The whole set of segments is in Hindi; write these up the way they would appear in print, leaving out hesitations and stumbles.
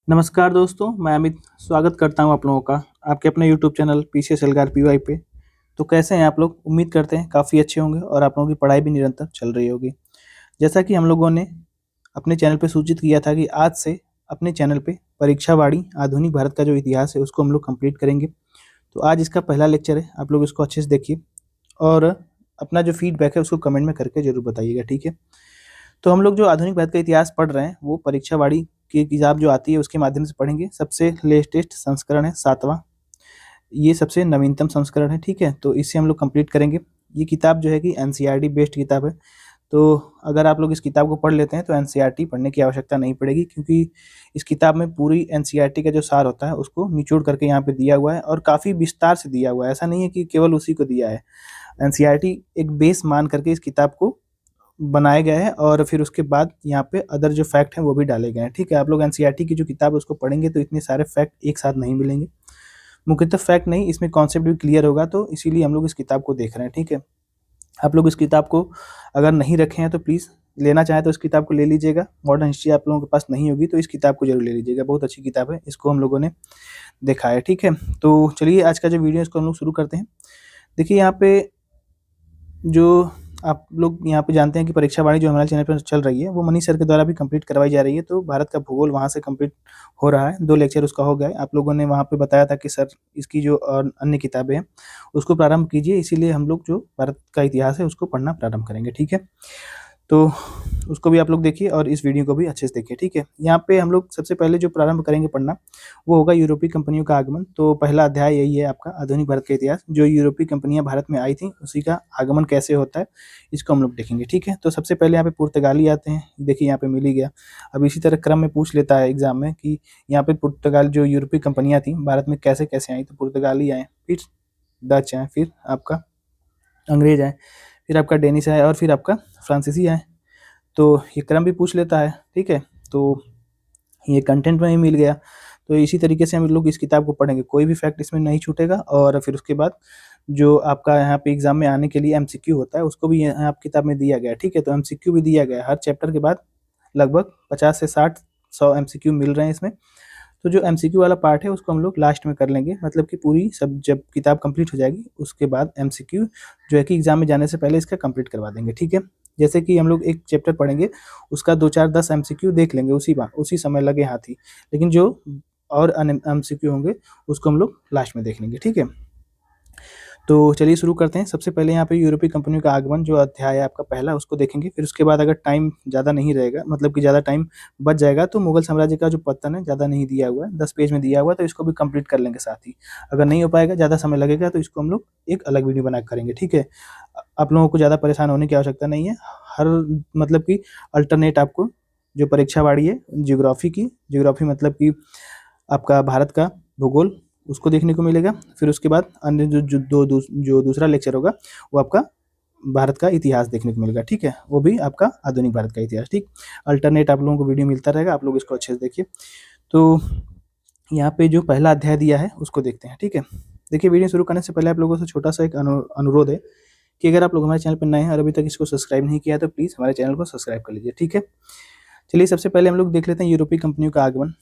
नमस्कार दोस्तों, मैं अमित स्वागत करता हूं आप लोगों का आपके अपने यूट्यूब चैनल पीसीएस एल्गार पीवाई पे। तो कैसे हैं आप लोग? उम्मीद करते हैं काफ़ी अच्छे होंगे और आप लोगों की पढ़ाई भी निरंतर चल रही होगी। जैसा कि हम लोगों ने अपने चैनल पे सूचित किया था कि आज से अपने चैनल पे परीक्षावाड़ी आधुनिक भारत का जो इतिहास है उसको हम लोग कंप्लीट करेंगे। तो आज इसका पहला लेक्चर है, आप लोग इसको अच्छे से देखिए और अपना जो फीडबैक है उसको कमेंट में करके ज़रूर बताइएगा, ठीक है? तो हम लोग जो आधुनिक भारत का इतिहास पढ़ रहे हैं वो परीक्षावाड़ी की किताब जो आती है उसके माध्यम से पढ़ेंगे। सबसे लेटेस्ट संस्करण है 7वां, ये सबसे नवीनतम संस्करण है, ठीक है? तो इससे हम लोग कंप्लीट करेंगे। ये किताब जो है कि एनसीईआरटी बेस्ड किताब है। तो अगर आप लोग इस किताब को पढ़ लेते हैं तो एनसीईआरटी पढ़ने की आवश्यकता नहीं पड़ेगी, क्योंकि इस किताब में पूरी एनसीईआरटी का जो सार होता है उसको निचोड़ करके यहाँ पे दिया हुआ है और काफ़ी विस्तार से दिया हुआ है। ऐसा नहीं है कि केवल उसी को दिया है। एनसीईआरटी एक बेस मान करके इस किताब को बनाए गए हैं और फिर उसके बाद यहाँ पे अदर जो फैक्ट हैं वो भी डाले गए हैं, ठीक है? आप लोग एनसीईआरटी की जो किताब है उसको पढ़ेंगे तो इतने सारे फैक्ट एक साथ नहीं मिलेंगे। मुख्यतः फैक्ट नहीं, इसमें कॉन्सेप्ट भी क्लियर होगा, तो इसीलिए हम लोग इस किताब को देख रहे हैं, ठीक है? आप लोग इस किताब को अगर नहीं रखे हैं तो प्लीज़ लेना चाहें तो इस किताब को ले लीजिएगा। मॉडर्न हिस्ट्री आप लोगों के पास नहीं होगी तो इस किताब को ज़रूर ले लीजिएगा, बहुत अच्छी किताब है, इसको हम लोगों ने देखा है, ठीक है? तो चलिए आज का जो वीडियो है इसको हम लोग शुरू करते हैं। देखिए यहाँ पे जो आप लोग यहाँ पे जानते हैं कि परीक्षावाणी जो हमारे चैनल पर चल रही है वो मनीष सर के द्वारा भी कंप्लीट करवाई जा रही है। तो भारत का भूगोल वहाँ से कंप्लीट हो रहा है, 2 लेक्चर उसका हो गया है। आप लोगों ने वहाँ पे बताया था कि सर इसकी जो अन्य किताबें हैं उसको प्रारंभ कीजिए, इसीलिए हम लोग जो भारत का इतिहास है उसको पढ़ना प्रारंभ करेंगे, ठीक है? तो उसको भी आप लोग देखिए और इस वीडियो को भी अच्छे से देखिए, ठीक है? यहाँ पे हम लोग सबसे पहले जो प्रारंभ करेंगे पढ़ना वो होगा यूरोपीय कंपनियों का आगमन। तो पहला अध्याय यही है आपका आधुनिक भारत का इतिहास। जो यूरोपीय कंपनियाँ भारत में आई थी उसी का आगमन कैसे होता है इसको हम लोग देखेंगे, ठीक है? तो सबसे पहले यहाँ पे पुर्तगाली आते हैं। देखिए यहाँ पे मिल ही गया। अब इसी तरह क्रम में पूछ लेता है एग्जाम में कि यहाँ पे पुर्तगाल जो यूरोपीय कंपनियाँ थी भारत में कैसे-कैसे आई, तो पुर्तगाली आए, फिर डच आए, फिर आपका अंग्रेज आए, फिर आपका डेनिश आए और फिर आपका फ्रांसीसी आए। तो ये क्रम भी पूछ लेता है, ठीक है? तो ये कंटेंट में ही मिल गया। तो इसी तरीके से हम लोग इस किताब को पढ़ेंगे, कोई भी फैक्ट इसमें नहीं छूटेगा और फिर उसके बाद जो आपका यहाँ पे एग्जाम में आने के लिए एमसीक्यू होता है उसको भी यहाँ आप किताब में दिया गया है, ठीक है? तो एमसीक्यू भी दिया गया है, हर चैप्टर के बाद लगभग 50 से 60 100 एमसीक्यू मिल रहे हैं इसमें। तो जो एमसीक्यू वाला पार्ट है उसको हम लोग लास्ट में कर लेंगे, मतलब कि पूरी सब जब किताब कंप्लीट हो जाएगी उसके बाद एमसीक्यू जो है कि एग्जाम में जाने से पहले इसका कंप्लीट करवा देंगे, ठीक है? जैसे कि हम लोग एक चैप्टर पढ़ेंगे उसका 2 4 10 एमसीक्यू देख लेंगे उसी समय लगे हाथ ही, लेकिन जो और एमसीक्यू होंगे उसको हम लोग लास्ट में देख लेंगे, ठीक है? तो चलिए शुरू करते हैं। सबसे पहले यहाँ पे यूरोपीय कंपनियों का आगमन जो अध्याय है आपका पहला उसको देखेंगे। फिर उसके बाद अगर टाइम ज़्यादा नहीं रहेगा, मतलब कि ज़्यादा टाइम बच जाएगा, तो मुगल साम्राज्य का जो पतन है ज़्यादा नहीं दिया हुआ है, 10 पेज में दिया हुआ है, तो इसको भी कंप्लीट कर लेंगे साथ ही। अगर नहीं हो पाएगा, ज़्यादा समय लगेगा, तो इसको हम लोग एक अलग वीडियो बना के करेंगे, ठीक है? आप लोगों को ज़्यादा परेशान होने की आवश्यकता नहीं है। हर मतलब कि अल्टरनेट आपको जो परीक्षावाड़ी है ज्योग्राफी मतलब कि आपका भारत का भूगोल उसको देखने को मिलेगा। फिर उसके बाद अन्य जो दूसरा लेक्चर होगा वो आपका भारत का इतिहास देखने को मिलेगा, ठीक है? वो भी आपका आधुनिक भारत का इतिहास, ठीक? अल्टरनेट आप लोगों को वीडियो मिलता रहेगा, आप लोग इसको अच्छे से देखिए। तो यहाँ पे जो पहला अध्याय दिया है उसको देखते हैं, ठीक है? देखिए वीडियो शुरू करने से पहले आप लोगों से छोटा-सा एक अनुरोध है कि अगर आप लोग हमारे चैनल पर नए हैं और अभी तक इसको सब्सक्राइब नहीं किया है तो प्लीज़ हमारे चैनल को सब्सक्राइब कर लीजिए, ठीक है? चलिए सबसे पहले हम लोग देख लेते हैं यूरोपीय कंपनियों का आगमन।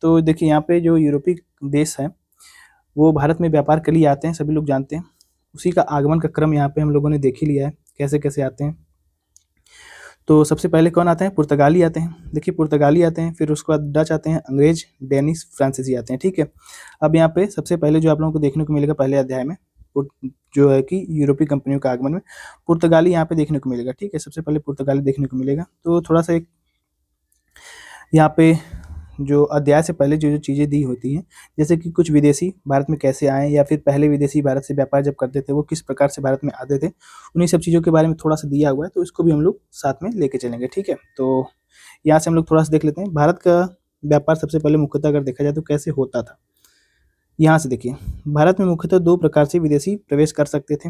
तो देखिए यहाँ पे जो यूरोपीय देश हैं वो भारत में व्यापार के लिए आते हैं, सभी लोग जानते हैं। उसी का आगमन का क्रम यहाँ पे हम लोगों ने देख ही लिया है, कैसे-कैसे आते हैं। तो सबसे पहले कौन आते हैं? पुर्तगाली आते हैं। देखिए पुर्तगाली आते हैं, फिर उसके बाद डच आते हैं, अंग्रेज, डेनिश, फ्रांसीसी आते हैं, ठीक है? अब यहाँ पे सबसे पहले जो आप लोगों को देखने को मिलेगा पहले अध्याय में, जो है कि यूरोपीय कंपनियों का आगमन में पुर्तगाली यहाँ पे देखने को मिलेगा, ठीक है? सबसे पहले पुर्तगाली देखने को मिलेगा। तो थोड़ा-सा एक यहाँ पे जो अध्याय से पहले जो चीज़ें दी होती हैं, जैसे कि कुछ विदेशी भारत में कैसे आए या फिर पहले विदेशी भारत से व्यापार जब करते थे वो किस प्रकार से भारत में आते थे, उन्हीं सब चीज़ों के बारे में थोड़ा-सा दिया हुआ है, तो इसको भी हम लोग साथ में लेके चलेंगे, ठीक है? तो यहाँ से हम लोग थोड़ा-सा देख लेते हैं, भारत का व्यापार सबसे पहले मुख्यतः अगर देखा जाए तो कैसे होता था? यहाँ से देखिए, भारत में मुख्यतः 2 प्रकार से विदेशी प्रवेश कर सकते थे।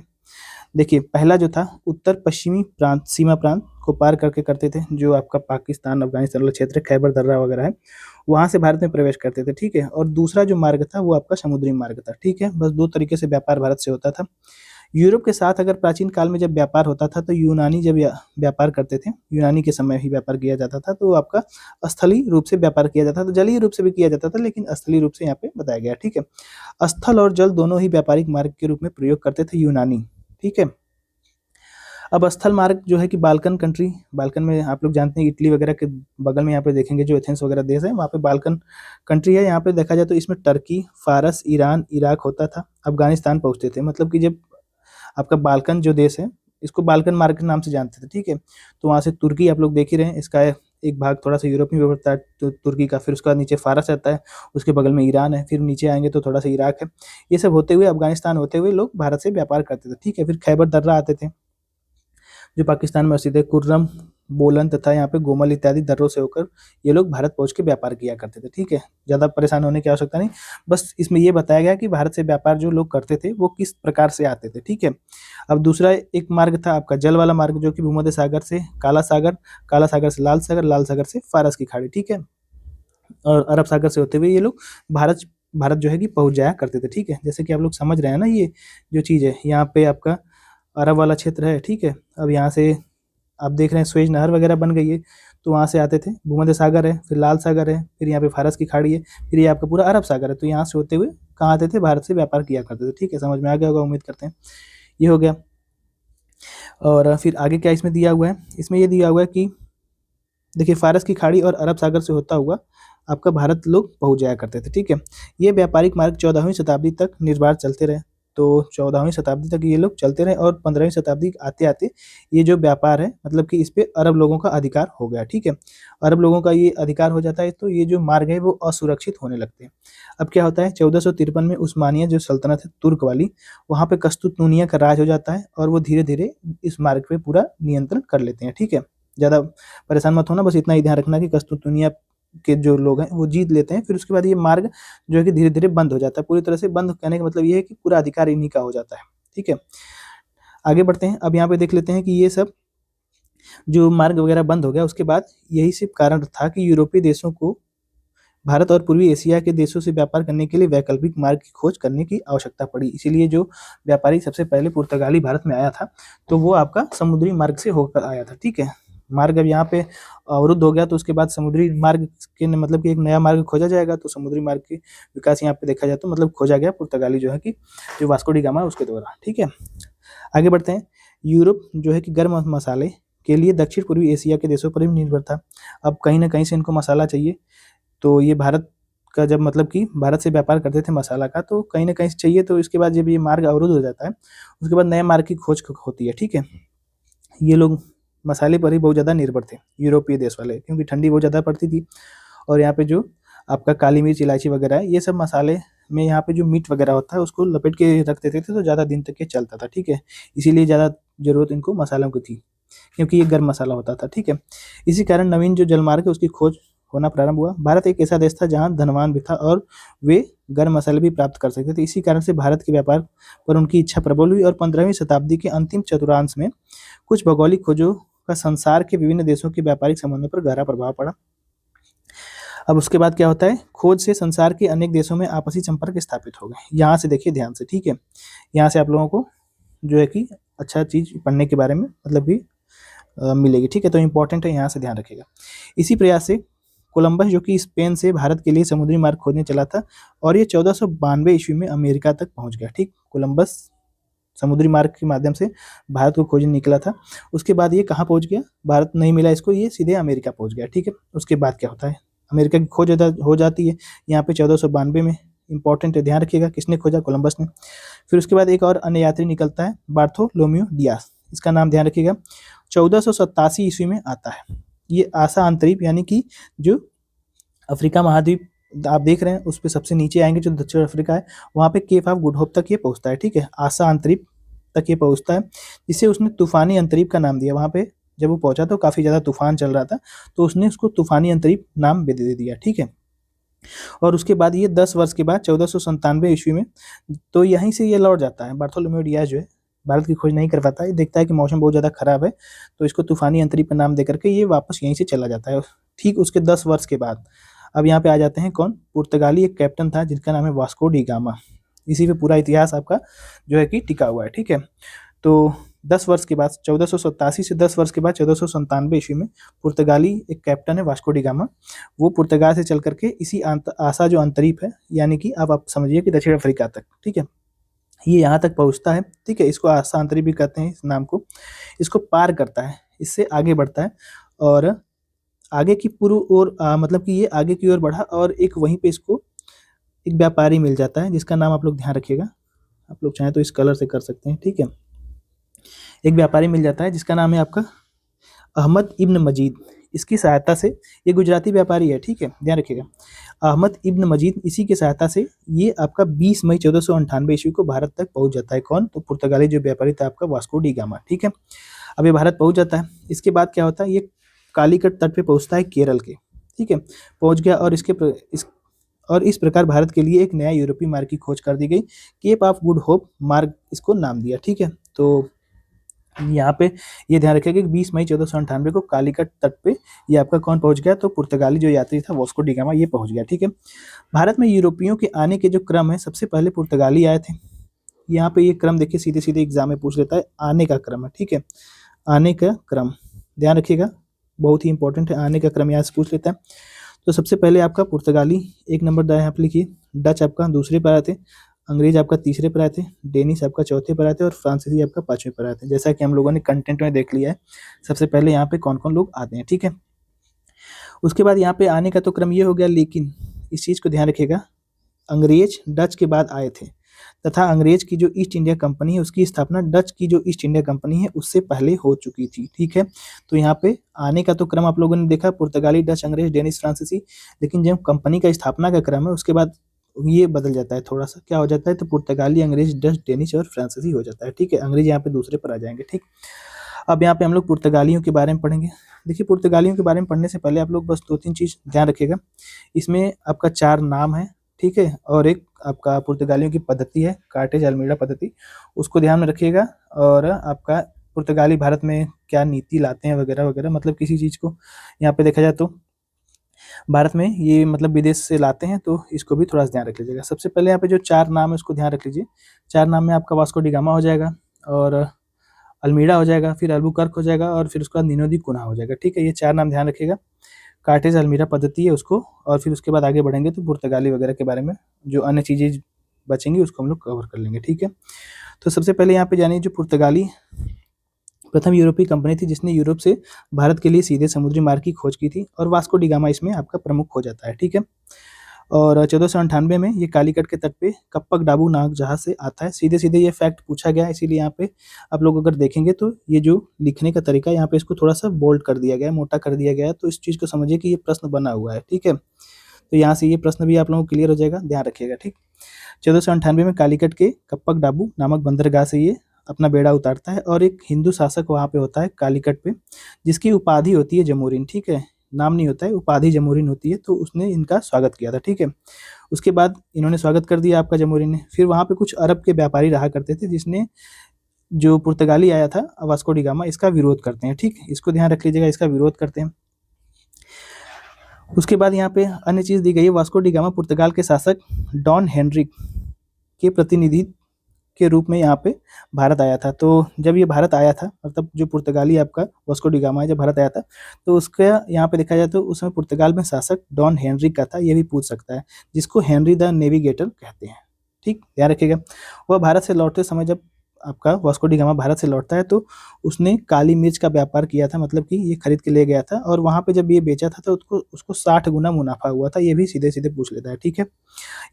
देखिए, पहला जो था उत्तर-पश्चिमी प्रांत सीमा प्रांत को पार करके करते थे, जो आपका पाकिस्तान, अफ़गानिस्तान वाला क्षेत्र है, खैबर दर्रा वगैरह है, वहाँ से भारत में प्रवेश करते थे, ठीक है? और दूसरा जो मार्ग था वो आपका समुद्री मार्ग था, ठीक है? बस 2 तरीके से व्यापार भारत से होता था। यूरोप के साथ अगर प्राचीन काल में जब व्यापार होता था तो यूनानी जब व्यापार करते थे, यूनानी के समय ही व्यापार किया जाता था, तो आपका स्थलीय रूप से व्यापार किया जाता था, जलीय रूप से भी किया जाता था, लेकिन स्थलीय रूप से यहाँ पे बताया गया। ठीक है, स्थल और जल दोनों ही व्यापारिक मार्ग के रूप में प्रयोग करते थे यूनानी। ठीक है, अब स्थल मार्ग जो है कि बाल्कन कंट्री, बाल्कन में आप लोग जानते हैं इटली वगैरह के बगल में यहाँ पे देखेंगे जो एथेंस वगैरह देश है, वहाँ पे बाल्कन कंट्री है। यहाँ पे देखा जाए तो इसमें टर्की, फारस, ईरान, इराक होता था, अफगानिस्तान पहुंचते थे। मतलब कि जब आपका बाल्कन जो देश है, इसको बाल्कन मार्ग के नाम से जानते थे। ठीक है, तो वहाँ से तुर्की आप लोग देख ही रहे हैं, इसका एक भाग थोड़ा सा यूरोप में भी पड़ता है तो तुर्की का, फिर उसका नीचे फारस रहता है, उसके बगल में ईरान है, फिर नीचे आएंगे तो थोड़ा सा इराक है। ये सब होते हुए अफगानिस्तान होते हुए लोग भारत से व्यापार करते थे। ठीक है, फिर खैबर दर्रा आते थे जो पाकिस्तान में स्थित है, कुर्रम, बोलन तथा यहाँ पे गोमल इत्यादि दर्रों से होकर ये लोग भारत पहुंच के व्यापार किया करते थे। ठीक है, ज़्यादा परेशान होने की आवश्यकता नहीं, बस इसमें ये बताया गया कि भारत से व्यापार जो लोग करते थे वो किस प्रकार से आते थे। ठीक है, अब दूसरा एक मार्ग था आपका जल वाला मार्ग, जो कि भूमध्य सागर से काला सागर, काला सागर से लाल सागर, लाल सागर से फारस की खाड़ी। ठीक है, और अरब सागर से होते हुए ये लोग भारत भारत जो है कि पहुंच जाया करते थे। ठीक है, जैसे कि आप लोग समझ रहे हैं ना, ये जो चीज़ है यहाँ पे आपका अरब वाला क्षेत्र है। ठीक है, अब यहाँ से आप देख रहे हैं स्वेज नहर वगैरह बन गई है, तो वहाँ से आते थे, भूमध्य सागर है, फिर लाल सागर है, फिर यहाँ पे फारस की खाड़ी है, फिर ये आपका पूरा अरब सागर है, तो यहाँ से होते हुए कहाँ आते थे, भारत से व्यापार किया करते थे। ठीक है, समझ में आ गया होगा, उम्मीद करते हैं। ये हो गया, और फिर आगे क्या इसमें दिया हुआ है, इसमें ये दिया हुआ है कि देखिए फारस की खाड़ी और अरब सागर से होता हुआ आपका भारत लोग पहुंच जाया करते थे। ठीक है, ये व्यापारिक मार्ग 14वीं शताब्दी तक निर्बाध चलते रहे, तो 14वीं शताब्दी तक ये लोग चलते रहे, और 15वीं शताब्दी आते आते ये जो व्यापार है मतलब कि इस पे अरब लोगों का अधिकार हो गया। ठीक है, अरब लोगों का ये अधिकार हो जाता है तो ये जो मार्ग है वो असुरक्षित होने लगते हैं। अब क्या होता है, 1453 में उस्मानिया जो सल्तनत है तुर्क वाली, वहाँ पे कस्तुतनुनिया का राज हो जाता है, और वो धीरे धीरे इस मार्ग पे पूरा नियंत्रण कर लेते हैं। ठीक है, ज़्यादा परेशान मत होना, बस इतना ही ध्यान रखना कि कस्तुतनिया के जो लोग हैं वो जीत लेते हैं। फिर उसके बाद ये मार्ग जो है कि धीरे धीरे बंद हो जाता है, पूरी तरह से बंद कहने का मतलब ये है कि पूरा अधिकार इन्हीं का हो जाता है। ठीक है, आगे बढ़ते हैं। अब यहाँ पे देख लेते हैं कि ये सब जो मार्ग वगैरह बंद हो गया, उसके बाद यही सिर्फ कारण था कि यूरोपीय देशों को भारत और पूर्वी एशिया के देशों से व्यापार करने के लिए वैकल्पिक मार्ग की खोज करने की आवश्यकता पड़ी। इसीलिए जो व्यापारी सबसे पहले पुर्तगाली भारत में आया था, तो वो आपका समुद्री मार्ग से होकर आया था। ठीक है, मार्ग अब यहाँ पे अवरुद्ध हो गया, तो उसके बाद समुद्री मार्ग के मतलब कि एक नया मार्ग खोजा जाएगा, तो समुद्री मार्ग की विकास यहाँ पे देखा जाए तो मतलब खोजा गया पुर्तगाली जो है कि जो वास्को डी गामा उसके द्वारा। ठीक है, आगे बढ़ते हैं। यूरोप जो है कि गर्म मसाले के लिए दक्षिण पूर्वी एशिया के देशों पर भी निर्भर था। अब कहीं ना कहीं से इनको मसाला चाहिए, तो ये भारत का जब मतलब कि भारत से व्यापार करते थे मसाला का, तो कहीं ना कहीं से चाहिए, तो इसके बाद जब ये मार्ग अवरुद्ध हो जाता है, उसके बाद नए मार्ग की खोज होती है। ठीक है, ये लोग मसाले पर ही बहुत ज़्यादा निर्भर थे यूरोपीय देश वाले, क्योंकि ठंडी बहुत ज़्यादा पड़ती थी, और यहाँ पे जो आपका काली मिर्च, इलायची वगैरह है, ये सब मसाले में यहाँ पे जो मीट वगैरह होता है उसको लपेट के रख देते थे, तो ज़्यादा दिन तक ये चलता था। ठीक है, इसीलिए ज़्यादा ज़रूरत इनको मसालों की थी, क्योंकि ये गर्म मसाला होता था। ठीक है, इसी कारण नवीन जो जलमार्ग है उसकी खोज होना प्रारंभ हुआ। भारत एक ऐसा देश था जहां धनवान भी था और वे गर्म मसाले भी प्राप्त कर सकते थे। इसी कारण से भारत के व्यापार पर उनकी इच्छा प्रबल हुई, और 15वीं शताब्दी के अंतिम चतुर्थांश में कुछ भौगोलिक खोजों का संसार के विभिन्न देशों के व्यापारिक संबंधों पर गहरा प्रभाव पड़ा। अब उसके बाद क्या होता है, खोज से संसार के अनेक देशों में आपसी संपर्क स्थापित हो गए। यहाँ से देखिए ध्यान से। ठीक है, यहाँ से आप लोगों को जो है कि अच्छा चीज पढ़ने के बारे में मतलब भी मिलेगी। ठीक है, तो इंपॉर्टेंट है, यहाँ से ध्यान रखिएगा। इसी प्रयास से कोलंबस जो कि स्पेन से भारत के लिए समुद्री मार्ग खोजने चला था, और ये 1492 ईस्वी में अमेरिका तक पहुंच गया। ठीक, कोलंबस समुद्री मार्ग के माध्यम से भारत को खोजने निकला था। उसके बाद ये कहाँ पहुंच गया, भारत नहीं मिला इसको, ये सीधे अमेरिका पहुंच गया। ठीक है, उसके बाद क्या होता है, अमेरिका की खोज हो जाती है यहाँ पे 1492 में। इंपॉर्टेंट है, ध्यान रखिएगा, किसने खोजा, कोलंबस ने। फिर उसके बाद एक और अन्य यात्री निकलता है, बार्थोलोम्यू डियास, इसका नाम ध्यान रखिएगा, 1487 ईस्वी में आता है। ये आसा अंतरीप यानी कि जो अफ्रीका महाद्वीप आप देख रहे हैं उस पर सबसे नीचे आएंगे जो दक्षिण अफ्रीका है, वहाँ पे केप ऑफ गुड होप तक ये पहुँचता है। ठीक है, आसा अंतरीप तक ये पहुँचता है, जिसे उसने तूफानी अंतरीप का नाम दिया। वहाँ पे जब वो पहुंचा तो काफ़ी ज़्यादा तूफान चल रहा था, तो उसने उसको तूफानी अंतरीप नाम दे दिया। ठीक है, और उसके बाद ये 10 वर्ष के बाद 1497 ईस्वी में तो यहीं से ये लौट जाता है। बार्थोलोम्यू डियाज जो है भारत की खोज नहीं कर पाता है, देखता है कि मौसम बहुत ज़्यादा खराब है, तो इसको तूफानी अंतरीप का नाम दे करके ये वापस यहीं से चला जाता है। ठीक उसके 10 वर्ष के बाद अब यहाँ पे आ जाते हैं कौन, पुर्तगाली एक कैप्टन था जिसका नाम है वास्को डी गामा। इसी पे पूरा इतिहास आपका जो है कि टिका हुआ है, ठीक है। तो 10 वर्ष के बाद 1487 से 10 वर्ष के बाद 1497 ईस्वी में पुर्तगाली एक कैप्टन है वास्को डी गामा, वो पुर्तगाल से चल करके इसी आसा जो अंतरीप है, यानी कि अब आप समझिए कि दक्षिण अफ्रीका तक, ठीक है, ये यहाँ तक पहुँचता है, ठीक है। इसको आसा अंतरीप भी कहते हैं इस नाम को। इसको पार करता है, इससे आगे बढ़ता है और आगे की पूर्व ओर मतलब कि ये आगे की ओर बढ़ा और एक वहीं पे इसको एक व्यापारी मिल जाता है, जिसका नाम आप लोग ध्यान रखिएगा। आप लोग चाहें तो इस कलर से कर सकते हैं, ठीक है। एक व्यापारी मिल जाता है जिसका नाम है आपका अहमद इब्न मजीद। इसकी सहायता से, ये गुजराती व्यापारी है, ठीक है, ध्यान रखिएगा। अहमद इब्न मजीद, इसी की सहायता से ये आपका 20 मई 1498 ईस्वी को भारत तक पहुंच जाता है। कौन? तो पुर्तगाली जो व्यापारी था आपका वास्को डी गामा, ठीक है। अब ये भारत पहुंच जाता है। इसके बाद क्या होता है, ये कालीकट तट पे पहुंचता है केरल के, ठीक है, पहुंच गया और इस प्रकार भारत के लिए एक नया यूरोपीय मार्ग की खोज कर दी गई। केप ऑफ गुड होप मार्ग इसको नाम दिया, ठीक है। तो यहाँ पे ये ध्यान रखिएगा कि 20 मई 1498 को कालीकट तट पे ये आपका कौन पहुंच गया, तो पुर्तगाली जो यात्री था वास्को डी गामा, ये पहुंच गया, ठीक है। भारत में यूरोपियों के आने के जो क्रम है, सबसे पहले पुर्तगाली आए थे। यहाँ पे ये क्रम देखिए, सीधे सीधे एग्जाम में पूछ लेता है, आने का क्रम है, ठीक है, आने का क्रम ध्यान रखिएगा, बहुत ही इंपॉर्टेंट है, आने का क्रम यहाँ से पूछ लेता है। तो सबसे पहले आपका पुर्तगाली 1 नंबर दाएं यहाँ पे लिखिए, डच आपका दूसरे पर आए थे, अंग्रेज आपका तीसरे पर आए थे, डेनिश आपका चौथे पर आए थे और फ्रांसीसी आपका 5वें पर आए थे। जैसा कि हम लोगों ने कंटेंट में देख लिया है, सबसे पहले यहाँ पे कौन कौन लोग आते हैं, ठीक है। उसके बाद यहाँ पे आने का तो क्रम ये हो गया, लेकिन इस चीज़ को ध्यान रखिएगा, अंग्रेज डच के बाद आए थे तथा अंग्रेज की जो ईस्ट इंडिया कंपनी है उसकी स्थापना डच की जो ईस्ट इंडिया कंपनी है उससे पहले हो चुकी थी, ठीक है। तो यहाँ पे आने का तो क्रम आप लोगों ने देखा, पुर्तगाली, डच, अंग्रेज, डेनिश, फ्रांसीसी, लेकिन जब कंपनी का स्थापना का क्रम है उसके बाद ये बदल जाता है, थोड़ा सा क्या हो जाता है, तो पुर्तगाली, अंग्रेज, डच, डेनिश और फ्रांसीसी हो जाता है, ठीक है। अंग्रेज यहाँ पे दूसरे पर आ जाएंगे, ठीक। अब यहाँ पे हम लोग पुर्तगालियों के बारे में पढ़ेंगे। देखिए, पुर्तगालियों के बारे में पढ़ने से पहले आप लोग बस 2-3 चीज़ ध्यान रखिएगा। इसमें आपका 4 नाम है, ठीक है, और एक आपका पुर्तगालियों की पद्धति है, कार्टेज अल्मीड़ा पद्धति, उसको ध्यान में रखिएगा। और आपका पुर्तगाली भारत में क्या नीति लाते हैं वगैरह वगैरह, मतलब किसी चीज़ को यहाँ पे देखा जाए तो भारत में ये मतलब विदेश से लाते हैं, तो इसको भी थोड़ा सा ध्यान रख लीजिएगा। सबसे पहले यहाँ पे जो 4 नाम है उसको ध्यान रख लीजिए। 4 नाम में आपका वास्को डी गामा हो जाएगा और अल्मीड़ा हो जाएगा, फिर अल्बुकर्क हो जाएगा और फिर उसके बाद निनो दी कुना हो जाएगा, ठीक है। ये 4 नाम ध्यान रखिएगा। कार्टेज अल्मीड़ा पद्धति है उसको, और फिर उसके बाद आगे बढ़ेंगे तो पुर्तगाली वगैरह के बारे में जो अन्य चीज़ें बचेंगी उसको हम लोग कवर कर लेंगे, ठीक है। तो सबसे पहले यहाँ पे जानिए, जो पुर्तगाली प्रथम यूरोपीय कंपनी थी जिसने यूरोप से भारत के लिए सीधे समुद्री मार्ग की खोज की थी, और वास्को डी गामा इसमें आपका प्रमुख हो जाता है, ठीक है। और 1498 में ये कालीकट के तट पे कप्पक डाबू नाग जहाज से आता है। सीधे सीधे ये फैक्ट पूछा गया है, इसीलिए यहाँ पे आप लोग अगर देखेंगे तो ये जो लिखने का तरीका है यहाँ पे इसको थोड़ा सा बोल्ड कर दिया गया है, मोटा कर दिया गया है, तो इस चीज़ को समझिए कि ये प्रश्न बना हुआ है, ठीक है। तो यहाँ से ये प्रश्न भी आप लोगों को क्लियर हो जाएगा, ध्यान रखिएगा, ठीक। 1498 में कालीकट के कप्पक डाबू नामक बंदरगाह से ये अपना बेड़ा उतारता है और एक हिंदू शासक वहाँ पे होता है कालीकट पे, जिसकी उपाधि होती है जमोरिन, ठीक है, नाम नहीं होता है, उपाधि जमोरिन होती है, तो उसने इनका स्वागत किया था, ठीक है। उसके बाद इन्होंने स्वागत कर दिया आपका जमोरिन ने। फिर वहाँ पे कुछ अरब के व्यापारी रहा करते थे, जिसने जो पुर्तगाली आया था वास्को डी गामा, इसका विरोध करते हैं, ठीक, इसको ध्यान रख लीजिएगा, इसका विरोध करते हैं। उसके बाद यहाँ पे अन्य चीज़ दी गई है, वास्को डी गामा पुर्तगाल के शासक डॉन हेनरिक के प्रतिनिधि के रूप में यहाँ पे भारत आया था। तो जब ये भारत आया था, मतलब जो पुर्तगाली आपका वास्को डी गामा जब भारत आया था, तो उसका यहाँ पे देखा जाए तो उसमें पुर्तगाल में शासक डॉन हेनरिक का था, ये भी पूछ सकता है, जिसको हेनरी द नेविगेटर कहते हैं, ठीक, ध्यान रखिएगा। वह भारत से लौटते समय जब आपका वास्को डी गामा भारत से लौटता है तो उसने काली मिर्च का व्यापार किया था, मतलब कि ये खरीद के ले गया था, और वहाँ पे जब ये बेचा था तो उसको 60 गुना मुनाफा हुआ था, ये भी सीधे सीधे पूछ लेता है, ठीक है।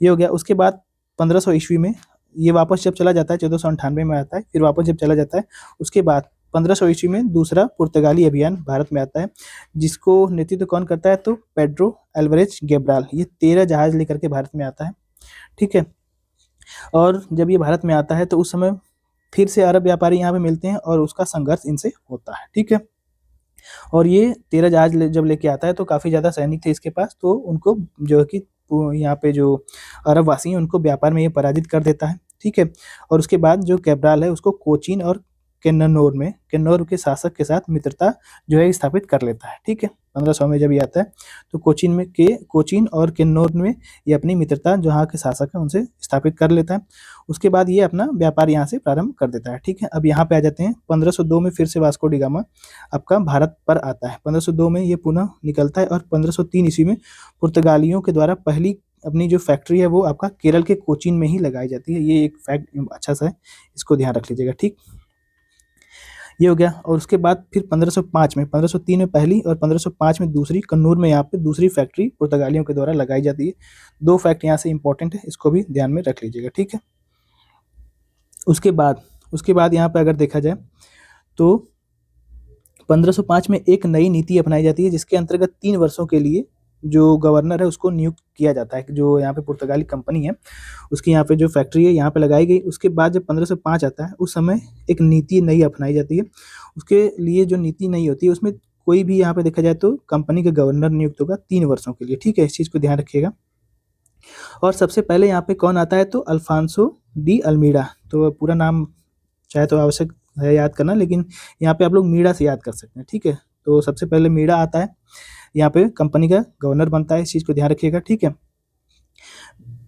ये हो गया। उसके बाद 1500 ईस्वी में ये वापस जब चला जाता है, 1498 में आता है, फिर वापस जब चला जाता है, उसके बाद 1500 ईस्वी में दूसरा पुर्तगाली अभियान भारत में आता है, जिसको नेतृत्व कौन करता है, तो पेड्रो एल्वारेज गैब्राल, ये 13 जहाज लेकर के भारत में आता है, ठीक है। और जब ये भारत में आता है तो उस समय फिर से अरब व्यापारी यहाँ पे मिलते हैं और उसका संघर्ष इनसे होता है, ठीक है। और ये 13 जहाज जब लेके आता है तो काफ़ी ज़्यादा सैनिक थे इसके पास, तो उनको जो है कि यहाँ पे जो अरब वासी हैं उनको व्यापार में ये पराजित कर देता है, ठीक है। और उसके बाद जो कैब्राल है उसको कोचीन और किन्नौर के शासक के साथ मित्रता जो है स्थापित कर लेता है। ठीक है, 1500 में जब ये आता है तो कोचीन और किन्नौर में ये अपनी मित्रता जो यहाँ के शासक है उनसे स्थापित कर लेता है। उसके बाद ये अपना व्यापार यहाँ से प्रारंभ कर देता है। ठीक है, अब यहाँ पे आ जाते हैं 1502 में फिर से वास्को डी गामा आपका भारत पर आता है। 1502 में ये पुनः निकलता है और 1503 ईस्वी में पुर्तगालियों के द्वारा पहली अपनी जो फैक्ट्री है वो आपका केरल के कोचीन में ही लगाई जाती है। ये एक फैक्ट अच्छा सा है, इसको ध्यान रख लीजिएगा। ठीक, ये हो गया। और उसके बाद फिर 1505 में 1503 में पहली और 1505 में दूसरी कन्नूर में यहाँ पे दूसरी फैक्ट्री पुर्तगालियों के द्वारा लगाई जाती है। दो फैक्ट यहाँ से इंपॉर्टेंट है, इसको भी ध्यान में रख लीजिएगा। ठीक है, उसके बाद यहाँ पे अगर देखा जाए तो 1505 में एक नई नीति अपनाई जाती है जिसके अंतर्गत 3 वर्षों के लिए जो गवर्नर है उसको नियुक्त किया जाता है। जो यहाँ पे पुर्तगाली कंपनी है उसकी यहाँ पे जो फैक्ट्री है यहाँ पे लगाई गई। उसके बाद जब 1505 आता है उस समय एक नीति नई अपनाई जाती है। उसके लिए जो नीति नई होती है उसमें कोई भी यहाँ पे देखा जाए तो कंपनी का गवर्नर नियुक्त होगा 3 वर्षों के लिए। ठीक है, इस चीज़ को ध्यान रखिएगा। और सबसे पहले यहाँ पे कौन आता है तो अल्फांसो डी अल्मीडा। तो पूरा नाम चाहे तो आवश्यक है याद करना, लेकिन यहाँ पे आप लोग मीडा से याद कर सकते हैं। ठीक है, तो सबसे पहले मीडा आता है, यहाँ पे कंपनी का गवर्नर बनता है। इस चीज़ को ध्यान रखिएगा। ठीक है,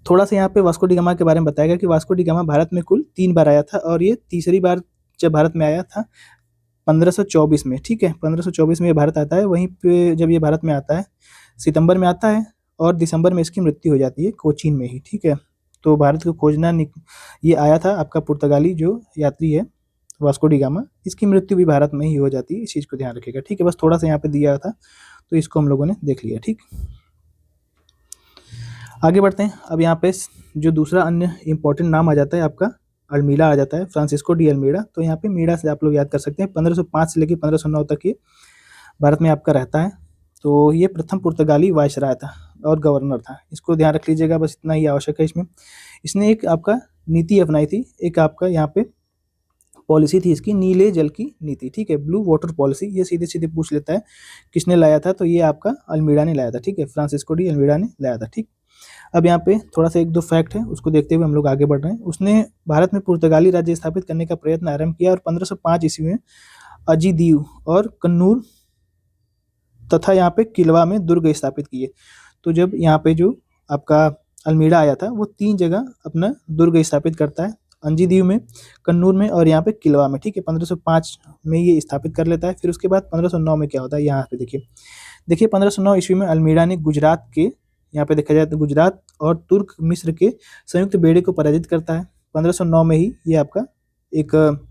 थोड़ा सा यहाँ पे वास्को डी गामा के बारे में बताया गया कि वास्को डी गामा भारत में कुल 3 बार आया था और ये तीसरी बार जब भारत में आया था 1524 में। ठीक है, 1524 में ये भारत आता है। वहीं पे जब ये भारत में आता है सितंबर में आता है और दिसंबर में इसकी मृत्यु हो जाती है कोचीन में ही। ठीक है, तो भारत को खोजना ये आया था आपका पुर्तगाली जो यात्री है वास्को डी गामा, इसकी मृत्यु भी भारत में ही हो जाती है। इस चीज़ को ध्यान रखिएगा। ठीक है, बस थोड़ा सा यहाँ पे दिया था तो इसको हम लोगों ने देख लिया। ठीक, आगे बढ़ते हैं। अब यहाँ पे जो दूसरा अन्य इंपॉर्टेंट नाम आ जाता है आपका अल्मीडा आ जाता है, फ्रांसिस्को डी अल्मीडा। तो यहाँ पे मीडा से आप लोग याद कर सकते हैं। 1505 से लेकर 1509 तक ये भारत में आपका रहता है। तो ये प्रथम पुर्तगाली वायसराय था और गवर्नर था। इसको ध्यान रख लीजिएगा, बस इतना ही आवश्यक है इसमें। इसने एक आपका नीति अपनाई थी, एक आपका यहाँ पे पॉलिसी थी इसकी नीले जल की नीति। ठीक है, ब्लू वाटर पॉलिसी। ये सीधे सीधे पूछ लेता है किसने लाया था, तो ये आपका अल्मीडा ने लाया था। ठीक है, फ्रांसिस्को डी अल्मीडा ने लाया था। ठीक, अब यहाँ पे थोड़ा सा 1-2 फैक्ट है, उसको देखते हुए हम लोग आगे बढ़ रहे हैं। उसने भारत में पुर्तगाली राज्य स्थापित करने का प्रयत्न आरंभ किया और 1505 ईस्वी में अजीदीव और कन्नूर तथा यहाँ पे किलवा में दुर्ग स्थापित किए। तो जब यहाँ पे जो आपका अल्मीडा आया था वो 3 जगह अपना दुर्ग स्थापित करता है, अंजीदीव में, कन्नूर में और यहाँ पे किलवा में। ठीक है, 1505 में ये स्थापित कर लेता है। फिर उसके बाद 1509 में क्या होता है यहाँ पे देखिए 1509 ईस्वी में अल्मीडा ने गुजरात के, यहाँ पे देखा जाए तो गुजरात और तुर्क मिस्र के संयुक्त बेड़े को पराजित करता है। 1509 में ही ये आपका एक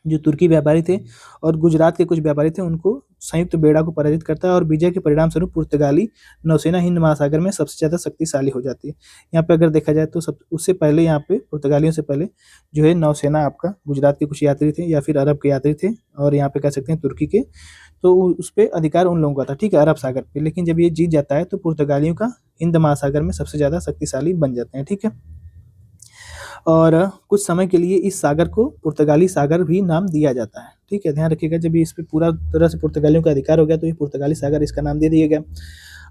जो तुर्की व्यापारी थे और गुजरात के कुछ व्यापारी थे उनको संयुक्त बेड़ा को पराजित करता है और विजय के परिणाम स्वरूप पुर्तगाली नौसेना हिंद महासागर में सबसे ज़्यादा शक्तिशाली हो जाती है। यहाँ पे अगर देखा जाए तो उससे पहले यहाँ पे पुर्तगालियों से पहले जो है नौसेना आपका गुजरात के कुछ यात्री थे या फिर अरब के यात्री थे और यहाँ पे कह सकते हैं तुर्की के, तो उस पर अधिकार उन लोगों का था। ठीक है, अरब सागर पे। लेकिन जब ये जीत जाता है तो पुर्तगालियों का हिंद महासागर में सबसे ज़्यादा शक्तिशाली बन जाते हैं। ठीक है, और कुछ समय के लिए इस सागर को पुर्तगाली सागर भी नाम दिया जाता है। ठीक है, ध्यान रखिएगा, जब इस पे पूरा तरह से पुर्तगालियों का अधिकार हो गया तो ये पुर्तगाली सागर इसका नाम दे दिया गया।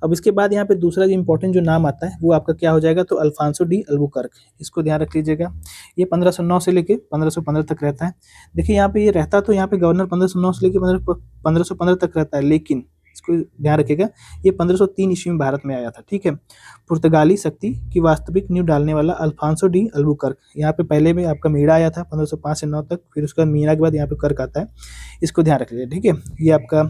अब इसके बाद यहाँ पे दूसरा जो इंपॉर्टेंट जो नाम आता है वो आपका क्या हो जाएगा तो अल्फांसो डी अल्बुकर्क। इसको ध्यान रख लीजिएगा। ये 1509 से लेके 1515 तक रहता है। देखिए यहाँ पे ये रहता तो यहाँ पे गवर्नर 1509 से लेके 1515 तक रहता है, लेकिन इसको ध्यान रखिएगा ये 1503 ईस्वी में भारत में आया था। ठीक है, पुर्तगाली शक्ति की वास्तविक नींव डालने वाला अल्फांसो डी अल्बुकर्क। यहाँ पे पहले में आपका मीरा आया था 1505 से 9 तक, फिर उसके बाद मीरा के बाद यहाँ पे कर्क आता है। इसको ध्यान रख लीजिए। ठीक है, ये आपका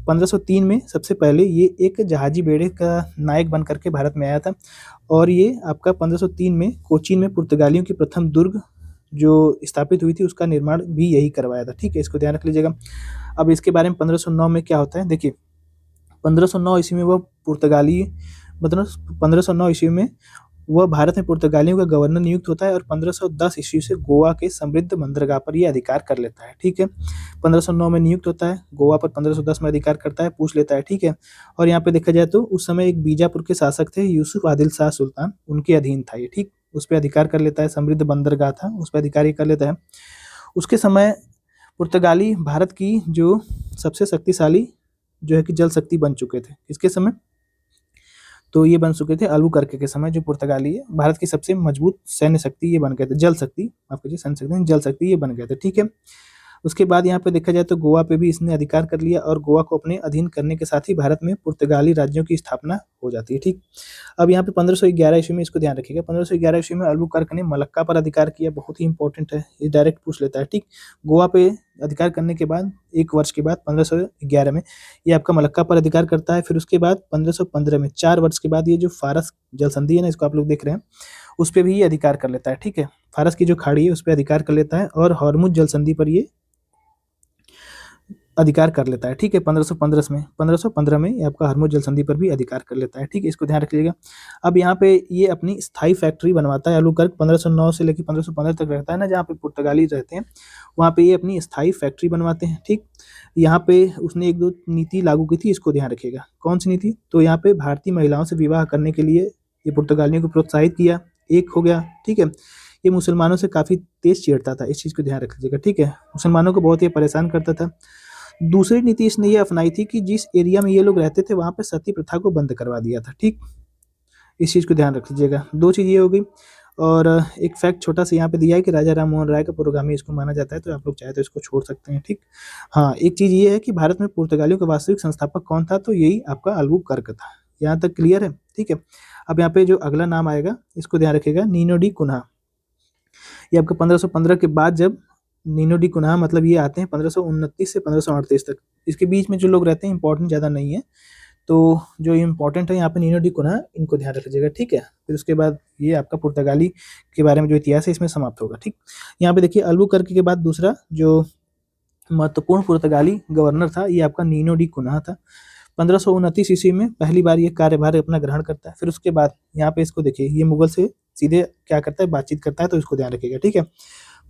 1503 में सबसे पहले ये एक जहाजी बेड़े का नायक बन करके भारत में आया था और ये आपका 1503 में कोचीन में पुर्तगालियों की प्रथम दुर्ग जो स्थापित हुई थी उसका निर्माण भी यही करवाया था। ठीक है, इसको ध्यान रख लीजिएगा। अब इसके बारे में 1509 में क्या होता है देखिए, 1509 ईस्वी में वह पुर्तगाली मतलब 1509 ईस्वी में वह भारत में पुर्तगालियों का गवर्नर नियुक्त होता है और 1510 ईस्वी से गोवा के समृद्ध बंदरगाह पर यह अधिकार कर लेता है। ठीक है, 1509 में नियुक्त होता है, गोवा पर 1510 में अधिकार करता है, पूछ लेता है। ठीक है, और यहाँ पे देखा जाए तो उस समय एक बीजापुर के शासक थे यूसुफ आदिल शाह सुल्तान, उनके अधीन था ये। ठीक, उस पर अधिकार कर लेता है, समृद्ध बंदरगाह था उस पर अधिकार कर लेता है। उसके समय पुर्तगाली भारत की जो सबसे शक्तिशाली जो है कि जल शक्ति बन चुके थे। किसके समय तो ये बन चुके थे अल्बुकर्क के समय। जो पुर्तगाली है भारत की सबसे मजबूत सैन्य शक्ति ये बन गए थे, जल शक्ति, आपको सैन्य शक्ति जल शक्ति ये बन गए थे। ठीक है, उसके बाद यहाँ पे देखा जाए तो गोवा पे भी इसने अधिकार कर लिया और गोवा को अपने अधीन करने के साथ ही भारत में पुर्तगाली राज्यों की स्थापना हो जाती है। ठीक, अब यहाँ पे 1511 ईस्वी में, इसको ध्यान रखिएगा, 1511 ईस्वी में अल्बुकर्क ने मलक्का पर अधिकार किया। बहुत ही इंपॉर्टेंट है, ये डायरेक्ट पूछ लेता है। ठीक, गोवा पे अधिकार करने के बाद 1 वर्ष के बाद 1511 में ये आपका मलक्का पर अधिकार करता है। फिर उसके बाद 1515 में 4 वर्ष के बाद ये जो फारस जल संधि है ना, इसको आप लोग देख रहे हैं, उस पे भी ये अधिकार कर लेता है। ठीक है, फारस की जो खाड़ी है उस पे अधिकार कर लेता है और हॉर्मुज जल संधि पर ये अधिकार कर लेता है। ठीक है, 1515 में ये आपका हॉर्मुज जल संधि पर भी अधिकार कर लेता है। ठीक है, इसको ध्यान रख लीजिएगा। अब यहाँ पे ये अपनी स्थायी फैक्ट्री बनवाता है। अल्बुकर्क 1509 से लेकर 1515 तक रहता है ना, जहाँ पे पुर्तगाली रहते हैं, वहाँ पे ये अपनी स्थायी फैक्ट्री बनवाते हैं। ठीक, यहाँ पे उसने 1-2 नीति लागू की थी, इसको ध्यान रखिएगा। कौन सी नीति? तो यहाँ पे भारतीय महिलाओं से विवाह करने के लिए ये पुर्तगालियों को प्रोत्साहित किया, एक हो गया। ठीक है, ये मुसलमानों से काफ़ी तेज चिढ़ता था, इस चीज़ को ध्यान रख लीजिएगा। ठीक है, मुसलमानों को बहुत ही परेशान करता था। दूसरी नीति इसने ये अपनाई थी कि जिस एरिया में ये लोग रहते थे वहाँ पे सती प्रथा को बंद करवा दिया था। ठीक, इस चीज़ को ध्यान रख लीजिएगा। 2 चीज़ ये हो गई। और एक फैक्ट छोटा सा यहाँ पे दिया है कि राजा राम मोहन राय का पुरोगामी इसको माना जाता है, तो आप लोग चाहे तो इसको छोड़ सकते हैं। ठीक, हाँ, एक चीज़ ये है कि भारत में पुर्तगालियों का वास्तविक संस्थापक कौन था, तो यही आपका अल्बुकर्क था। यहाँ तक क्लियर है? ठीक है, अब यहाँ पे जो अगला नाम आएगा इसको ध्यान रखिएगा, नीनो डी कुन्हा। ये आपका 1515 के बाद जब नीनो डी कुन्हा, मतलब ये आते हैं 1529 से 1538 तक। इसके बीच में जो लोग रहते हैं इंपॉर्टेंट ज़्यादा नहीं है, तो जो इम्पोर्टेंट है यहाँ पे नीनो डी कुन्हा, इनको ध्यान रख लीजिएगा। ठीक है, फिर उसके बाद ये आपका पुर्तगाली के बारे में जो इतिहास है इसमें समाप्त होगा। ठीक, यहाँ पे देखिए अल्बुकर्क के बाद दूसरा जो महत्वपूर्ण पुर्तगाली गवर्नर था ये आपका नीनो डी कुन्हा था। 1529 ईस्वी में पहली बार ये कार्यभार अपना ग्रहण करता है। फिर उसके बाद यहाँ पे इसको देखिए, ये मुगल से सीधे क्या करता है, बातचीत करता है, तो इसको ध्यान रखिएगा। ठीक है,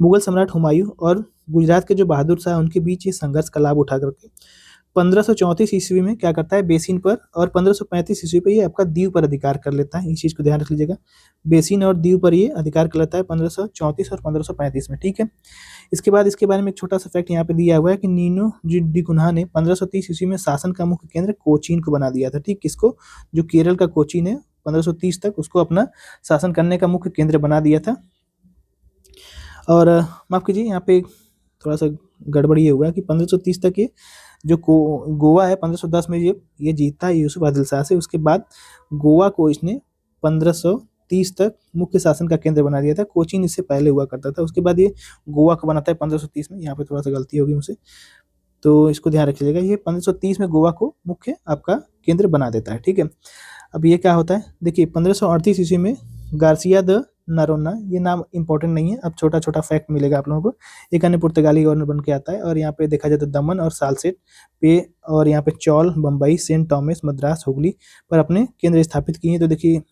मुगल सम्राट हुमायूं और गुजरात के जो बहादुर शाह, उनके बीच ये संघर्ष का लाभ उठा करके 1534 ईस्वी में क्या करता है, बेसिन पर, और 1535 ईस्वी पे ये आपका दीव पर अधिकार कर लेता है। इस चीज़ को ध्यान रख लीजिएगा, बेसिन और दीव पर ये अधिकार कर लेता है 1534 और 1535 में। ठीक है, इसके बाद इसके बारे में एक छोटा सा फैक्ट यहाँ पे दिया हुआ है कि नीनो डी कुन्हा ने 1530 ईस्वी में शासन का मुख्य केंद्र कोचीन को बना दिया था। ठीक, किसको? जो केरल का कोचीन है, 1530 तक उसको अपना शासन करने का मुख्य केंद्र बना दिया था। और माफ़ कीजिए, यहाँ पे थोड़ा सा गड़बड़ ये हुआ कि 1530 तक ये जो गोवा है 1510 में ये जीतता है यूसुफ आदिल शाह से। उसके बाद गोवा को इसने 1530 तक मुख्य शासन का केंद्र बना दिया था। कोचीन इससे पहले हुआ करता था। उसके बाद ये गोवा को बनाता है 1530 में। यहाँ पे थोड़ा सा गलती होगी मुझसे, तो इसको ध्यान रखिएगा। ये 1530 में गोवा को मुख्य आपका केंद्र बना देता है। ठीक है, अब ये क्या होता है, देखिए 1538 ईस्वी में गार्सिया द नारोना, ये नाम इंपॉर्टेंट नहीं है, अब छोटा छोटा फैक्ट मिलेगा आप लोगों को। एक अन्य पुर्तगाली गवर्नर बन के आता है, और यहाँ पे देखा जाए तो दमन और सालसेट पे, और यहाँ पे चौल, बम्बई, सेंट थॉमस, मद्रास, हुगली पर अपने केंद्र स्थापित किए हैं। तो देखिए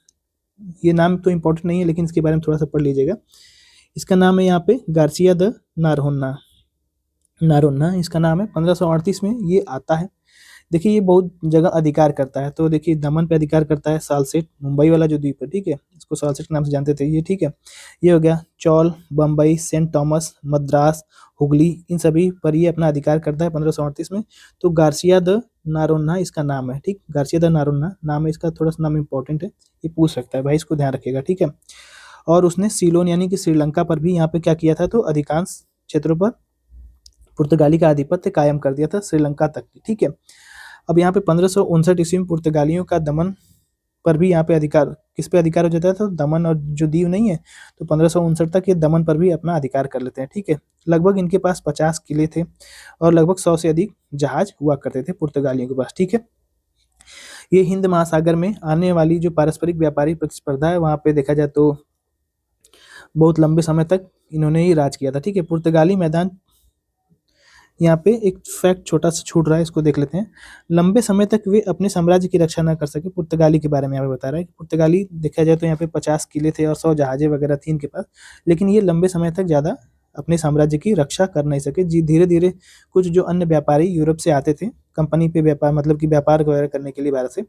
ये नाम तो इंपॉर्टेंट नहीं है, लेकिन इसके बारे में थोड़ा सा पढ़ लीजिएगा। इसका नाम है यहाँ पे गार्सिया द नारोना इसका नाम है। 1538 में ये आता है। देखिए ये बहुत जगह अधिकार करता है, तो देखिए दमन पे अधिकार करता है, सालसेट, मुंबई वाला जो द्वीप है, ठीक है, इसको सालसेट के नाम से जानते थे ये। ठीक है, ये हो गया चौल, बम्बई, सेंट थॉमस, मद्रास, हुगली, इन सभी पर ये अपना अधिकार करता है 1538 में। तो गार्सिया द नारोना इसका नाम है। ठीक, गार्सिया द नारोना नाम है इसका, थोड़ा सा नाम इंपॉर्टेंट है, ये पूछ सकता है भाई, इसको ध्यान रखिएगा। ठीक है, और उसने सीलोन यानी कि श्रीलंका पर भी यहाँ पे क्या किया था, तो अधिकांश क्षेत्रों पर पुर्तगाली का आधिपत्य कायम कर दिया था, श्रीलंका तक। ठीक है, अब यहाँ पे 1559 ईस्वी में पुर्तगालियों का दमन पर भी यहाँ पे अधिकार, किस पे अधिकार हो जाता है, तो दमन और जो दीव नहीं है, तो 1559 तक ये दमन पर भी अपना अधिकार कर लेते हैं। ठीक है, लगभग इनके पास 50 किले थे और लगभग 100 से अधिक जहाज हुआ करते थे पुर्तगालियों के पास। ठीक है, ये हिंद महासागर में आने वाली जो पारस्परिक व्यापारी प्रतिस्पर्धा है, वहाँ पे देखा जाए तो बहुत लंबे समय तक इन्होंने ही राज किया था। ठीक है, पुर्तगाली मैदान, यहाँ पे एक फैक्ट छोटा सा छूट रहा है, इसको देख लेते हैं। लंबे समय तक वे अपने साम्राज्य की रक्षा न कर सके। पुर्तगाली के बारे में यहाँ पे बता रहा है कि पुर्तगाली देखा जाए तो यहाँ पे 50 किले थे और 100 जहाजें वगैरह थी इनके पास, लेकिन ये लंबे समय तक ज़्यादा अपने साम्राज्य की रक्षा कर नहीं सके। जी, धीरे धीरे कुछ जो अन्य व्यापारी यूरोप से आते थे कंपनी पे व्यापार, मतलब कि व्यापार वगैरह करने के लिए भारत से,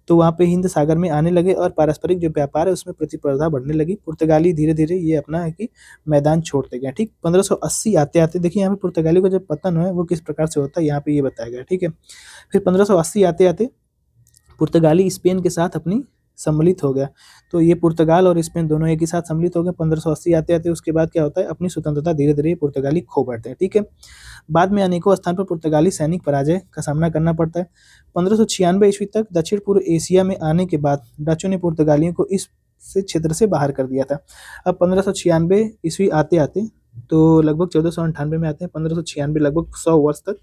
तो वहाँ पे हिंद सागर में आने लगे और पारस्परिक जो व्यापार है उसमें प्रतिस्पर्धा बढ़ने लगी। पुर्तगाली धीरे धीरे ये अपना है कि मैदान छोड़ते गए। ठीक, 1580 आते आते देखिए यहाँ पे पुर्तगाली का जब पतन है वो किस प्रकार से होता है यहाँ पे ये बताया गया। ठीक है, फिर 1580 आते आते पुर्तगाली स्पेन के साथ अपनी सम्मिलित हो गया। तो ये पुर्तगाल और स्पेन दोनों एक ही साथ सम्मिलित हो गए 1580 आते-आते। उसके बाद क्या होता है, अपनी स्वतंत्रता धीरे-धीरे पुर्तगाली खो बैठते हैं, ठीक है। बाद में अनेकों स्थान पर पुर्तगाली सैनिक पराजय का सामना करना पड़ता है। 1596 ईस्वी तक दक्षिण पूर्व एशिया में आने के बाद डचों ने पुर्तगालियों को इस से क्षेत्र से बाहर कर दिया था। अब 1596 ईस्वी आते-आते तो लगभग 1498 में आते हैं। 1596 लगभग 100 वर्ष तक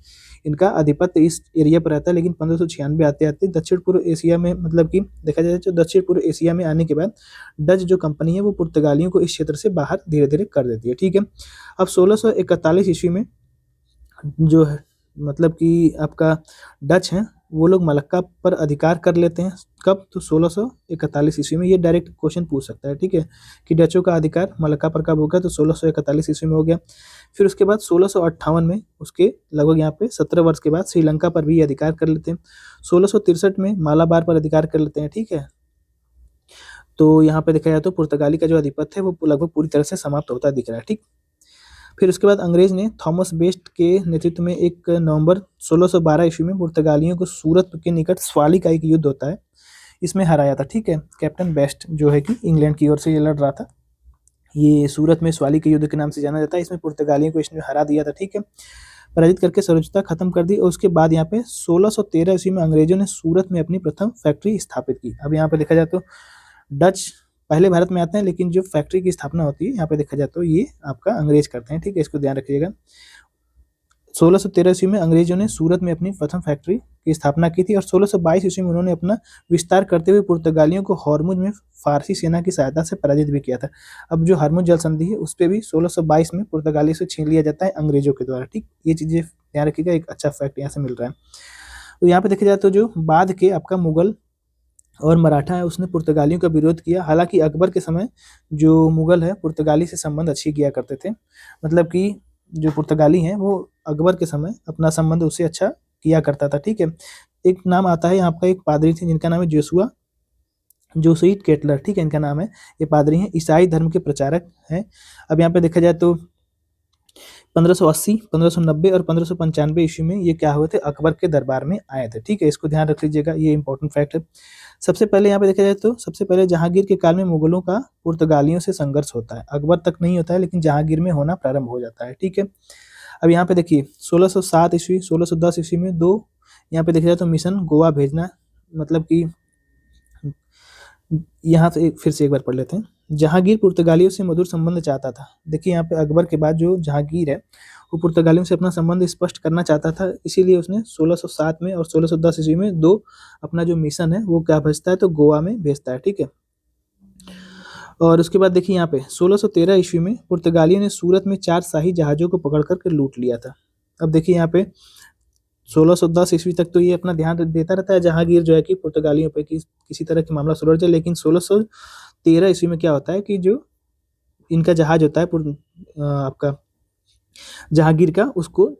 इनका आधिपत्य इस एरिया पर रहता है। लेकिन 1596 आते-आते दक्षिण पूर्व एशिया में, मतलब कि देखा जाए तो दक्षिण पूर्व एशिया में आने के बाद डच जो कंपनी है वो पुर्तगालियों को इस क्षेत्र से बाहर धीरे-धीरे कर देती है, ठीक है। अब 1641 ईस्वी में जो है, मतलब कि आपका डच हैं, वो लोग मलक्का पर अधिकार कर लेते हैं। कब? तो 1641 ईस्वी में। ये डायरेक्ट क्वेश्चन पूछ सकता है, ठीक है, कि डचों का अधिकार मलक्का पर कब हो गया? तो 1641 ईस्वी में हो गया। फिर उसके बाद 1658 में उसके लगभग यहाँ पे 17 वर्ष के बाद श्रीलंका पर भी अधिकार कर लेते हैं। 1663 में मालाबार पर अधिकार कर लेते हैं, ठीक है। तो यहाँ पे देखा जाए तो पुर्तगाली का जो आधिपत्य है वो लगभग पूरी तरह से समाप्त होता दिख रहा है, ठीक। फिर उसके बाद अंग्रेज ने थॉमस बेस्ट के नेतृत्व में 1 नवंबर 1612 ईस्वी में पुर्तगालियों को सूरत के निकट स्वाली का एक युद्ध होता है, इसमें हराया था, ठीक है। कैप्टन बेस्ट जो है कि इंग्लैंड की ओर से ये लड़ रहा था। ये सूरत में स्वाली के युद्ध के नाम से जाना जाता है। इसमें पुर्तगालियों को इसने हरा दिया था, ठीक है। पराजित करके सर्वोच्चता खत्म कर दी। और उसके बाद यहाँ पे 1613 ईस्वी में अंग्रेजों ने सूरत में अपनी प्रथम फैक्ट्री स्थापित की। अब यहाँ पे देखा जाए तो डच पहले भारत में आते हैं, लेकिन जो फैक्ट्री की स्थापना होती है यहाँ पे देखा जाए तो ये आपका अंग्रेज करते हैं, ठीक है। इसको ध्यान रखिएगा। 1613 ईस्वी में अंग्रेजों ने सूरत में अपनी प्रथम फैक्ट्री की स्थापना की थी। और 1622 ईस्वी में उन्होंने अपना विस्तार करते हुए पुर्तगालियों को हॉर्मुज में फारसी सेना की सहायता से पराजित भी किया था। अब जो हॉर्मुज जल संधि है उस पर भी 1622 में पुर्तगाली से छीन लिया जाता है अंग्रेजों के द्वारा, ठीक। ये चीजें ध्यान रखिएगा, एक अच्छा फैक्ट यहाँ से मिल रहा है। तो यहाँ पे देखा जाए तो जो बाद के आपका मुगल और मराठा है उसने पुर्तगालियों का विरोध किया। हालांकि अकबर के समय जो मुगल है पुर्तगाली से संबंध अच्छी किया करते थे, मतलब कि जो पुर्तगाली हैं वो अकबर के समय अपना संबंध उससे अच्छा किया करता था, ठीक है। एक नाम आता है आपका, एक पादरी थे जिनका नाम है जोसुआ जोसेफ केटलर, ठीक है, इनका नाम है। ये पादरी हैं, ईसाई धर्म के प्रचारक हैं। अब यहाँ पे देखा जाए तो 1580, 1590 और 1595 ईस्वी में ये क्या हुए थे, अकबर के दरबार में आए थे, ठीक है। इसको ध्यान रख लीजिएगा, ये इंपॉर्टेंट फैक्ट है। सबसे पहले यहाँ पे देखा जाए तो सबसे पहले जहांगीर के काल में मुगलों का पुर्तगालियों से संघर्ष होता है। अकबर तक नहीं होता है, लेकिन जहांगीर में होना प्रारंभ हो जाता है, ठीक है। अब यहाँ पे देखिए 1607 ईस्वी 1610 ईस्वी में दो यहाँ पे देखा जाए तो मिशन गोवा भेजना, मतलब कि यहाँ से फिर से एक बार पढ़ लेते हैं। जहांगीर पुर्तगालियों से मधुर संबंध चाहता था। देखिए यहाँ पे अकबर के बाद जो जहांगीर है वो पुर्तगालियों से अपना संबंध स्पष्ट करना चाहता था, इसीलिए उसने 1607 में और 1610 ईस्वी में दो अपना जो मिशन है वो क्या भेजता है, तो गोवा में भेजता है, ठीक है। और उसके बाद देखिए यहाँ पे 1613 ईस्वी में पुर्तगालियों ने सूरत में 4 शाही जहाजों को पकड़ करके लूट लिया था। अब देखिए यहाँ पे 1610 ईस्वी तक तो ये अपना ध्यान देता रहता है जहांगीर जो है कि पुर्तगालियों पे किसी तरह की मामला सुलझ जाए। लेकिन 1613 ईस्वी में क्या होता है कि जो इनका जहाज होता है आपका जहांगीर का, उसको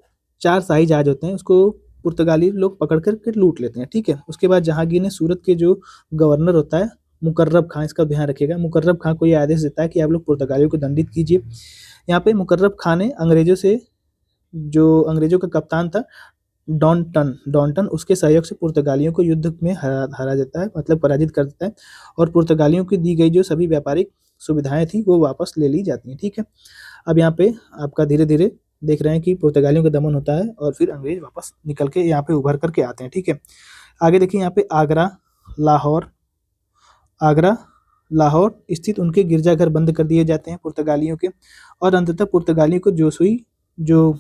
4 शाही जहाज होते हैं, उसको पुर्तगाली लोग पकड़ करके लूट लेते हैं, ठीक है। उसके बाद जहांगीर ने सूरत के जो गवर्नर होता है मुकर्रब खां, इसका ध्यान रखिएगा, मुकर्रब खां को ये आदेश देता है कि आप लोग पुर्तगालियों को दंडित कीजिए। यहाँ पे मुकर्रब खां ने अंग्रेजों से, जो अंग्रेजों का कप्तान था डॉन्टन, उसके सहयोग से पुर्तगालियों को युद्ध में हरा देता है, मतलब पराजित कर देता है। और पुर्तगालियों की दी गई जो सभी व्यापारिक सुविधाएं थी वो वापस ले ली जाती हैं, ठीक है। अब यहाँ पे आपका धीरे धीरे देख रहे हैं कि पुर्तगालियों का दमन होता है और फिर अंग्रेज वापस निकल के यहाँ पे उभर करके आते हैं, ठीक है। आगे देखिए यहाँ पे आगरा लाहौर स्थित उनके गिरजाघर बंद कर दिए जाते हैं पुर्तगालियों के। और अंततः पुर्तगालियों को जो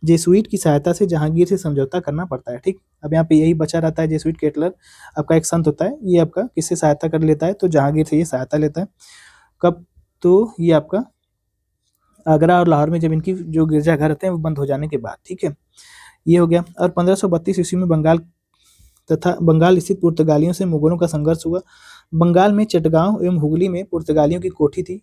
जेसुइट की सहायता से जहांगीर से समझौता करना पड़ता है, ठीक। अब यहाँ पे यही बचा रहता है, जेसुइट केटलर आपका एक संत होता है, ये आपका किससे सहायता कर लेता है, तो जहांगीर से ये सहायता लेता है। कब? तो ये आपका आगरा और लाहौर में जब इनकी जो गिरजाघर होते हैं वो बंद हो जाने के बाद, ठीक है, ये हो गया। और 1532 ईस्वी में बंगाल स्थित पुर्तगालियों से मुगलों का संघर्ष हुआ। बंगाल में चटगांव एवं हुगली में पुर्तगालियों की कोठी थी।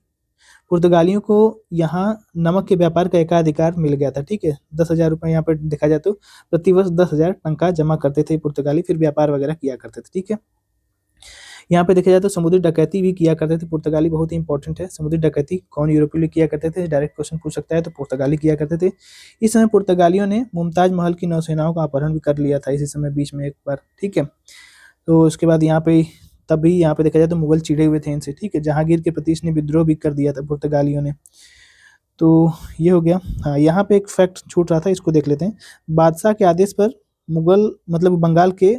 पुर्तगालियों को यहाँ नमक के व्यापार का एकाधिकार मिल गया था, ठीक है। 10,000 रुपये यहाँ पर देखा जाए तो प्रतिवर्ष 10,000 टंका जमा करते थे पुर्तगाली, फिर व्यापार वगैरह किया करते थे, ठीक है। यहाँ पे देखा जाए तो समुद्री डकैती भी किया करते थे पुर्तगाली, बहुत ही इंपॉर्टेंट है। समुद्री डकैती कौन यूरोपीय लोग किया करते थे, डायरेक्ट क्वेश्चन पूछ सकता है, तो पुर्तगाली किया करते थे। इस समय पुर्तगालियों ने मुमताज महल की नौसेनाओं का अपहरण भी कर लिया था इसी समय बीच में एक बार, ठीक है। तो उसके बाद यहाँ पे तभी यहाँ पे देखा जाए तो मुगल चिढ़े हुए थे इनसे, ठीक है। जहांगीर के प्रति इसने विद्रोह भी कर दिया था पुर्तगालियों ने। तो ये हो गया। हाँ, यहाँ पे एक फैक्ट छूट रहा था, इसको देख लेते हैं। बादशाह के आदेश पर मुगल मतलब बंगाल के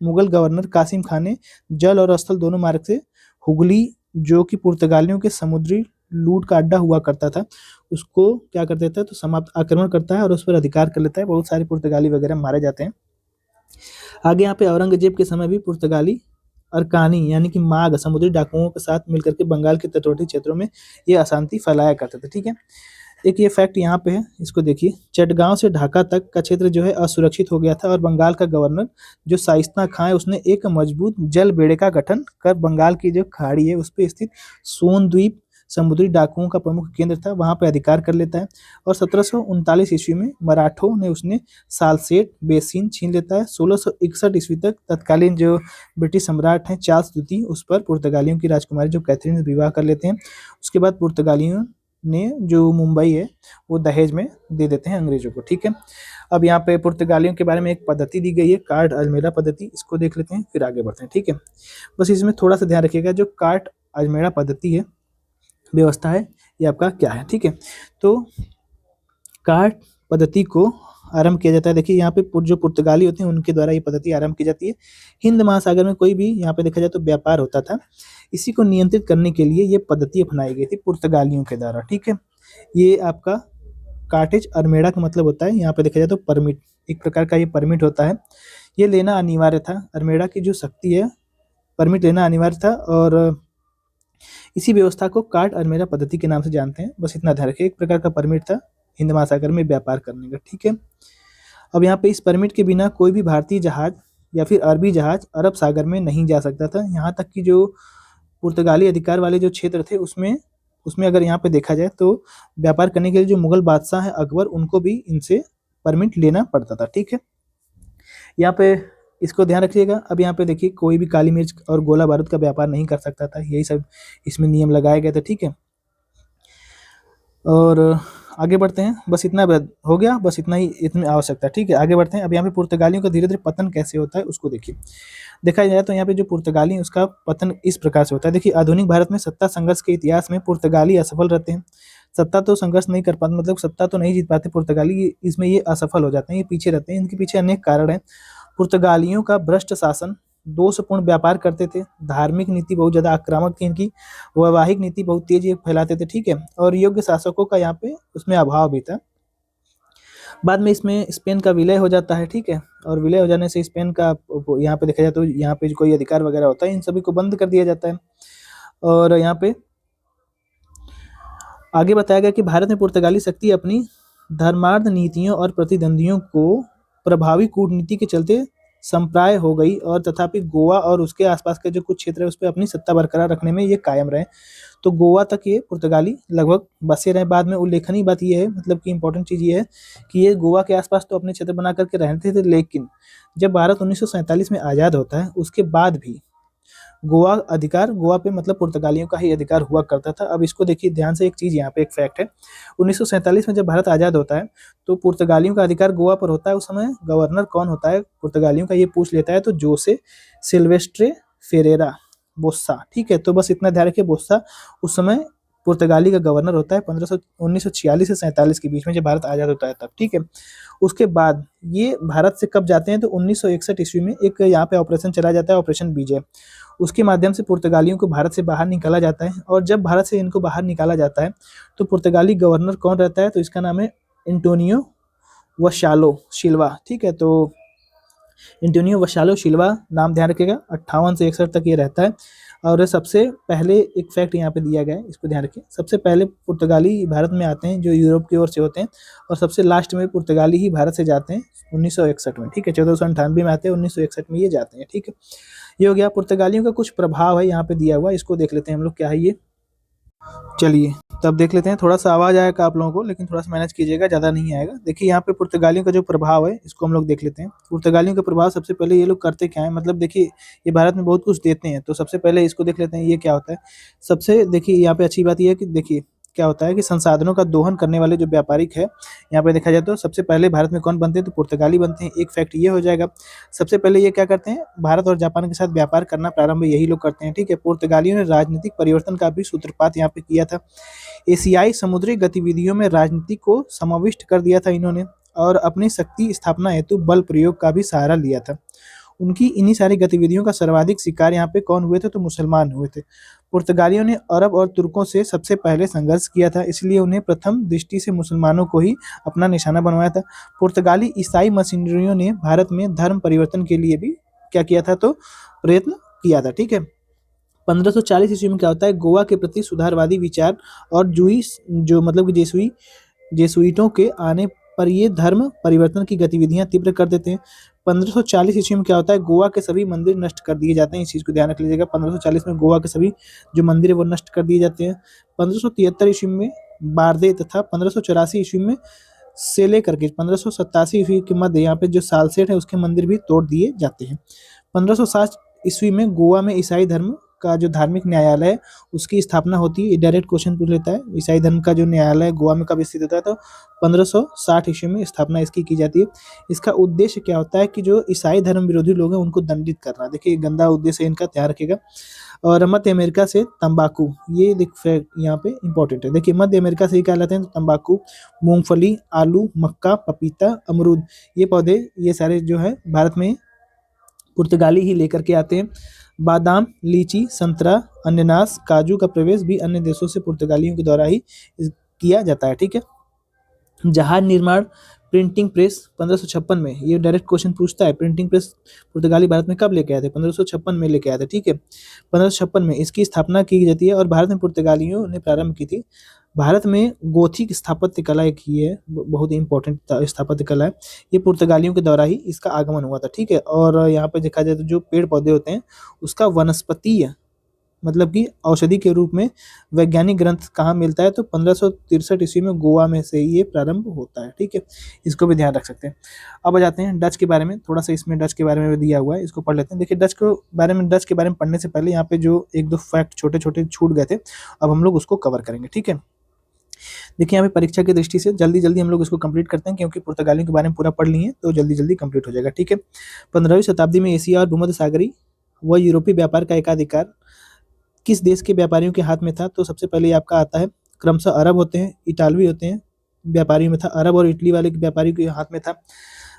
मुगल गवर्नर कासिम खान ने जल और स्थल दोनों मार्ग से हुगली, जो कि पुर्तगालियों के समुद्री लूट का अड्डा हुआ करता था, उसको क्या कर देता है तो समाप्त आक्रमण करता है और उस पर अधिकार कर लेता है। बहुत सारे पुर्तगाली वगैरह मारे जाते हैं। आगे यहाँ पे औरंगजेब के समय भी पुर्तगाली अरकानी यानी कि माघ समुद्री डाकुओं के साथ मिलकर के बंगाल के तटवर्ती क्षेत्रों में ये अशांति फैलाया करते थे, ठीक है। एक ये फैक्ट यहाँ पे है, इसको देखिए। चटगांव से ढाका तक का क्षेत्र जो है असुरक्षित हो गया था और बंगाल का गवर्नर जो शाइस्ता खां है उसने एक मजबूत जल बेड़े का गठन कर बंगाल की जो खाड़ी है उस पर स्थित सोन द्वीप समुद्री डाकुओं का प्रमुख केंद्र था, वहां पर अधिकार कर लेता है। और 1739 ईस्वी में मराठों ने उसने सालसेट बेसिन छीन लेता है। 1661 ईस्वी तक तत्कालीन जो ब्रिटिश सम्राट हैं चार्ल्स द्वितीय उस पर पुर्तगालियों की राजकुमारी जो कैथरीन से विवाह कर लेते हैं। उसके बाद पुर्तगालियों ने जो मुंबई है वो दहेज में दे देते हैं अंग्रेजों को, ठीक है। अब यहाँ पे पुर्तगालियों के बारे में एक पद्धति दी गई है, कार्ट अजमेरा पद्धति, इसको देख लेते हैं फिर आगे बढ़ते हैं, ठीक है। बस इसमें थोड़ा सा ध्यान रखिएगा, जो कार्ट अजमेरा पद्धति है व्यवस्था है ये आपका क्या है, ठीक है। तो कार्ट पद्धति को आरंभ किया जाता है। देखिए यहाँ पे जो पुर्तगाली होते हैं उनके द्वारा ये पद्धति आरंभ की जाती है। हिंद महासागर में कोई भी यहाँ पे देखा जाए तो व्यापार होता था, इसी को नियंत्रित करने के लिए ये पद्धति अपनाई गई थी पुर्तगालियों के द्वारा, ठीक है। ये आपका कार्टेज अरमेड़ा का मतलब होता है यहाँ पे देखा जाए तो परमिट, एक प्रकार का ये परमिट होता है, ये लेना अनिवार्य था। अरमेड़ा की जो शक्ति है परमिट लेना अनिवार्य था और इसी व्यवस्था को कार्ट अरमेड़ा पद्धति के नाम से जानते हैं। बस इतना ध्यान रखिए, एक प्रकार का परमिट था हिंद महासागर में व्यापार करने का, ठीक है। अब यहाँ पे इस परमिट के बिना कोई भी भारतीय जहाज या फिर अरबी जहाज अरब सागर में नहीं जा सकता था। यहाँ तक कि जो पुर्तगाली अधिकार वाले जो क्षेत्र थे उसमें उसमें अगर यहाँ पे देखा जाए तो व्यापार करने के लिए जो मुगल बादशाह है अकबर, उनको भी इनसे परमिट लेना पड़ता था, ठीक है। यहाँ पे इसको ध्यान रखिएगा। अब यहाँ पे देखिए कोई भी काली मिर्च और गोला बारूद का व्यापार नहीं कर सकता था, यही सब इसमें नियम लगाए गए थे, ठीक है। और आगे बढ़ते हैं, बस इतना हो गया, बस इतना ही इतनी आवश्यकता, ठीक है। आगे बढ़ते हैं। अब यहाँ पे पुर्तगालियों का धीरे धीरे पतन कैसे होता है उसको देखिए। देखा जाए तो यहाँ पे जो पुर्तगाली उसका पतन इस प्रकार से होता है। देखिए आधुनिक भारत में सत्ता संघर्ष के इतिहास में पुर्तगाली असफल रहते हैं। सत्ता तो संघर्ष नहीं कर पाते, मतलब सत्ता तो नहीं जीत पाते पुर्तगाली, इसमें ये असफल हो जाते हैं, ये पीछे रहते हैं। इनके पीछे अनेक कारण है। पुर्तगालियों का भ्रष्ट शासन, दोषपूर्ण व्यापार करते थे, धार्मिक नीति बहुत ज्यादा आक्रामक थी इनकी, वैवाहिक नीति बहुत तेज फैलाते थे, ठीक है। और योग्य शासकों का यहाँ पे उसमें अभाव भी था। बाद में इसमें स्पेन का विलय हो जाता है, ठीक है। और विलय हो जाने से स्पेन का यहाँ पे देखा जाए तो यहाँ पे कोई अधिकार वगैरह होता है इन सभी को बंद कर दिया जाता है। और यहाँ पे आगे बताया गया कि भारत में पुर्तगाली शक्ति अपनी धर्मार्थ नीतियों और प्रतिद्वंदियों को प्रभावी कूटनीति के चलते संप्राय हो गई, और तथापि गोवा और उसके आसपास के जो कुछ क्षेत्र है उस पर अपनी सत्ता बरकरार रखने में ये कायम रहे। तो गोवा तक ये पुर्तगाली लगभग बसे रहे। बाद में उल्लेखनीय बात ये है, मतलब कि इंपॉर्टेंट चीज़ ये है कि ये गोवा के आसपास तो अपने क्षेत्र बना करके रहते थे, लेकिन जब भारत 1947 में आज़ाद होता है उसके बाद भी गोवा पे मतलब पुर्तगालियों का ही अधिकार हुआ करता था। अब इसको देखिए ध्यान से, एक चीज़ यहाँ पे एक फैक्ट है। 1947 में जब भारत आज़ाद होता है तो पुर्तगालियों का अधिकार गोवा पर होता है। उस समय गवर्नर कौन होता है पुर्तगालियों का, ये पूछ लेता है तो जोसे सिल्वेस्ट्रे फेरेरा बोस्सा, ठीक है। तो बस इतना ध्यान रखिए, बोस्सा उस समय पुर्तगाली का गवर्नर होता है 1946 से 47 के बीच में, जब भारत आज़ाद होता है तब, ठीक है। उसके बाद ये भारत से कब जाते हैं तो 1961 ईस्वी में एक यहाँ पे ऑपरेशन चला जाता है, ऑपरेशन विजय। उसके माध्यम से पुर्तगालियों को भारत से बाहर निकाला जाता है। और जब भारत से इनको बाहर निकाला जाता है तो पुर्तगाली गवर्नर कौन रहता है तो इसका नाम है एंटोनियो वशालो सिल्वा, ठीक है। तो एंटोनियो वशालो सिल्वा नाम ध्यान रखिएगा, 58 से 61 तक ये रहता है। और सबसे पहले एक फैक्ट यहाँ पे दिया गया है, इसको ध्यान रखिए। सबसे पहले पुर्तगाली भारत में आते हैं जो यूरोप की ओर से होते हैं, और सबसे लास्ट में पुर्तगाली ही भारत से जाते हैं 1961 में, ठीक है। 1498 में आते हैं, 1961 में ये जाते हैं, ठीक है। ये हो गया। पुर्तगालियों का कुछ प्रभाव है यहाँ पे दिया हुआ, इसको देख लेते हैं हम लोग क्या है ये। चलिए तब देख लेते हैं। थोड़ा सा आवाज आएगा आप लोगों को, लेकिन थोड़ा सा मैनेज कीजिएगा, ज़्यादा नहीं आएगा। देखिए यहाँ पे पुर्तगालियों का जो प्रभाव है इसको हम लोग देख लेते हैं। पुर्तगालियों का प्रभाव, सबसे पहले ये लोग करते क्या है, मतलब देखिए ये भारत में बहुत कुछ देते हैं, तो सबसे पहले इसको देख लेते हैं ये क्या होता है। सबसे देखिए यहाँ पे अच्छी बात ये है कि देखिए क्या होता है कि संसाधनों का दोहन करने वाले जो व्यापारिक है, यहाँ पे देखा जाए तो सबसे पहले भारत में कौन बनते हैं, तो पुर्तगाली बनते हैं। एक फैक्ट ये हो जाएगा, सबसे पहले ये क्या करते हैं, भारत और जापान के साथ व्यापार करना प्रारंभ यही लोग करते हैं, ठीक है। पुर्तगालियों ने राजनीतिक परिवर्तन का भी सूत्रपात यहाँ पे किया था। एशियाई समुद्री गतिविधियों में राजनीति को समाविष्ट कर दिया था इन्होंने, और अपनी शक्ति स्थापना हेतु बल प्रयोग का भी सहारा लिया था। उनकी इन्हीं सारी गतिविधियों का सर्वाधिक शिकार यहाँ पे कौन हुए थे, तो मुसलमान हुए थे। पुर्तगालियों ने अरब और तुर्कों से सबसे पहले संघर्ष किया था, इसलिए उन्हें प्रथम दृष्टि से मुसलमानों को ही अपना निशाना बनवाया था। पुर्तगाली ईसाई मिशनरियों ने भारत में धर्म परिवर्तन के लिए भी क्या किया था, तो प्रयत्न किया था, ठीक है। 1540 ईस्वी में क्या होता है, गोवा के प्रति सुधारवादी विचार और जूइस जो मतलब कि जेसुइटों के आने पर ये धर्म परिवर्तन की गतिविधियां तीव्र कर देते हैं। 1540 ईस्वी में क्या होता है, गोवा के सभी मंदिर नष्ट कर दिए जाते हैं। इस चीज को ध्यान रख लीजिएगा, 1540 में गोवा के सभी जो मंदिर है वो नष्ट कर दिए जाते हैं। 1573 ईस्वी में बारदे तथा 1584 ईस्वी में से लेकर के 1587 ईस्वी के मध्य यहाँ पे जो सालसेट है उसके मंदिर भी तोड़ दिए जाते हैं। 1560 ईस्वी में गोवा में ईसाई धर्म का जो धार्मिक न्यायालय है उसकी स्थापना होती है। ये डायरेक्ट क्वेश्चन पूछ लेता है, ईसाई धर्म का जो न्यायालय गोवा में कब स्थित होता है, तो 1560 ईस्वी में स्थापना इसकी की जाती है। इसका उद्देश्य क्या होता है कि जो ईसाई धर्म विरोधी लोग हैं उनको दंडित करना। देखिए गंदा उद्देश्य है इनका, ध्यान रखिएगा। और मध्य अमेरिका से तंबाकू, ये यहाँ पे इंपॉर्टेंट है। देखिए मध्य अमेरिका से ही क्या लाते हैं, तो तंबाकू, मूंगफली, आलू, मक्का, पपीता, अमरूद, ये पौधे ये सारे जो है भारत में पुर्तगाली ही लेकर के आते हैं। बादाम, लीची, संतरा, अनानास, काजू का प्रवेश भी अन्य देशों से पुर्तगालियों के द्वारा ही किया जाता है, ठीक है। जहाज निर्माण, प्रिंटिंग प्रेस 1556 में, ये डायरेक्ट क्वेश्चन पूछता है, प्रिंटिंग प्रेस पुर्तगाली भारत में कब लेके आए थे, 1556 में लेके आए थे, ठीक है। 1556 में इसकी स्थापना की जाती है और भारत में पुर्तगालियों ने प्रारंभ की थी। भारत में गोथिक स्थापत्य कला एक ही है, बहुत ही इंपॉर्टेंट स्थापत्य कला है, ये पुर्तगालियों के द्वारा ही इसका आगमन हुआ था, ठीक है। और यहाँ पे देखा जाए तो जो पेड़ पौधे होते हैं उसका वनस्पतीय मतलब कि औषधि के रूप में वैज्ञानिक ग्रंथ कहाँ मिलता है, तो 1563 ईस्वी में गोवा में से ये प्रारंभ होता है, ठीक है। इसको भी ध्यान रख सकते हैं। अब आ जाते हैं डच के बारे में, थोड़ा सा इसमें डच के बारे में भी दिया हुआ है, इसको पढ़ लेते हैं। देखिए डच के बारे में पढ़ने से पहले यहाँ पे जो एक दो फैक्ट छोटे छोटे छूट गए थे, अब हम लोग उसको कवर करेंगे, ठीक है। देखिए यहाँ पे परीक्षा की दृष्टि से जल्दी जल्दी हम लोग इसको कंप्लीट करते हैं, क्योंकि पुर्तगालियों के बारे में पूरा पढ़ लिए तो जल्दी जल्दी कंप्लीट हो जाएगा, ठीक है। 15वीं शताब्दी में एशिया और भूमध्य सागरी व यूरोपीय व्यापार का एकाधिकार किस देश के व्यापारियों के हाथ में था, तो सबसे पहले आपका आता है क्रमशः अरब होते हैं, इटालवी होते हैं, व्यापारियों में था, अरब और इटली वाले व्यापारियों के हाथ में था।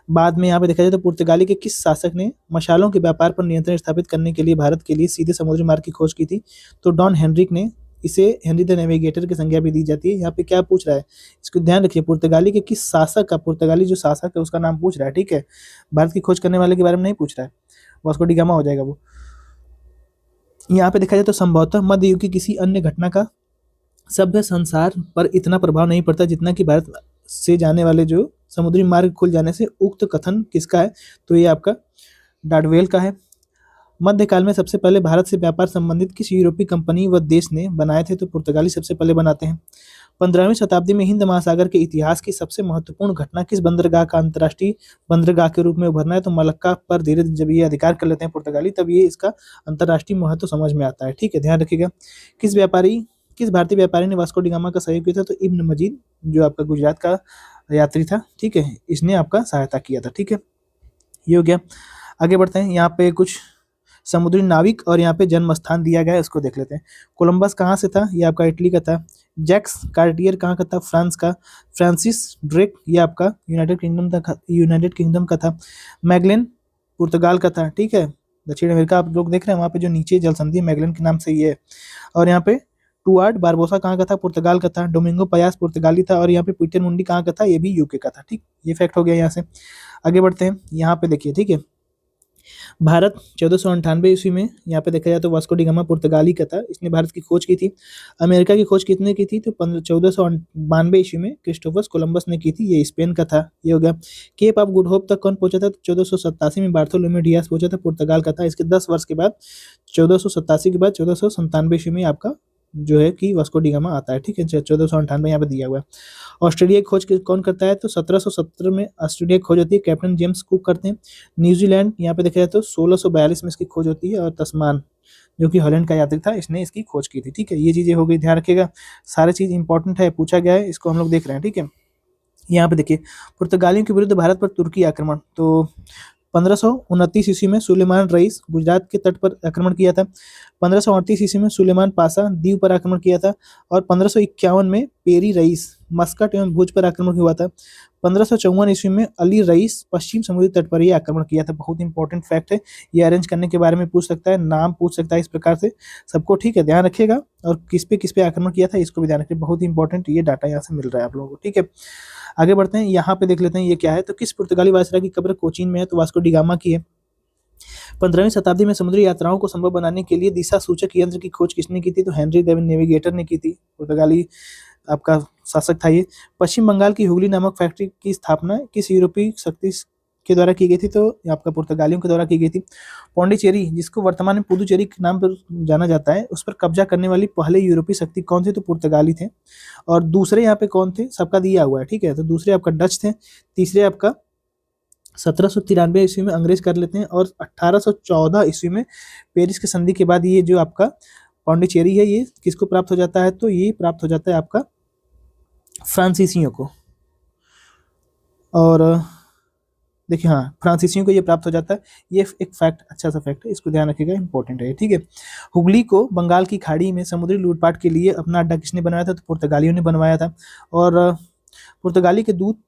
बाद में यहाँ पे देखा जाए तो पुर्तगाली के किस शासक ने मशालों के व्यापार पर नियंत्रण स्थापित करने के लिए भारत के लिए सीधे समुद्री मार्ग की खोज की थी, तो डॉन हेनरिक ने। इसे हेनरी द नेविगेटर की संज्ञा भी दी जाती है। यहाँ पे क्या पूछ रहा है, इसको ध्यान रखिए, पुर्तगाली के किस शासक का, पुर्तगाली जो शासक है उसका नाम पूछ रहा है, ठीक है। भारत की खोज करने वाले के बारे में नहीं पूछ रहा है, वास्को डी गामा हो जाएगा वो। यहाँ पे देखा जाए तो संभवतः मध्य युग की किसी अन्य घटना का सभ्य संसार पर इतना प्रभाव नहीं पड़ता जितना कि भारत से जाने वाले जो समुद्री मार्ग खुल जाने से। उक्त कथन किसका है, तो ये आपका डार्डवेल का है। मध्यकाल में सबसे पहले भारत से व्यापार संबंधित किस यूरोपीय कंपनी व देश ने बनाए थे, तो पुर्तगाली सबसे पहले बनाते हैं। 15वीं शताब्दी में हिंद महासागर के इतिहास की सबसे महत्वपूर्ण घटना किस बंदरगाह का अंतर्राष्ट्रीय बंदरगाह के रूप में उभरना है, तो मलक्का पर धीरे धीरे जब ये अधिकार कर लेते हैं पुर्तगाली, तब ये इसका अंतर्राष्ट्रीय महत्व समझ में आता है, ठीक है, ध्यान रखिएगा। किस भारतीय व्यापारी ने वास्को डी गामा का सहयोग किया था, तो इब्न मजीद जो आपका गुजरात का यात्री था, ठीक है, इसने आपका सहायता किया था, ठीक है। ये हो गया। आगे बढ़ते हैं, यहाँ पे कुछ समुद्री नाविक और यहाँ पे जन्म स्थान दिया गया है, इसको देख लेते हैं। कोलंबस कहाँ से था, ये आपका इटली का था। जैक्स कार्टियर कहाँ का था, फ्रांस का। फ्रांसिस ड्रेक ये आपका यूनाइटेड किंगडम का था। मैगलेन पुर्तगाल का था, ठीक है। दक्षिण अमेरिका आप लोग देख रहे हैं, वहाँ पे जो नीचे जल संधि मैगलेन के नाम से ये है। और यहाँ पे टुआर्ड बारबोसा कहाँ का था, पुर्तगाल का था। डोमिंगो पयास पुर्तगाली था। और यहाँ पे पीटर मुंडी कहाँ का था, ये भी यूके का था, ठीक। ये फैक्ट हो गया। यहाँ से आगे बढ़ते हैं, यहाँ पे देखिए, ठीक है। भारत 1498 ईस्वी में यहाँ पे देखा जाए तो वास्को डी गामा पुर्तगाली का था, इसने भारत की खोज की थी। अमेरिका की खोज कितने की थी, तो 1492 ईस्वी में क्रिस्टोफर कोलंबस ने की थी, ये स्पेन का था। ये हो गया। केप ऑफ गुड होप तक कौन पहुंचा था, तो 1487 में बार्थोलोमेव डियास पहुंचा था, पुर्तगाल का था। इसके 10 वर्ष के बाद 1487 के बाद 1497 ईस्वी में आपका जो है कि वास्को डी गामा आता है, ठीक है। 1498 यहाँ पे दिया हुआ है। ऑस्ट्रेलिया की खोज कौन करता है, तो 1770 में ऑस्ट्रेलिया की खोज होती है, कैप्टन जेम्स कुक करते हैं। न्यूजीलैंड यहाँ पे देखा जाए तो 1642 में इसकी खोज होती है। और तस्मान जो कि हॉलैंड का यात्री था, इसने इसकी खोज की थी। ठीक है, ये चीज़ें हो गई, ध्यान रखिएगा, सारी चीज़ इंपॉर्टेंट है, पूछा गया है, इसको हम लोग देख रहे हैं। ठीक है, यहाँ पे देखिए, पुर्तगालियों के विरुद्ध भारत पर तुर्की आक्रमण। तो 1529 ईस्वी में सुलेमान रईस गुजरात के तट पर आक्रमण किया था। 1538 ईस्वी में सुलेमान पाशा दीव पर आक्रमण किया था। और 1551 में पेरी रईस मस्कट एवं भुज पर आक्रमण हुआ था। 1554 ईस्वी में अली रईस पश्चिम समुद्री तट पर ही आक्रमण किया था। बहुत इंपॉर्टेंट फैक्ट है, ये अरेंज करने के बारे में पूछ सकता है, नाम पूछ सकता है, इस प्रकार से सबको। ठीक है, ध्यान रखिएगा, और किस पे आक्रमण किया था इसको भी ध्यान रखिए, बहुत इंपॉर्टेंट ये डाटा यहाँ से मिल रहा है आप लोगों को। ठीक है, आगे बढ़ते हैं, यहाँ पे देख लेते हैं ये क्या है। तो किस पुर्तगाली वायसराय की कब्र कोचीन में है? तो वास्को डी गामा की है। 15वीं शताब्दी में समुद्री यात्राओं को संभव बनाने के लिए दिशा सूचक यंत्र की खोज किसने की थी? तो हेनरी द नेविगेटर ने की थी, पुर्तगाली आपका शासक था ये। पश्चिम बंगाल की हुगली नामक फैक्ट्री की स्थापना किस यूरोपीय शक्ति के द्वारा की गई थी? तो आपका पुर्तगालियों के द्वारा की गई थी। पौंडीचेरी, जिसको वर्तमान में पुदुचेरी के नाम पर जाना जाता है, उस पर कब्जा करने वाली पहले यूरोपीय शक्ति कौन थे? तो पुर्तगाली थे। और दूसरे यहाँ पे कौन थे? सबका दिया हुआ है। ठीक है, तो दूसरे आपका डच थे। तीसरे आपका 1793 ईस्वी में अंग्रेज कर लेते हैं। और 1814 ईस्वी में पेरिस की संधि के बाद ये जो आपका पौंडीचेरी है, ये किसको प्राप्त हो जाता है? तो ये प्राप्त हो जाता है आपका फ्रांसीसियों को। और देखिए, हाँ, फ्रांसीसियों को ये प्राप्त हो जाता है। ये एक फैक्ट, अच्छा सा फैक्ट है, इसको ध्यान रखिएगा, इंपॉर्टेंट है। ठीक है, हुगली को बंगाल की खाड़ी में समुद्री लूटपाट के लिए अपना अड्डा किसने बनाया था? तो पुर्तगालियों ने बनवाया था। और पुर्तगाली के दूत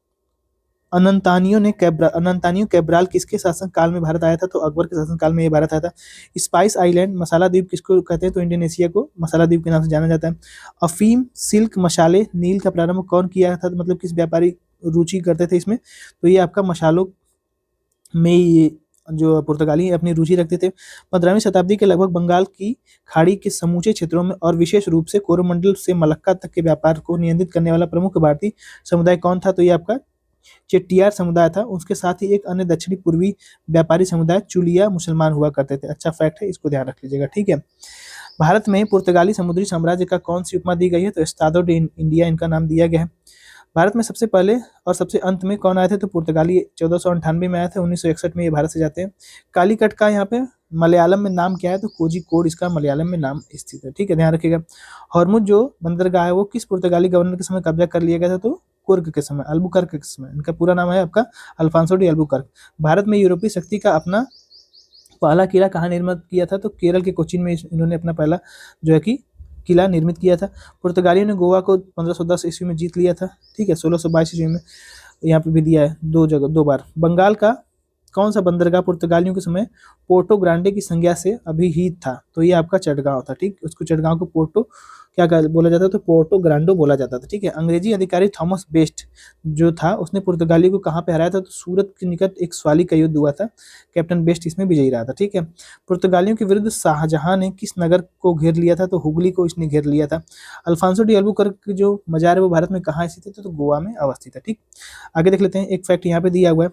अनंतानियो कैब्राल किसके शासन काल में भारत आया था? तो अकबर के शासन काल में ये भारत आया था। स्पाइस आइलैंड मसाला द्वीप किसको कहते हैं? तो इंडोनेशिया को मसाला द्वीप के नाम से जाना जाता है। अफीम, सिल्क, मशाले, नील का प्रारंभ कौन किया था? मतलब किस व्यापारी रुचि करते थे इसमें? तो ये आपका मशालों में ये जो पुर्तगाली अपनी रुचि रखते थे। 15वीं शताब्दी के लगभग बंगाल की खाड़ी के समूचे क्षेत्रों में और विशेष रूप से कोरोमंडल से मलक्का तक के व्यापार को नियंत्रित करने वाला प्रमुख भारतीय समुदाय कौन था? तो ये आपका चेट्टियार समुदाय था। उसके साथ ही एक अन्य दक्षिणी पूर्वी व्यापारी समुदाय चुलिया मुसलमान हुआ करते थे। अच्छा फैक्ट है, इसको ध्यान रख लीजिएगा। ठीक है, भारत में पुर्तगाली समुद्री साम्राज्य का कौन सी उपमा दी गई है? तो एस्तादो डे इंडिया इनका नाम दिया गया है। भारत में सबसे पहले और सबसे अंत में कौन आए थे? तो पुर्तगाली 1498 में आए थे, 1961 में ये भारत से जाते हैं। कालीकट का यहाँ पे मलयालम में नाम क्या है? तो कोझिकोड इसका मलयालम में नाम स्थित है। ठीक है, ध्यान रखिएगा। हॉर्मुज जो बंदरगाह है वो किस पुर्तगाली गवर्नर के समय कब्जा कर लिया गया था? तो कुर्क के समय, अल्बुकर्क के समय। इनका पूरा नाम है आपका अल्फांसो डी अल्बुकर्क। भारत में यूरोपीय शक्ति का अपना पहला किला कहाँ निर्मित किया था? तो केरल के कोचीन में इन्होंने अपना पहला जो है कि किला निर्मित किया था। पुर्तगालियों ने गोवा को 1510 ईस्वी में जीत लिया था। ठीक है, 1622 ईस्वी में यहाँ पे भी दिया है, दो बार। बंगाल का कौन सा बंदरगाह पुर्तगालियों के समय पोर्टो ग्रांडे की संज्ञा से अभिहित था? तो ये आपका चटगांव था। ठीक, उसको चटगांव को पोर्टो क्या बोला जाता था? तो पोर्टो ग्रांडो बोला जाता था। ठीक है, अंग्रेजी अधिकारी थॉमस बेस्ट जो था, उसने पुर्तगाली को कहाँ पे हराया था? तो सूरत के निकट एक स्वाली का युद्ध हुआ था, कैप्टन बेस्ट इसमें विजयी रहा था। ठीक है, पुर्तगालियों के विरुद्ध शाहजहां ने किस नगर को घेर लिया था? तो हुगली को इसने घेर लिया था। अल्फांसो डी अल्बुकर्क जो मजार है वो भारत में कहाँ स्थित है? तो गोवा में अवस्थित है। ठीक, आगे देख लेते हैं, एक फैक्ट यहाँ पे दिया हुआ है।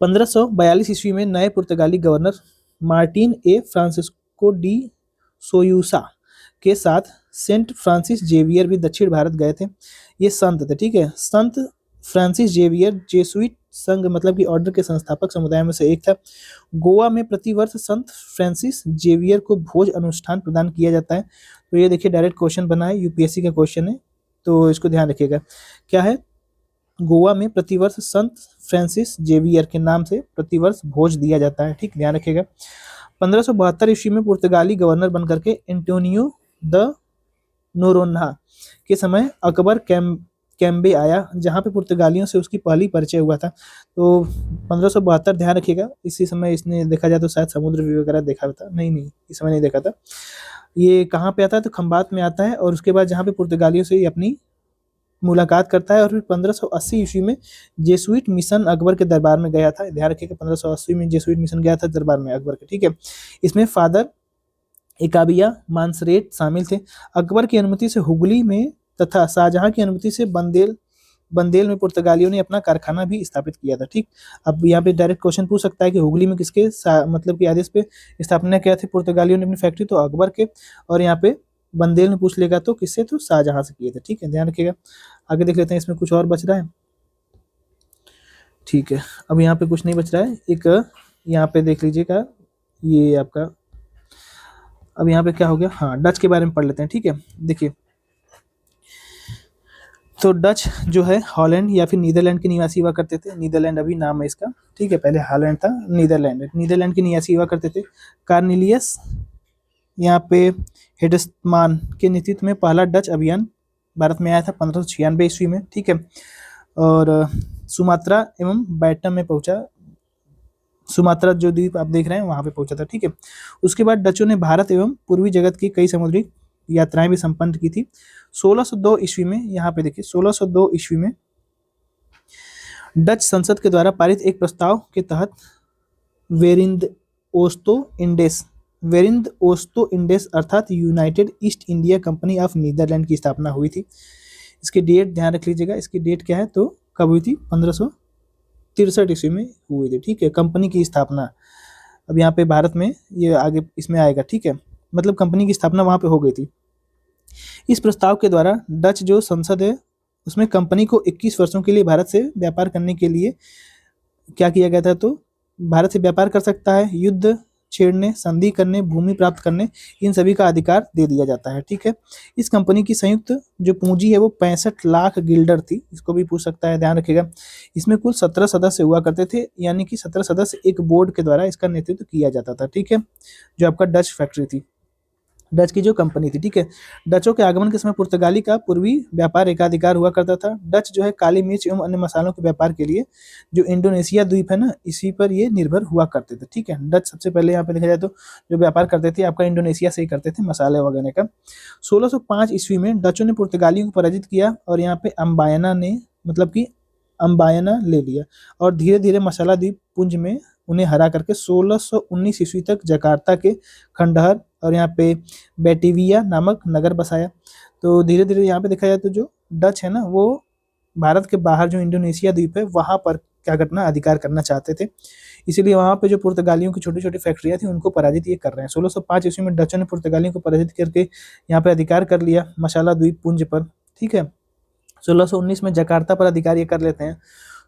1542 ईस्वी में नए पुर्तगाली गवर्नर मार्टिन ए फ्रांसिस्को डी सोयूसा के साथ सेंट फ्रांसिस जेवियर भी दक्षिण भारत गए थे। ये संत थे। ठीक है, संत फ्रांसिस जेवियर जेसुइट संघ मतलब कि ऑर्डर के संस्थापक समुदाय में से एक था। गोवा में प्रतिवर्ष संत फ्रांसिस जेवियर को भोज अनुष्ठान प्रदान किया जाता है। तो ये देखिए, डायरेक्ट क्वेश्चन बना है, यूपीएससी का क्वेश्चन है, तो इसको ध्यान रखिएगा। क्या है? गोवा में प्रतिवर्ष संत फ्रांसिस जेवियर के नाम से प्रतिवर्ष भोज दिया जाता है। ठीक, ध्यान रखिएगा। 1572 ईस्वी में पुर्तगाली गवर्नर बनकर के एंटोनियो द नोरोन्हा के समय अकबर कैम्बे आया, जहां पे पुर्तगालियों से उसकी पहली परिचय हुआ था। तो 1572, ध्यान रखिएगा। इसी समय इसने देखा जाए तो शायद समुद्र वगैरह देखा था, नहीं, इस समय नहीं देखा था। ये कहाँ पे आता है? तो खंबात में आता है, और उसके बाद जहाँ पे पुर्तगालियों से अपनी मुलाकात करता है। और फिर 1580 ईस्वी में जेसुइट मिशन अकबर के दरबार में गया था। ध्यान रखिएगा, 1580 में जेसुइट मिशन गया था दरबार में अकबर के। ठीक है, इसमें फादर एकाबिया मानसरेट शामिल थे। अकबर की अनुमति से हुगली में तथा शाहजहां की अनुमति से बंदेल में पुर्तगालियों ने अपना कारखाना भी स्थापित किया था। ठीक, अब यहाँ पे डायरेक्ट क्वेश्चन पूछ सकता है कि हुगली में किसके मतलब कि आदेश पे स्थापना किया थे पुर्तगालियों ने अपनी फैक्ट्री? तो अकबर के। और यहाँ पे बंदेल में पूछ लेगा तो किससे? तो शाहजहां से किए थे। ठीक है, ध्यान रखिएगा। आगे देख लेते हैं, इसमें कुछ और बच रहा है। ठीक है, अब यहाँ पे कुछ नहीं बच रहा है। एक यहाँ पे देख लीजिएगा, ये आपका अब यहाँ पे क्या हो गया, हाँ डच के बारे में पढ़ लेते हैं, ठीक है। देखिए, तो डच जो है हॉलैंड या फिर नीदरलैंड के निवासी हुआ करते थे। नीदरलैंड अभी नाम है इसका, ठीक है, पहले हॉलैंड था, नीदरलैंड के निवासी हुआ करते थे। कार्निलियस यहाँ पे हेडस्मान के नेतृत्व में पहला डच अभियान भारत में आया था 1596 ईस्वी में, ठीक है। और सुमात्रा एवं बैटम में पहुंचा, सुमात्रा जो द्वीप आप देख रहे हैं वहां पे पहुंचा था, ठीक है। उसके बाद डचों ने भारत एवं पूर्वी जगत की कई समुद्री यात्राएं भी संपन्न की थी। 1602 ईस्वी में, यहाँ पे देखिए 1602 ईस्वी में डच संसद के द्वारा पारित एक प्रस्ताव के तहत वेरिंद ओस्तो इंडेस अर्थात United East India Company of Netherland की स्थापना हुई थी। इसकी डेट ध्यान रख लीजिएगा, इसकी डेट क्या है तो कब हुई थी, 1563 ईस्वी में हुई थी, ठीक है, कंपनी की स्थापना। अब यहाँ पे भारत में ये आगे इसमें आएगा, ठीक है, मतलब कंपनी की स्थापना वहां पे हो गई थी। इस प्रस्ताव के द्वारा डच जो संसद है उसमें कंपनी को 21 वर्षों के लिए भारत से व्यापार करने के लिए क्या किया गया था, तो भारत से व्यापार कर सकता है, युद्ध छेड़ने, संधि करने, भूमि प्राप्त करने, इन सभी का अधिकार दे दिया जाता है, ठीक है। इस कंपनी की संयुक्त जो पूंजी है वो 65 लाख गिल्डर थी, इसको भी पूछ सकता है, ध्यान रखिएगा। इसमें कुल 17 सदस्य हुआ करते थे, यानी कि 17 सदस्य एक बोर्ड के द्वारा इसका नेतृत्व किया जाता था, ठीक है, जो आपका डच फैक्ट्री थी, डच की जो कंपनी थी, ठीक है। डचों के आगमन के समय पुर्तगाली का पूर्वी व्यापार एकाधिकार हुआ करता था। डच जो है काली मिर्च एवं अन्य मसालों के व्यापार के लिए जो इंडोनेशिया द्वीप है ना, इसी पर ये निर्भर हुआ करते थे, ठीक है। डच सबसे पहले यहाँ पे देखा जाए तो जो व्यापार करते थे आपका इंडोनेशिया से ही करते थे, मसाले वगैरह का। 1605 ईस्वी में डचों ने पुर्तगालियों को पराजित किया और यहाँ पे अम्बायना ने मतलब कि अम्बायना ले लिया और धीरे धीरे मसाला द्वीप पुंज में उन्हें हरा करके 1619 ईस्वी तक जकार्ता के खंडहर और यहाँ पे बेटिविया नामक नगर बसाया। तो धीरे धीरे यहाँ पे देखा जाए तो जो डच है ना वो भारत के बाहर जो इंडोनेशिया द्वीप है वहां पर क्या करना, अधिकार करना चाहते थे, इसीलिए वहां पे जो पुर्तगालियों की छोटी छोटी फैक्ट्रियां थी उनको पराजित ये कर रहे हैं। 1605 ईस्वी में डचों ने पुर्तगालियों को पराजित करके यहाँ पे अधिकार कर लिया मसाला द्वीप पुंज पर, ठीक है। 1619 में जकार्ता पर अधिकार ये कर लेते हैं।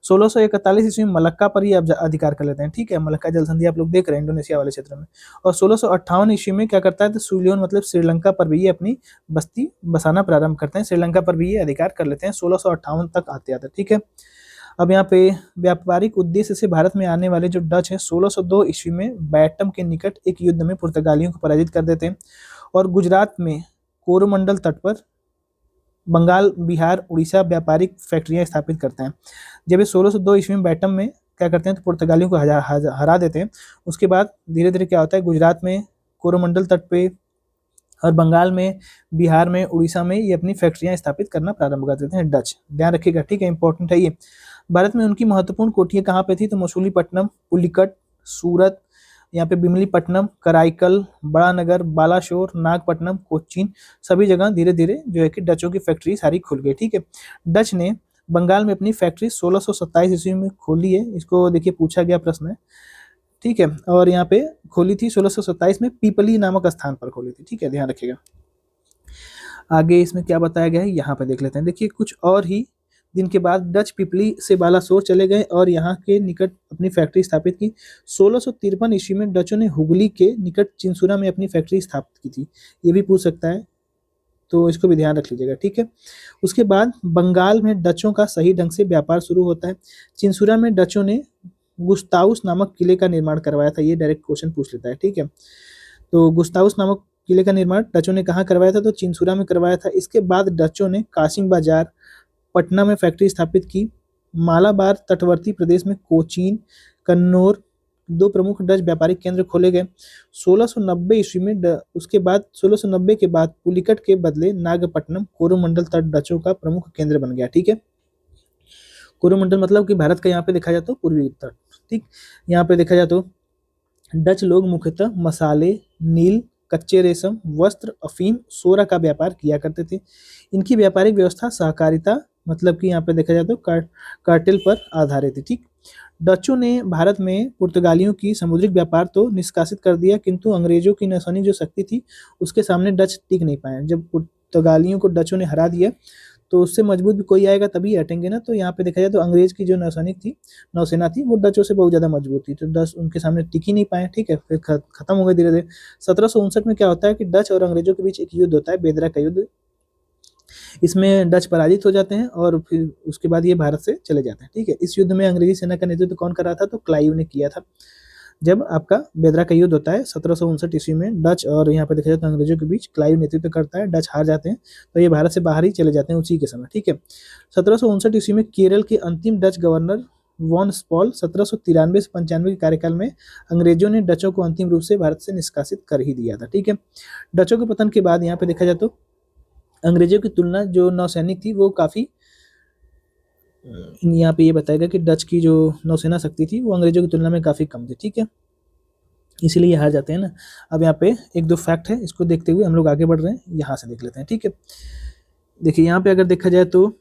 1641 ईस्वी में मलक्का पर ही अधिकार कर लेते हैं, ठीक है, मलक्का जल संधि आप लोग देख रहे हैं इंडोनेशिया वाले क्षेत्र में। और 1658 ईस्वी में क्या करता है तो सुलियोन मतलब श्रीलंका पर भी ये अपनी बस्ती बसाना प्रारंभ करते हैं, श्रीलंका पर भी ये अधिकार कर लेते हैं, 1658 तक आते आते, ठीक है। अब यहाँ पे व्यापारिक उद्देश्य से भारत में आने वाले जो डच हैं 1602 ईस्वी में बैटम के निकट एक युद्ध में पुर्तगालियों को पराजित कर देते हैं और गुजरात में कोरोमंडल तट पर बंगाल, बिहार, उड़ीसा व्यापारिक फैक्ट्रियां स्थापित करते हैं। जब ये 1602 ईस्वी में बैटम में क्या करते हैं तो पुर्तगालियों को हरा देते हैं। उसके बाद धीरे धीरे क्या होता है, गुजरात में कोरोमंडल तट पे और बंगाल में, बिहार में, उड़ीसा में ये अपनी फैक्ट्रियां स्थापित करना प्रारंभ कर देते हैं डच, ध्यान रखिएगा, ठीक है, इंपॉर्टेंट है ये। भारत में उनकी महत्वपूर्ण कोठियां कहाँ पे थी तो मसूलीपट्टनम, पुलिकट, सूरत, यहाँ पे बिमलीपट्टनम, कराईकल, बड़ा नगर, बालाशोर, नागपट्टनम, कोच्चिन, सभी जगह धीरे धीरे जो है कि डचों की फैक्ट्री सारी खुल गई, ठीक है। डच ने बंगाल में अपनी फैक्ट्री 1627 ईस्वी में खोली है, इसको देखिए पूछा गया प्रश्न है, ठीक है। और यहाँ पे खोली थी 1627 में पीपली नामक स्थान पर खोली थी, ठीक है, ध्यान रखिएगा। आगे इसमें क्या बताया गया है यहाँ पे देख लेते हैं। देखिए कुछ और ही दिन के बाद डच पिपली से बालासोर चले गए और यहाँ के निकट अपनी फैक्ट्री स्थापित की। 1653 ईस्वी में डचों ने हुगली के निकट चिंसुरा में अपनी फैक्ट्री स्थापित की थी, ये भी पूछ सकता है, तो इसको भी ध्यान रख लीजिएगा, ठीक है। उसके बाद बंगाल में डचों का सही ढंग से व्यापार शुरू होता है। चिंसुरा में डचों ने गुस्ताउस नामक किले का निर्माण करवाया था, ये डायरेक्ट क्वेश्चन पूछ लेता है, ठीक है। तो गुस्ताउस नामक किले का निर्माण डचों ने कहाँ करवाया था तो चिंसुरा में करवाया था। इसके बाद डचों ने कासिम बाजार, पटना में फैक्ट्री स्थापित की। मालाबार तटवर्ती प्रदेश में कोचीन, कन्नौर, दो प्रमुख डच व्यापारिक केंद्र खोले गए। 1690 ईस्वी में उसके बाद 1690 के बाद पुलिकट के बदले नागपट्टनम कोरोमंडल तट डचों का प्रमुख केंद्र बन गया, ठीक है। कोरोमंडल मतलब कि भारत का यहाँ पे देखा जाए तो पूर्वी तट, ठीक। यहाँ पे देखा जाए तो डच लोग मुख्यतः मसाले, नील, कच्चे रेशम, वस्त्र, अफीम, सोरा का व्यापार किया करते थे। इनकी व्यापारिक व्यवस्था सहकारिता मतलब कि यहाँ पे देखा जाए तो कार्टेल पर आधारित थी, ठीक। डचों ने भारत में पुर्तगालियों की समुद्रिक व्यापार तो निष्कासित कर दिया, किंतु अंग्रेजों की नौसेनी जो शक्ति थी उसके सामने डच टिक नहीं पाए। जब पुर्तगालियों को डचों ने हरा दिया तो उससे मजबूत भी कोई आएगा तभी हटेंगे ना। तो यहाँ पे देखा जाए तो अंग्रेज की जो नौसेना थी वो डचों से बहुत ज़्यादा मजबूत थी, तो डच उनके सामने टिक ही नहीं पाए। ठीक है, फिर खत्म हो गए धीरे धीरे। 1759 में क्या होता है कि डच और अंग्रेजों के बीच एक युद्ध होता है, बेदरा का युद्ध। इसमें डच पराजित हो जाते हैं और फिर उसके बाद ये भारत से चले जाते हैं। ठीक है, इस युद्ध में अंग्रेजी सेना का नेतृत्व कौन कर रहा था? तो क्लाइव ने किया था। जब आपका बेदरा का युद्ध होता है 1759 ईस्वी में, डच और यहाँ पे देखा जाए तो अंग्रेजों के बीच, क्लाइव नेतृत्व करता है, डच हार जाते हैं, तो ये भारत से बाहर ही चले जाते हैं उसी के समय। ठीक है, 1759 ईस्वी में केरल के अंतिम डच गवर्नर वॉन स्पॉल 1793 से 95 के कार्यकाल में अंग्रेजों ने डचों को अंतिम रूप से भारत से निष्कासित कर ही दिया था। ठीक है, डचों के पतन के बाद यहाँ पे देखा जाए तो अंग्रेजों की तुलना जो नौसैनिक थी वो काफ़ी, यहाँ पे ये बताएगा कि डच की जो नौसेना शक्ति थी वो अंग्रेजों की तुलना में काफ़ी कम थी। ठीक है, इसीलिए ये हार जाते हैं ना। अब यहाँ पे एक दो फैक्ट है, इसको देखते हुए हम लोग आगे बढ़ रहे हैं, यहाँ से देख लेते हैं। ठीक है, देखिए यहाँ पे अगर देखा जाए तो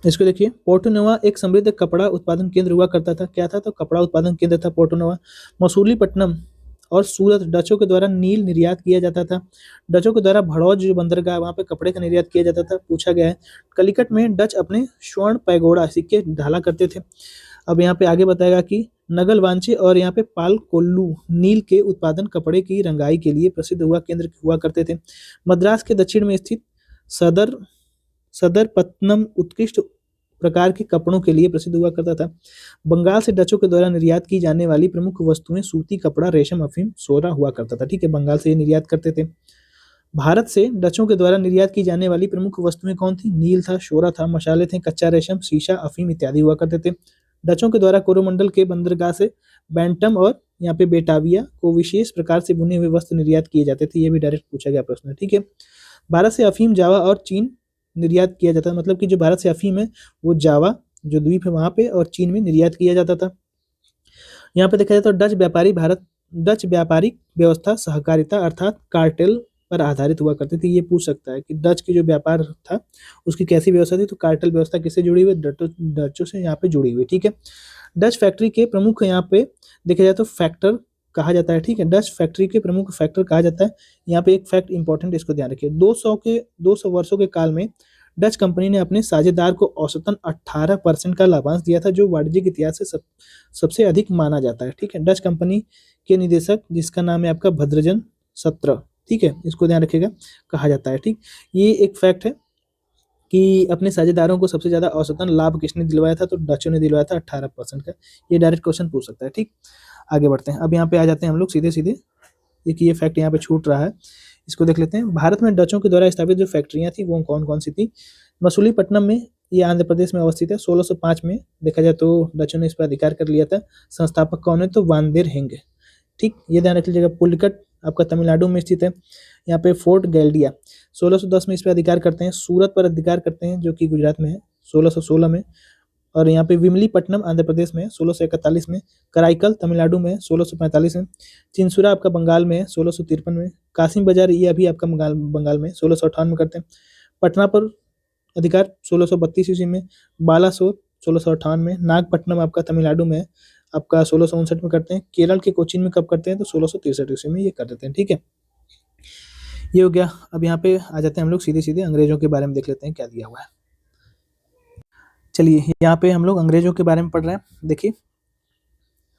इसको देखिए, पोर्टो नोवा एक समृद्ध कपड़ा उत्पादन केंद्र हुआ करता था। क्या था? तो कपड़ा उत्पादन केंद्र था पोर्टो नोवा। मसूलीपट्टनम और सूरत डचों के द्वारा नील निर्यात किया जाता था। डचों के द्वारा भड़ौज जो बंदरगाह, वहाँ पे कपड़े का निर्यात किया जाता था। पूछा गया है, कलिकट में डच अपने स्वर्ण पैगोडा सिक्के ढाला करते थे। अब यहाँ पे आगे बताएगा कि नगल वांचे और यहाँ पे पाल कोल्लू नील के उत्पादन, कपड़े की रंगाई के लिए प्रसिद्ध हुआ केंद्र हुआ करते थे। मद्रास के दक्षिण में स्थित सदर सदरपत्तनम उत्कृष्ट प्रकार के कपड़ों के लिए प्रसिद्ध हुआ करता था। बंगाल से डचों के द्वारा निर्यात की जाने वाली प्रमुख वस्तुएं सूती कपड़ा, रेशम, अफीम, सोना हुआ करता था। ठीक है, बंगाल से ये निर्यात करते थे। भारत से डचों के द्वारा निर्यात की जाने वाली प्रमुख वस्तुएं कौन थी? नील था, शोरा था, मसाले थे, कच्चा रेशम, शीशा, अफीम इत्यादि हुआ करते थे। डचों के द्वारा कोरोमंडल के बंदरगाह से बैंटम और यहाँ पे बेटाविया को विशेष प्रकार से बुने हुए वस्त्र निर्यात किए जाते थे। ये भी डायरेक्ट पूछा गया प्रश्न है। ठीक है, भारत से अफीम, जावा और चीन निर्यात किया जाता है। मतलब कि जो भारत से अफीम है वो जावा जो द्वीप है वहां पे और चीन में निर्यात किया जाता था। यहाँ पे देखा जाए तो डच व्यापारिक व्यवस्था सहकारिता अर्थात कार्टेल पर आधारित हुआ करती थी। ये पूछ सकता है कि डच की जो व्यापार था उसकी कैसी व्यवस्था थी? तो कार्टेल व्यवस्था किससे जुड़ी हुई? डचों से यहाँ पे जुड़ी हुई। ठीक है, डच फैक्ट्री के प्रमुख यहाँ पे देखा जाए तो फैक्टर कहा जाता है। ठीक है, डच फैक्ट्री के प्रमुख फैक्टर कहा जाता है। यहाँ पे एक फैक्ट इंपॉर्टेंट, इसको ध्यान रखिए। 200 वर्षों के काल में डच कंपनी ने अपने साझेदार को औसतन 18% का लाभांश दिया था, जो वाणिज्यिक इतिहास से सबसे अधिक माना जाता है। ठीक है, डच कंपनी के निदेशक जिसका नाम है आपका भद्रजन 17, ठीक है, इसको ध्यान रखिएगा, कहा जाता है। ठीक, ये एक फैक्ट है कि अपने साझेदारों को सबसे ज्यादा औसतन लाभ किसने दिलवाया था? तो डचों ने दिलवाया था 18% का। ये डायरेक्ट क्वेश्चन पूछ सकता है। ठीक, आगे बढ़ते हैं। अब यहाँ पे आ जाते हैं हम लोग सीधे सीधे, एक ये फैक्ट यहाँ पे छूट रहा है, इसको देख लेते हैं। भारत में डचों के द्वारा स्थापित जो फैक्ट्रियां थी वो कौन कौन सी थी? मसूलीपट्टनम में, ये आंध्र प्रदेश में अवस्थित है। 1605 में देखा जाए तो डचों ने इस पर अधिकार कर लिया था। संस्थापक कौन है? तो वानदेर हेंग। ठीक, ये ध्यान रख लीजिएगा। पुलिकट आपका तमिलनाडु में स्थित है। यहाँ पे फोर्ट गैल्डिया 1610 में इस पर अधिकार करते हैं। सूरत पर अधिकार करते हैं जो कि गुजरात में है 1616 में। और यहाँ पे विमलीपट्टनम आंध्र प्रदेश में है 1641 में। कराईकल तमिलनाडु में है 1645 में। चिंसुरा आपका बंगाल में है 1653 में। कासिम बाजार ये अभी आपका बंगाल में 1658 में करते हैं। पटना पर अधिकार 1632 ईस्वी में। बालासोर 1658 में। नागपट्टनम आपका तमिलनाडु में है, आपका 1659 में करते हैं। केरल के कोचीन में कब करते हैं? तो 1663 ईस्वी में ये कर देते हैं। ठीक है, ये हो गया। अब यहाँ पे आ जाते हैं हम लोग सीधे सीधे अंग्रेजों के बारे में देख लेते हैं क्या दिया हुआ है। चलिए, यहाँ पे हम लोग अंग्रेजों के बारे में पढ़ रहे हैं। देखिए,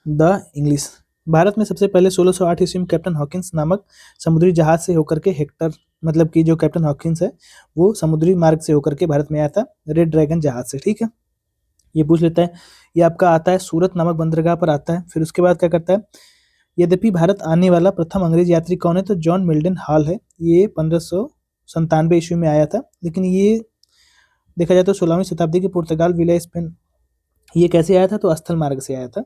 द इंग्लिश। भारत में सबसे पहले 1608 ईस्वी में कैप्टन हॉकिंस नामक समुद्री जहाज से होकर के हेक्टर, मतलब कि जो कैप्टन हॉकिंस है वो समुद्री मार्ग से होकर के भारत में आया था, रेड ड्रैगन जहाज से। ठीक है, ये पूछ लेता है। ये आपका आता है सूरत नामक बंदरगाह पर आता है। फिर उसके बाद क्या करता है? यद्यपि भारत आने वाला प्रथम अंग्रेज यात्री कौन है? तो जॉन मिल्टन हॉल है। ये 1597 ईस्वी में आया था, लेकिन ये देखा जाए तो 16वीं शताब्दी के पुर्तगाल, विला, स्पेन, ये कैसे आया था? तो स्थल मार्ग से आया था।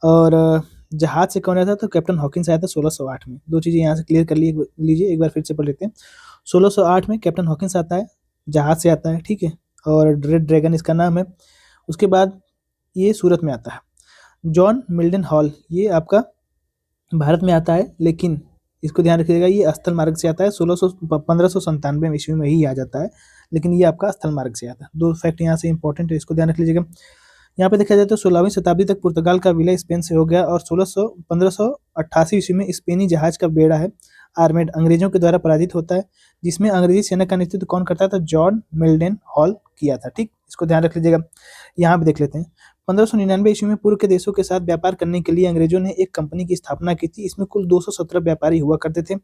और जहाज से कौन आया था? तो कैप्टन हॉकिंस आया था 1608 में। दो चीज़ें यहाँ से क्लियर कर लीजिए, एक बार फिर से पढ़ लेते हैं। 1608 में कैप्टन हॉकिंस आता है, जहाज से आता है। ठीक है, और रेड ड्रैगन इसका नाम है। उसके बाद ये सूरत में आता है। जॉन मिल्टन हॉल ये आपका भारत में आता है, लेकिन इसको ध्यान रखिएगा ये स्थल मार्ग से आता है। 1597 ईस्वी में ही आ जाता है, लेकिन ये आपका स्थल मार्ग से आता है। दो फैक्ट यहाँ से इंपॉर्टेंट है, इसको ध्यान रख लीजिएगा। यहाँ पे देखा जाए तो 16वीं शताब्दी तक पुर्तगाल का विलय स्पेन से हो गया और 1588 ईस्वी में स्पेनी जहाज का बेड़ा है आर्मेड अंग्रेजों के द्वारा पराजित होता है, जिसमें अंग्रेजी सेना का नेतृत्व कौन करता था? जॉन मिल्डन हॉल किया था। ठीक, इसको ध्यान रख लीजिएगा। यहाँ पे देख लेते हैं 1599 ईस्वी में पूर्व के देशों के साथ व्यापार करने के लिए अंग्रेजों ने एक कंपनी की स्थापना की थी। इसमें कुल 217 व्यापारी हुआ करते थे।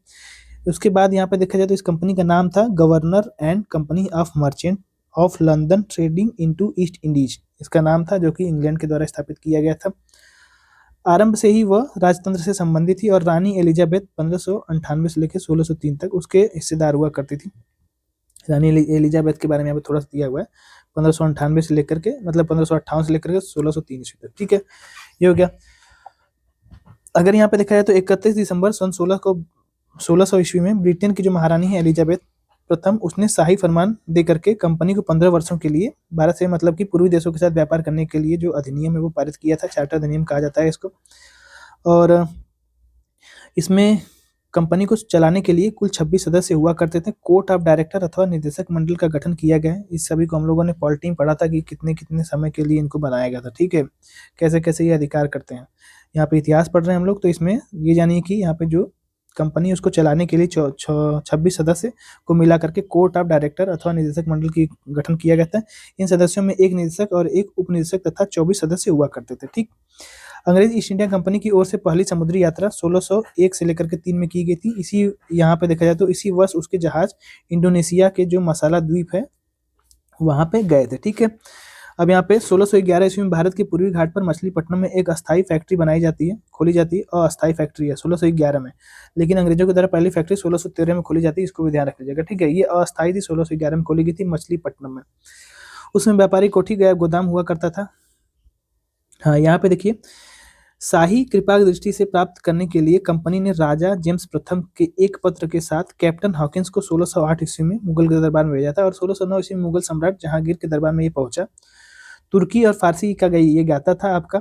उसके बाद यहाँ पे देखा जाए तो इस कंपनी का नाम था governor and company of merchant of London trading into east Indies, इसका नाम था, जो कि इंग्लैंड के द्वारा स्थापित किया गया था। आरंभ से ही वह राजतंत्र से संबंधित थी और रानी एलिजाबेथ 1598 से लेकर 1603 तक उसके हिस्सेदार हुआ करती थी। रानी एलिजाबेथ के बारे में यहाँ पे थोड़ा सा दिया हुआ है, 1598 से लेकर के, मतलब 1558 से लेकर के 1603 ईस्वी तक। ठीक है, ये हो गया। अगर यहाँ पे देखा जाए तो 31 दिसंबर सन 1600 ईस्वी में ब्रिटेन की जो महारानी है एलिजाबेथ प्रथम, उसने शाही फरमान दे करके कंपनी को 15 वर्षों के लिए भारत से, मतलब कि पूर्वी देशों के साथ व्यापार करने के लिए जो अधिनियम है वो पारित किया था। चार्टर अधिनियम कहा जाता है इसको। और इसमें कंपनी को चलाने के लिए कुल 26 सदस्य हुआ करते थे। कोर्ट ऑफ डायरेक्टर अथवा निदेशक मंडल का गठन किया गया है। इस सभी को हम लोगों ने पॉलिटी में पढ़ा था कि कितने कितने समय के लिए इनको बनाया गया था। ठीक है, कैसे कैसे ये अधिकार करते हैं। यहाँ पे इतिहास पढ़ रहे हैं हम लोग, तो इसमें ये जानिए कि यहाँ पे जो कंपनी उसको चलाने के लिए 26 सदस्य को मिला करके कोर्ट ऑफ डायरेक्टर अथवा निदेशक मंडल की गठन किया गया था। इन सदस्यों में एक निदेशक और एक उप निदेशक तथा 24 सदस्य हुआ करते थे। ठीक, अंग्रेज ईस्ट इंडिया कंपनी की ओर से पहली समुद्री यात्रा 1601 से लेकर के 3 में की गई थी। इसी यहाँ पे देखा जाए तो इसी वर्ष उसके जहाज इंडोनेशिया के जो मसाला द्वीप है वहां पे गए थे। ठीक है, अब यहाँ पे 1611 ईस्वी में भारत के पूर्वी घाट पर मछलीपट्टनम में एक अस्थायी फैक्ट्री बनाई जाती है, खोली जाती है। अस्थायी फैक्ट्री है 1611 में, लेकिन अंग्रेजों के द्वारा पहली फैक्ट्री 1613 में खोली जाती है। इसको भी ध्यान रख लीजिएगा। ठीक है, ये अस्थायी थी, 1611 में खोली गई थी मछलीपट्टनम में। उसमें व्यापारी कोठी गया गोदाम हुआ करता था। हाँ, यहाँ पे देखिए, शाही कृपा की दृष्टि से प्राप्त करने के लिए कंपनी ने राजा जेम्स प्रथम के एक पत्र के साथ कैप्टन हॉकिंस को 1608 ईस्वी में मुगल के दरबार में भेजा था और 1609 ईस्वी में मुगल सम्राट जहांगीर के दरबार में ये पहुंचा। तुर्की और फारसी का ये ज्ञाता था आपका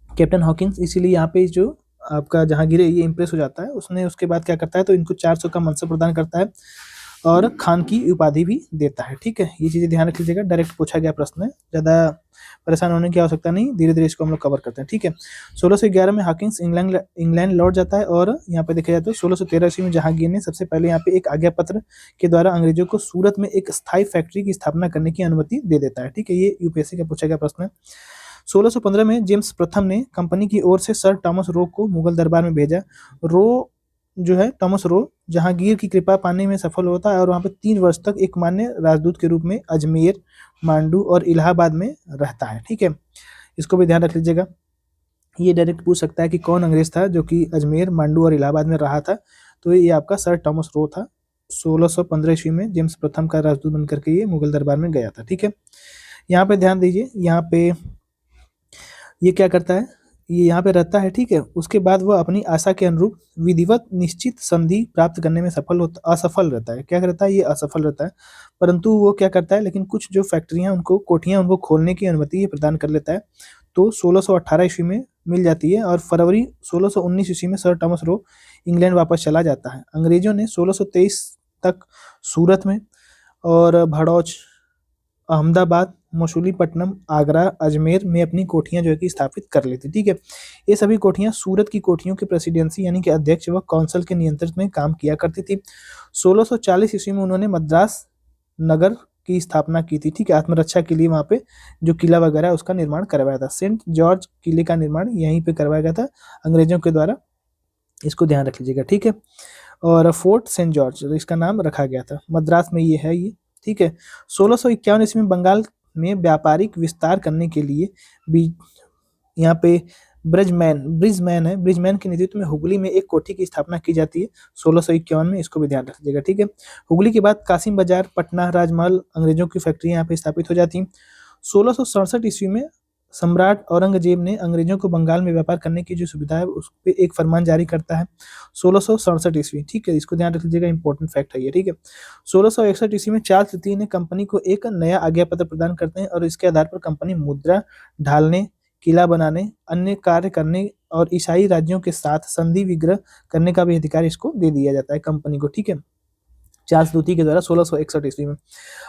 कैप्टन हॉकिंस, इसीलिए यहाँ पे जो आपका जहांगीर है ये इंप्रेस हो जाता है। उसने उसके बाद क्या करता है तो इनको 400 का मनसब प्रदान करता है और खान की उपाधि भी देता है। ठीक है, ये चीजें ध्यान रख लीजिएगा। डायरेक्ट पूछा गया प्रश्न है, ज्यादा परेशान होने की आवश्यकता नहीं, धीरे धीरे इसको हम लोग कवर करते हैं। ठीक है, 1611 में हॉकिंस इंग्लैंड लौट जाता है और यहाँ पे देखा जाए तो 1613 ईस्वी में जहांगीर ने सबसे पहले यहाँ पे एक आज्ञा पत्र के द्वारा अंग्रेजों को सूरत में एक स्थायी फैक्ट्री की स्थापना करने की अनुमति दे देता है। ठीक है, ये यूपीएससी का पूछा गया प्रश्न है। 1615 में जेम्स प्रथम ने कंपनी की ओर से सर टॉमस रो को मुगल दरबार में भेजा। रो जो है टॉमस रो जहांगीर की कृपा पाने में सफल होता है और वहाँ पे 3 वर्ष तक एक मान्य राजदूत के रूप में अजमेर, मांडू और इलाहाबाद में रहता है। ठीक है, इसको भी ध्यान रख लीजिएगा। ये डायरेक्ट पूछ सकता है कि कौन अंग्रेज था जो कि अजमेर, मांडू और इलाहाबाद में रहा था, तो ये आपका सर टॉमस रो था। 1615 ईस्वी में जेम्स प्रथम का राजदूत बनकर के ये मुगल दरबार में गया था। ठीक है, यहाँ पे ध्यान दीजिए, यहाँ पे ये क्या करता है, ये यहाँ पे रहता है। ठीक है, उसके बाद वह अपनी आशा के अनुरूप विधिवत निश्चित संधि प्राप्त करने में असफल रहता है। क्या करता है, ये असफल रहता है, परंतु वो क्या करता है, लेकिन कुछ जो फैक्ट्रियां उनको कोठियां उनको खोलने की अनुमति ये प्रदान कर लेता है। तो 1618 ईस्वी में मिल जाती है और फरवरी 1619 ईस्वी में सर टॉमस रो इंग्लैंड वापस चला जाता है। अंग्रेजों ने 1623 तक सूरत में और भड़ौच, अहमदाबाद, मसूलीपट्टनम, आगरा, अजमेर में अपनी कोठियां जो है कि स्थापित कर ली थी। ठीक है, ये सभी कोठियां सूरत की कोठियों की प्रेसिडेंसी यानी कि अध्यक्ष व काउंसिल के नियंत्रण में काम किया करती थी। 1640 ईस्वी में उन्होंने मद्रास नगर की स्थापना की थी। ठीक है, आत्मरक्षा के लिए वहां पे जो किला वगैरह उसका निर्माण करवाया था। सेंट जॉर्ज किले का निर्माण यहीं पे करवाया गया था अंग्रेजों के द्वारा, इसको ध्यान रख लीजिएगा। ठीक है, और फोर्ट सेंट जॉर्ज इसका नाम रखा गया था, मद्रास में ये है ये। ठीक है, 1651 ईस्वी में बंगाल में व्यापारिक विस्तार करने के लिए भी यहाँ पे ब्रिजमैन के नेतृत्व में हुगली में एक कोठी की स्थापना की जाती है 1651 में, इसको भी ध्यान रखिएगा। ठीक है, हुगली के बाद कासिम बाजार, पटना, राजमहल, अंग्रेजों की फैक्ट्री यहाँ पे स्थापित हो जाती हैं। 1667 ईस्वी में सम्राट औरंगजेब ने अंग्रेजों को बंगाल में व्यापार करने की जो सुविधा है उस पर एक फरमान जारी करता है 1667 ईस्वी। ठीक है, इसको ध्यान रख लीजिएगा, इंपॉर्टेंट फैक्ट है ये। ठीक है, 1661 ईस्वी में चार्ल्स तृतीय ने कंपनी को एक नया आज्ञा पत्र प्रदान करते हैं और इसके आधार पर कंपनी मुद्रा ढालने, किला बनाने, अन्य कार्य करने और ईसाई राज्यों के साथ संधि विग्रह करने का भी अधिकार इसको दे दिया जाता है कंपनी को। ठीक है, चार्ल्स द्वितीय के द्वारा 1661 ईस्वी में।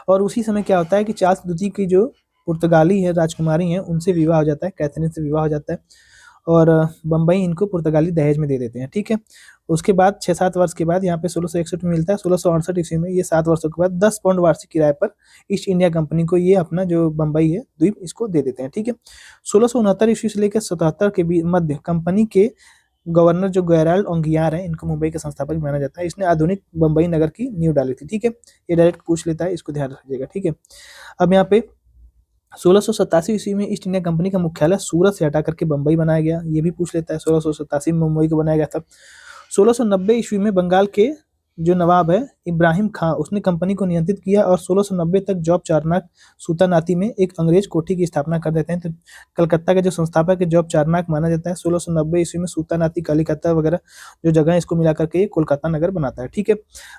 और उसी समय क्या होता है कि चार्ल्स द्वितीय की जो पुर्तगाली है राजकुमारी है उनसे विवाह हो जाता है, कैथरीन से विवाह हो जाता है और बम्बई इनको पुर्तगाली दहेज में दे देते हैं। ठीक है, उसके बाद 6-7 वर्ष के बाद यहाँ पे 1661 में मिलता है। 1668 ईस्वी में ये 7 वर्षों के बाद 10 पाउंड वार्षिक किराए पर ईस्ट इंडिया कंपनी को ये अपना जो बम्बई है द्वीप इसको दे देते हैं। ठीक है, 1669 ईस्वी से लेकर 77 के मध्य कंपनी के गवर्नर जो गैराल्ड ओंगियार हैं, इनको मुंबई का संस्थापक माना जाता है। इसने आधुनिक बम्बई नगर की नींव डाली थी। ठीक है, ये डायरेक्ट पूछ लेता है, इसको ध्यान रखिएगा। ठीक है, अब यहाँ पे 1687 ईस्वी में ईस्ट इंडिया कंपनी का मुख्यालय सूरत से हटा करके बम्बई बनाया गया, ये भी पूछ लेता है। 1687 में मुंबई को बनाया गया था। 1690 ईस्वी में बंगाल के जो नवाब है इब्राहिम खां, उसने कंपनी को नियंत्रित किया और 1690 तक जॉब चारनाक सूतानाती में एक अंग्रेज कोठी की स्थापना कर देते हैं। तो कलकत्ता के जो संस्थापक है जॉब चारनाक माना जाता है। 1690 ईस्वी में सूतानाती, कलिकत्ता वगैरह जो जगह है इसको मिला करके ये कोलकाता नगर बनाता है। ठीक है,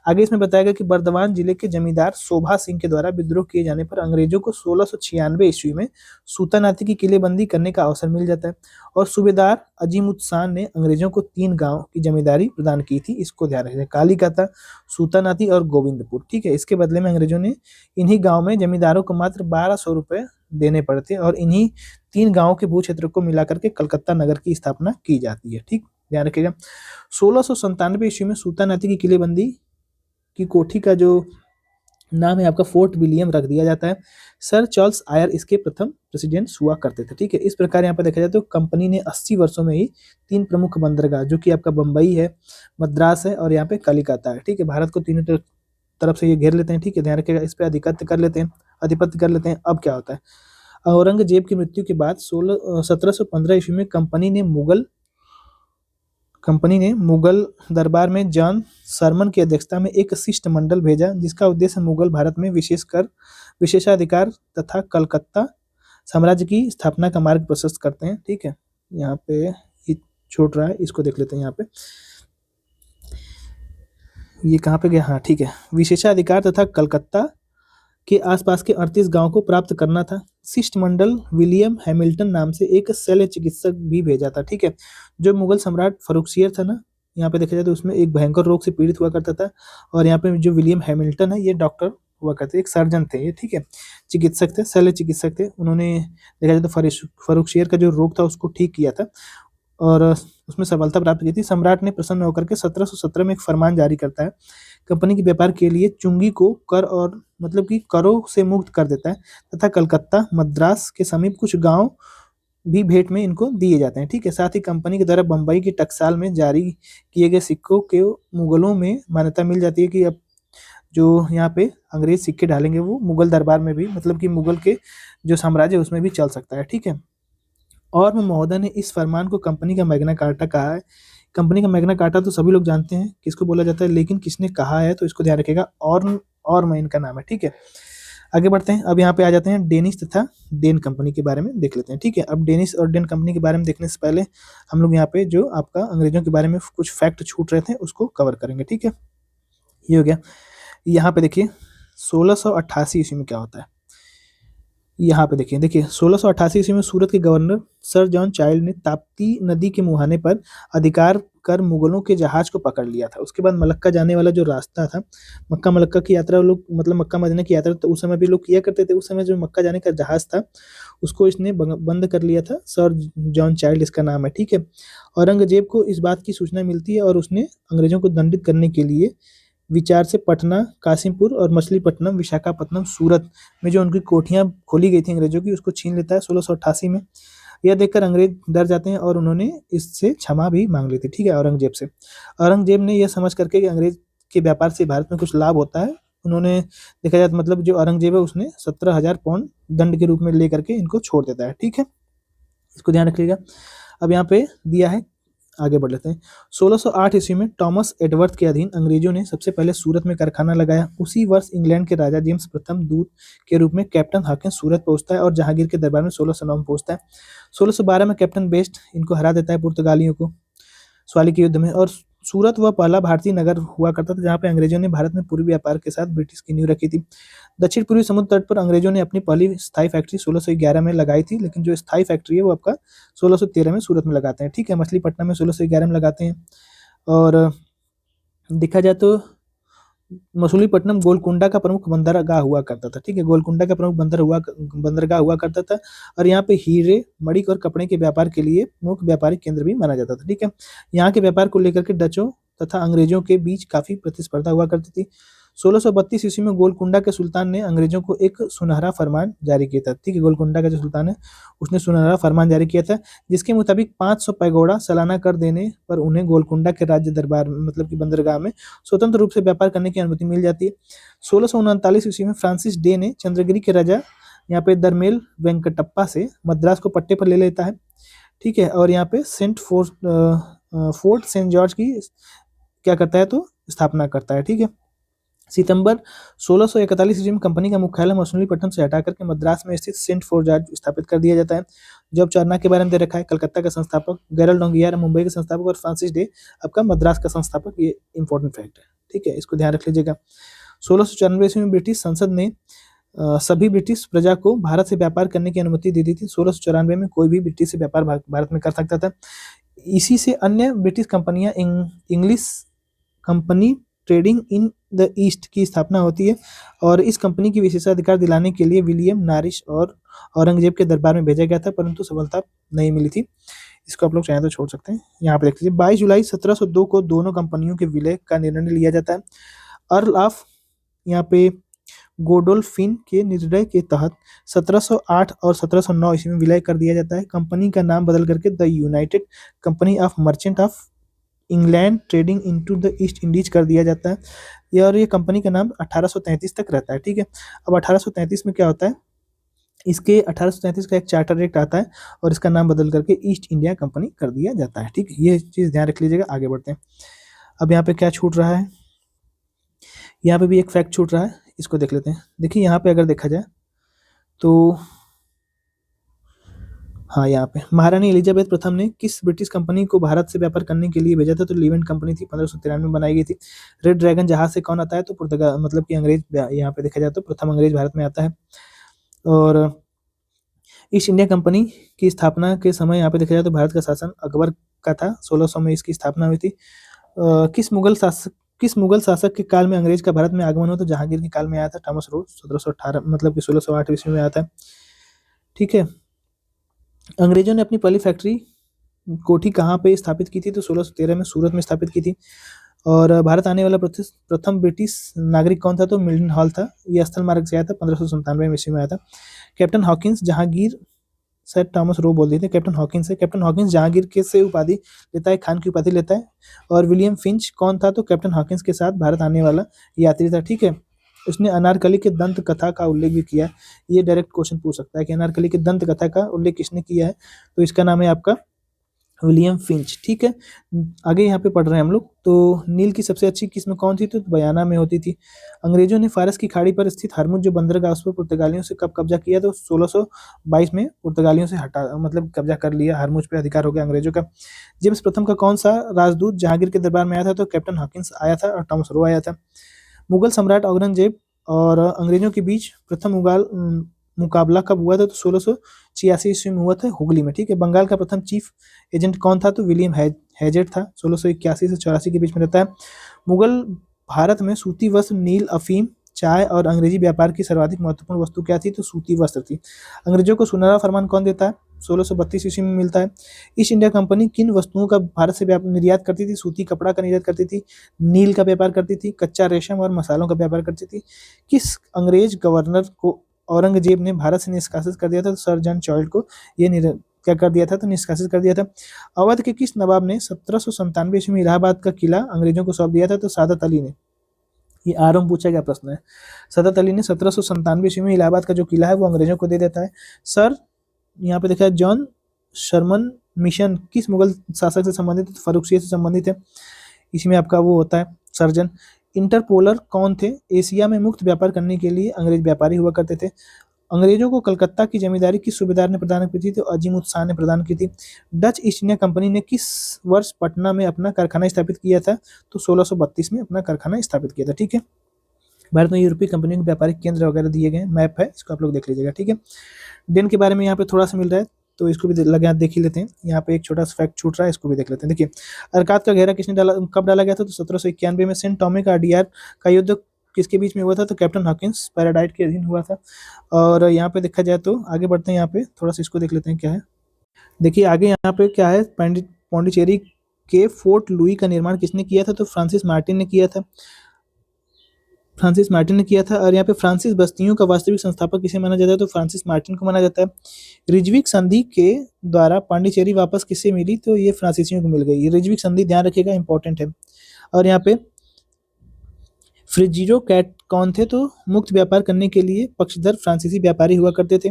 आगे इसमें बताया गया कि बर्दवान जिले के जमींदार शोभा सिंह के द्वारा विद्रोह किए जाने पर अंग्रेजों को 1696 ईस्वी में सूतानाती की किलेबंदी करने का अवसर मिल जाता है और सूबेदार अजीमुद्दीन ने अंग्रेजों को 3 गांव की जमींदारी प्रदान की थी। इसको ध्यान रखिए, कालीकता, सूतानाती और गोविंदपुर। ठीक है, इसके बदले में अंग्रेजों ने इन्हीं गांव में जमींदारों को मात्र 1200 रुपए देने पड़ते और इन्हीं 3 गांवों के भू क्षेत्र को मिलाकर के कलकत्ता नगर की स्थापना की जाती है। ठीक, ध्यान रखिएगा। 1697 ईस्वी में सूतानाती की किलेबंदी की कोठी का जो नाम है आपका फोर्ट विलियम रख दिया जाता है। सर चार्ल्स आयर इसके प्रथम प्रेसिडेंट हुआ करते थे। ठीक है, इस प्रकार यहाँ पर देखा जाए तो कंपनी ने 80 वर्षों में ही 3 प्रमुख बंदरगाह, जो कि आपका बम्बई है, मद्रास है और यहाँ पे कलिकता है। ठीक है, भारत को तीनों तरफ से ये घेर लेते हैं। ठीक है, ध्यान रखिएगा, इस पर आधिपत्य कर लेते हैं। अब क्या होता है, औरंगजेब की मृत्यु के बाद 1715 ईस्वी में कंपनी ने मुगल दरबार में जॉन सरमन की अध्यक्षता में एक शिष्टमंडल भेजा, जिसका उद्देश्य मुगल भारत में विशेषाधिकार तथा कलकत्ता साम्राज्य की स्थापना का मार्ग प्रशस्त करते हैं। ठीक है, यहाँ पे ये छूट रहा है, इसको देख लेते हैं। यहाँ पे ये कहाँ पे गया, हाँ ठीक है, विशेषाधिकार तथा कलकत्ता के आसपास के 38 गांव को प्राप्त करना था। शिष्टमंडल विलियम हैमिल्टन नाम से एक शल्य चिकित्सक भी भेजा था। ठीक है, जो मुगल सम्राट फरुखसियर था ना, यहाँ पे देखा जाए तो उसमें एक भयंकर रोग से पीड़ित हुआ करता था और यहाँ पे जो विलियम हैमिल्टन है ये डॉक्टर हुआ करते, एक सर्जन थे ये। ठीक है, चिकित्सक थे, शल्य चिकित्सक थे। उन्होंने देखा जाए तो फरुखसियर का जो रोग था उसको ठीक किया था और उसमें सफलता प्राप्त की थी। सम्राट ने प्रसन्न होकर के 1717 में एक फरमान जारी करता है, कंपनी के व्यापार के लिए चुंगी को कर और मतलब कि करों से मुक्त कर देता है तथा कलकत्ता, मद्रास के समीप कुछ गांव भी भेंट में इनको दिए जाते हैं। ठीक है, साथ ही कंपनी के द्वारा बम्बई की टकसाल में जारी किए गए सिक्कों के मुगलों में मान्यता मिल जाती है कि अब जो यहाँ पे अंग्रेज सिक्के डालेंगे वो मुगल दरबार में भी, मतलब कि मुगल के जो साम्राज्य है उसमें भी चल सकता है। ठीक है, और महोदय ने इस फरमान को कंपनी का मैग्ना कार्टा कहा है। कंपनी का मैग्ना कार्टा तो सभी लोग जानते हैं किसको बोला जाता है, लेकिन किसने कहा है तो इसको ध्यान रखिएगा, और मैं इनका नाम है। ठीक है, आगे बढ़ते हैं। अब यहाँ पे आ जाते हैं डेनिश तथा डेन कंपनी के बारे में देख लेते हैं। ठीक है, अब डेनिश और डेन कंपनी के बारे में देखने से पहले हम लोग यहाँ पे जो आपका अंग्रेजों के बारे में कुछ फैक्ट छूट रहे थे उसको कवर करेंगे। ठीक है, ये हो गया। यहाँ पे देखिए 1688 ईस्वी में क्या होता है, यहाँ पे देखिए 1688 ईस्वी में सूरत के गवर्नर सर जॉन चाइल्ड ने ताप्ती नदी के मुहाने पर अधिकार कर मुगलों के जहाज को पकड़ लिया था। उसके बाद मलक्का जाने वाला जो रास्ता था, मक्का मलक्का की यात्रा लोग, मतलब मक्का मदीना की यात्रा तो उस समय भी लोग किया करते थे। उस समय जो मक्का जाने का जहाज था उसको इसने बंद कर लिया था, सर जॉन चाइल्ड इसका नाम है। ठीक है, औरंगजेब को इस बात की सूचना मिलती है और उसने अंग्रेजों को दंडित करने के लिए विचार से पटना, कासिमपुर और मछलीपट्टनम, विशाखापट्टनम, सूरत में जो उनकी कोठियां खोली गई थी अंग्रेजों की, उसको छीन लेता है 1688 में। यह देखकर अंग्रेज डर जाते हैं और उन्होंने इससे क्षमा भी मांग ली थी। ठीक है, औरंगजेब से। औरंगजेब ने यह समझ करके कि अंग्रेज के व्यापार से भारत में कुछ लाभ होता है, उन्होंने देखा जाए मतलब जो औरंगजेब है उसने 17,000 पाउंड दंड के रूप में लेकर के इनको छोड़ देता है। ठीक है, इसको ध्यान रखिएगा। अब यहाँ पे दिया है, आगे बढ़ लेते हैं। 1608 ईस्वी में टॉमस एडवर्थ के अधीन अंग्रेजों ने सबसे पहले सूरत में कारखाना लगाया। उसी वर्ष इंग्लैंड के राजा जेम्स प्रथम दूत के रूप में कैप्टन हॉकिंस सूरत पहुंचता है और जहांगीर के दरबार में 1609 में पहुंचता है। 1612 में कैप्टन बेस्ट इनको हरा देता है पुर्तगालियों को स्वाली के युद्ध में, और सूरत वह पहला भारतीय नगर हुआ करता था जहाँ पे अंग्रेजों ने भारत में पूर्वी व्यापार के साथ ब्रिटिश की नींव रखी थी। दक्षिण पूर्वी समुद्र तट पर अंग्रेजों ने अपनी पहली स्थायी फैक्ट्री 1611 में लगाई थी, लेकिन जो स्थायी फैक्ट्री है वो आपका 1613 में सूरत में लगाते हैं। ठीक है, मछलीपट्टनम में 1611 में लगाते हैं। और देखा जाए तो मछलीपट्टनम गोलकुंडा का प्रमुख बंदरगाह हुआ करता था। ठीक है, गोलकुंडा का प्रमुख बंदरगाह हुआ करता था और यहाँ पे हीरे, मणिक और कपड़े के व्यापार के लिए प्रमुख व्यापारिक केंद्र भी माना जाता था। ठीक है, यहाँ के व्यापार को लेकर के डचों तथा अंग्रेजों के बीच काफी प्रतिस्पर्धा हुआ करती थी। 1632 ईस्वी में गोलकुंडा के सुल्तान ने अंग्रेजों को एक सुनहरा फरमान जारी किया था। ठीक है, गोलकुंडा का जो सुल्तान है उसने सुनहरा फरमान जारी किया था, जिसके मुताबिक 500 पैगोडा सालाना कर देने पर उन्हें गोलकुंडा के राज्य दरबार में मतलब कि बंदरगाह में स्वतंत्र रूप से व्यापार करने की अनुमति मिल जाती है। 1639 ईस्वी में फ्रांसिस डे ने चंद्रगिरी के राजा यहाँ पे दरमेल वेंकटप्पा से मद्रास को पट्टे पर ले लेता है। ठीक है, और यहाँ पे फोर्ट सेंट जॉर्ज की क्या करता है तो स्थापना करता है। ठीक है, सितंबर 1641 ईस्वी में कंपनी का मुख्यालय मछलीपट्टनम से हटा करके मद्रास में स्थित सेंट फोर्ट जॉर्ज स्थापित कर दिया जाता है। जॉब चार्ना के बारे में दे रखा है, कलकत्ता का संस्थापक, गैरल डोंगियर मुंबई के संस्थापक और फ्रांसिस डे आपका मद्रास का संस्थापक। ये इंपॉर्टेंट फैक्ट है। ठीक है, इसको ध्यान रख लीजिएगा। 1694 ईस्वी में ब्रिटिश संसद ने सभी ब्रिटिश प्रजा को भारत से व्यापार करने की अनुमति दे दी थी। 1694 में कोई भी ब्रिटिश से व्यापार भारत में कर सकता था। इसी से अन्य ब्रिटिश कंपनियां English company trading in the east की स्थापना होती है और इस कंपनी की विशेषाधिकार दिलाने के लिए विलियम नारिश और औरंगजेब के दरबार में भेजा गया था, परंतु सफलता नहीं मिली थी। इसको आप लोग चाहें तो छोड़ सकते हैं। यहाँ पे देख लीजिए, 22 जुलाई 1702 को दोनों कंपनियों के विलय का निर्णय लिया जाता है। अर्ल ऑफ यहाँ पे गोडोल्फिन के निर्णय के तहत 1708 और 1709 ईस्वी में विलय कर दिया जाता है। कंपनी का नाम बदल करके the United company of merchant of England trading into the east Indies कर दिया जाता है। और ये कंपनी का नाम 1833 तक रहता है। ठीक है, अब 1833 में क्या होता है, इसके 1833 का एक चार्टर एक्ट आता है और इसका नाम बदल करके ईस्ट इंडिया कंपनी कर दिया जाता है। ठीक है, ये चीज़ ध्यान रख लीजिएगा। आगे बढ़ते हैं। अब यहाँ पे क्या छूट रहा है, यहाँ पे भी एक फैक्ट छूट रहा है, इसको देख लेते हैं। देखिए यहाँ पे अगर देखा जाए तो हाँ, यहाँ पे महारानी एलिजाबेथ प्रथम ने किस ब्रिटिश कंपनी को भारत से व्यापार करने के लिए भेजा था, तो लीवेंट कंपनी थी, 1593 में बनाई गई थी। रेड ड्रैगन जहाज से कौन आता है, तो पुर्तगाल मतलब कि अंग्रेज। यहाँ पे देखा जाए तो प्रथम अंग्रेज भारत में आता है। और ईस्ट इंडिया कंपनी की स्थापना के समय यहाँ पे देखा जाए तो भारत का शासन अकबर का था। 1600 में इसकी स्थापना हुई थी। किस मुगल शासक के काल में अंग्रेज का भारत में आगमन हुआ, तो जहांगीर के काल में आया था। थॉमस रो 1718 मतलब कि 1608 ईस्वी में आता है। ठीक है, अंग्रेजों ने अपनी पहली फैक्ट्री कोठी कहाँ पे स्थापित की थी, तो 1613 में सूरत में स्थापित की थी। और भारत आने वाला प्रथम ब्रिटिश नागरिक कौन था, तो मिल्टन हॉल था। ये स्थल मार्ग से आया था, 1597 में ईस्वी में आया था। कैप्टन हॉकिंस जहांगीर, शायद थॉमस रो बोल देते हैं, कैप्टन हॉकिंस है। कैप्टन हॉकिंस जहांगीर के से उपाधि लेता है, खान की उपाधि लेता है। और विलियम फिंच कौन था, तो कैप्टन हॉकिंस के साथ भारत आने वाला यात्री था। ठीक है, उसने अनारकली के दंत कथा का उल्लेख भी किया है। ये डायरेक्ट क्वेश्चन पूछ सकता है कि अनारकली के दंत कथा का उल्लेख किसने किया है, तो इसका नाम है आपका विलियम फिंच। ठीक है, आगे यहाँ पे पढ़ रहे हैं हम लोग। तो नील की सबसे अच्छी किस्म कौन थी, तो बयाना में होती थी। अंग्रेजों ने फारस की खाड़ी पर स्थित हरमुज जो बंदरगाह उस पर पुर्तगालियों से कब कब्जा किया, तो 1622 में पुर्तगालियों से हटा मतलब कब्जा कर लिया, हरमुज पे अधिकार हो गया अंग्रेजों का। जेम्स प्रथम का कौन सा राजदूत जहांगीर के दरबार में आया था, तो कैप्टन हॉकिंस आया था और थॉमस रो आया था। मुगल सम्राट औरंगजेब और अंग्रेजों के बीच प्रथम मुकाबला कब हुआ था, तो 1686 ईस्वी में हुआ था, हुगली में। ठीक है, बंगाल का प्रथम चीफ एजेंट कौन था, तो विलियम हैजेट था। 1681 से 84 के बीच में रहता है। मुगल भारत में सूती वस्त्र, नील, अफीम, चाय और अंग्रेजी व्यापार की सर्वाधिक महत्वपूर्ण वस्तु क्या थी, तो सूती वस्त्र थी। अंग्रेजों को सुनहरा फरमान कौन देता है, 1632 ईस्वी में मिलता है। ईस्ट इंडिया कंपनी किन वस्तुओं का भारत से निर्यात करती थी, सूती कपड़ा का निर्यात करती थी, नील का व्यापार करती थी, कच्चा रेशम और मसालों का व्यापार करती थी। किस अंग्रेज गवर्नर को औरंगजेब ने भारत से निष्कासित कर दिया था, तो सर जॉन चार्ल्ड को ये क्या कर दिया था, तो निष्कासित कर दिया था। अवध के किस नवाब ने 1797 ईस्वी में इलाहाबाद का किला अंग्रेजों को सौंप दिया था, तो सादत अली ने। ये आरंभ पूछा गया प्रश्न है। सादत अली ने 1797 ईस्वी में इलाहाबाद का जो किला है वो अंग्रेजों को दे देता है। सर यहाँ पे देखा है जॉन शर्मन मिशन किस मुगल शासक से संबंधित है, तो फर्रुखसिया से संबंधित है। इसमें आपका वो होता है सर्जन। इंटरपोलर कौन थे, एशिया में मुक्त व्यापार करने के लिए अंग्रेज व्यापारी हुआ करते थे। अंग्रेजों को कलकत्ता की जमींदारी किस सूबेदार ने प्रदान की थी, तो अजीमुत शाह ने प्रदान की थी। डच ईस्ट इंडिया कंपनी ने किस वर्ष पटना में अपना कारखाना स्थापित किया था, तो 1632 में अपना कारखाना स्थापित किया था। ठीक है, भारत में यूरोपीय कंपनियों के व्यापारिक केंद्र वगैरह दिए गए, मैप है, इसको आप लोग देख लीजिएगा। ठीक है, डेन के बारे में यहाँ पे थोड़ा सा मिल रहा है, तो इसको भी लगे देख ही लेते हैं। यहाँ पे एक छोटा सा फैक्ट छूट रहा है, इसको भी देख लेते हैं। देखिए, अर्कात का घेरा किसने डाला, कब डाला गया था, तो 1791 में। सेंट टॉमे का आरडीआर का युद्ध किसके बीच में हुआ था, तो कैप्टन हॉकिंस पैराडाइट के अधीन हुआ था। और यहाँ पे देखा जाए तो आगे बढ़ते हैं, यहाँ पे थोड़ा सा इसको देख लेते हैं क्या है। देखिए आगे यहाँ पे क्या है, पौंडीचेरी के फोर्ट लुई का निर्माण किसने किया था, तो फ्रांसिस मार्टिन ने किया था। फ्रांसिस मार्टिन ने किया था। और यहाँ पे फ्रांसिस बस्तियों का वास्तविक संस्थापक किसे माना जाता है, तो फ्रांसिस मार्टिन को माना जाता है। रिजविक संधि के द्वारा पांडिचेरी वापस किससे मिली, तो ये फ्रांसीसियों को मिल गई। ये रिजविक संधि ध्यान रखिएगा, इंपॉर्टेंट है। और यहाँ पे फ्रिजीरो कैट कौन थे, तो मुक्त व्यापार करने के लिए पक्षधर फ्रांसीसी व्यापारी हुआ करते थे।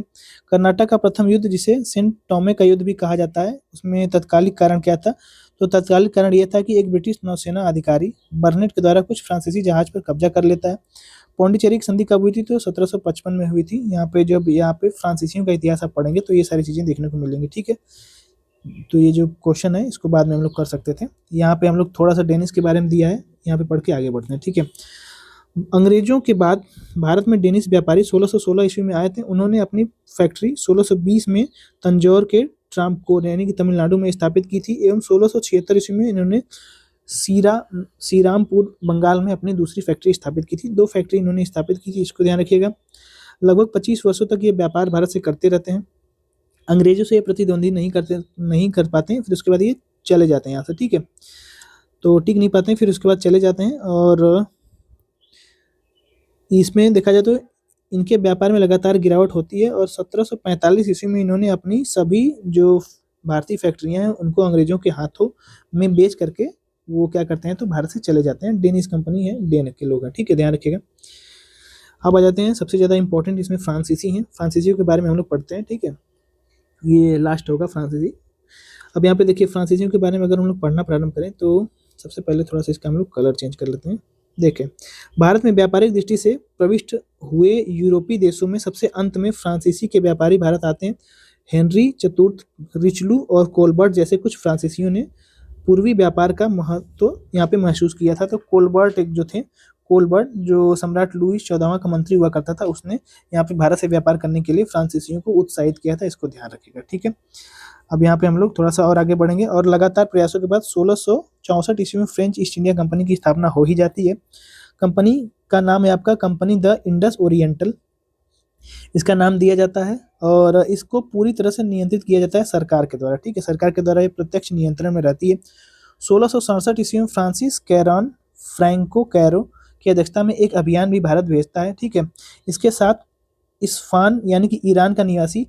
कर्नाटक का प्रथम युद्ध, जिसे सेंट टॉमे का युद्ध भी कहा जाता है, उसमें तत्कालिक कारण क्या था, तो तत्कालिक कारण यह था कि एक ब्रिटिश नौसेना अधिकारी बर्नेट के द्वारा कुछ फ्रांसीसी जहाज पर कब्जा कर लेता है। पौंडीचेरी की संधि कब हुई थी, तो 1755 में हुई थी। यहाँ पे जब यहाँ पे फ्रांसीसियों का इतिहास आप पढ़ेंगे तो ये सारी चीजें देखने को मिलेंगी, ठीक है। तो ये जो क्वेश्चन है इसको बाद में हम लोग कर सकते थे। यहाँ पे हम लोग थोड़ा सा डेनिस के बारे में दिया है, यहाँ पे पढ़ के आगे बढ़ते हैं, ठीक है। अंग्रेजों के बाद भारत में डेनिश व्यापारी 1616 ईस्वी में आए थे। उन्होंने अपनी फैक्ट्री 1620 में तंजौर के ट्रामकोर यानी कि तमिलनाडु में स्थापित की थी, एवं 1676 ईस्वी में इन्होंने श्रीरामपुर बंगाल में अपनी दूसरी फैक्ट्री स्थापित की थी। 2 फैक्ट्री इन्होंने स्थापित की थी, इसको ध्यान रखिएगा। लगभग 25 वर्षों तक ये व्यापार भारत से करते रहते हैं। अंग्रेजों से ये प्रतिद्वंदी नहीं कर पाते हैं, फिर उसके बाद ये चले जाते हैं यहाँ से, ठीक है। तो टिक नहीं पाते हैं, फिर उसके बाद चले जाते हैं। और इसमें देखा जाए तो इनके व्यापार में लगातार गिरावट होती है। और 1745 ईस्वी में इन्होंने अपनी सभी जो भारतीय फैक्ट्रियां हैं उनको अंग्रेजों के हाथों में बेच करके वो क्या करते हैं, तो भारत से चले जाते हैं। डेनिश कंपनी है, डेन के लोग हैं, ठीक है, ध्यान रखिएगा। अब आ जाते हैं सबसे ज़्यादा इंपॉर्टेंट, इसमें फ्रांसीसी हैं। फ्रांसीसियों के बारे में हम लोग पढ़ते हैं, ठीक है। ये लास्ट होगा फ्रांसीसी। अब यहाँ पे देखिए फ्रांसीसियों के बारे में अगर हम लोग पढ़ना प्रारंभ करें तो सबसे पहले थोड़ा सा इसका हम लोग कलर चेंज कर लेते हैं। देखें, भारत में व्यापारिक दृष्टि से प्रविष्ट हुए यूरोपीय देशों में सबसे अंत में फ्रांसीसी के व्यापारी भारत आते हैं। हेनरी चतुर्थ, रिचलू और कोलबर्ट जैसे कुछ फ्रांसीसियों ने पूर्वी व्यापार का महत्व यहाँ पे महसूस किया था। तो कोलबर्ट एक जो थे, कोलबर्ट जो सम्राट लुईस 14वां का मंत्री हुआ करता था, उसने यहाँ पे भारत से व्यापार करने के लिए फ्रांसीसियों को उत्साहित किया था, इसको ध्यान रखिएगा, ठीक है। अब यहाँ पे हम लोग थोड़ा सा और आगे बढ़ेंगे। और लगातार प्रयासों के बाद 1664 ईस्वी में फ्रेंच ईस्ट इंडिया कंपनी की स्थापना हो ही जाती है। कंपनी का नाम है आपका कंपनी द इंडस ओरिएंटल, इसका नाम दिया जाता है। और इसको पूरी तरह से नियंत्रित किया जाता है सरकार के द्वारा, ठीक है, सरकार के द्वारा ये प्रत्यक्ष नियंत्रण में रहती है। 1667 ईस्वी में फ्रांसिस कैरॉन फ्रैंको कैरो की अध्यक्षता में एक अभियान भी भारत भेजता है, ठीक है। इसके साथ इस्फान यानी कि ईरान का निवासी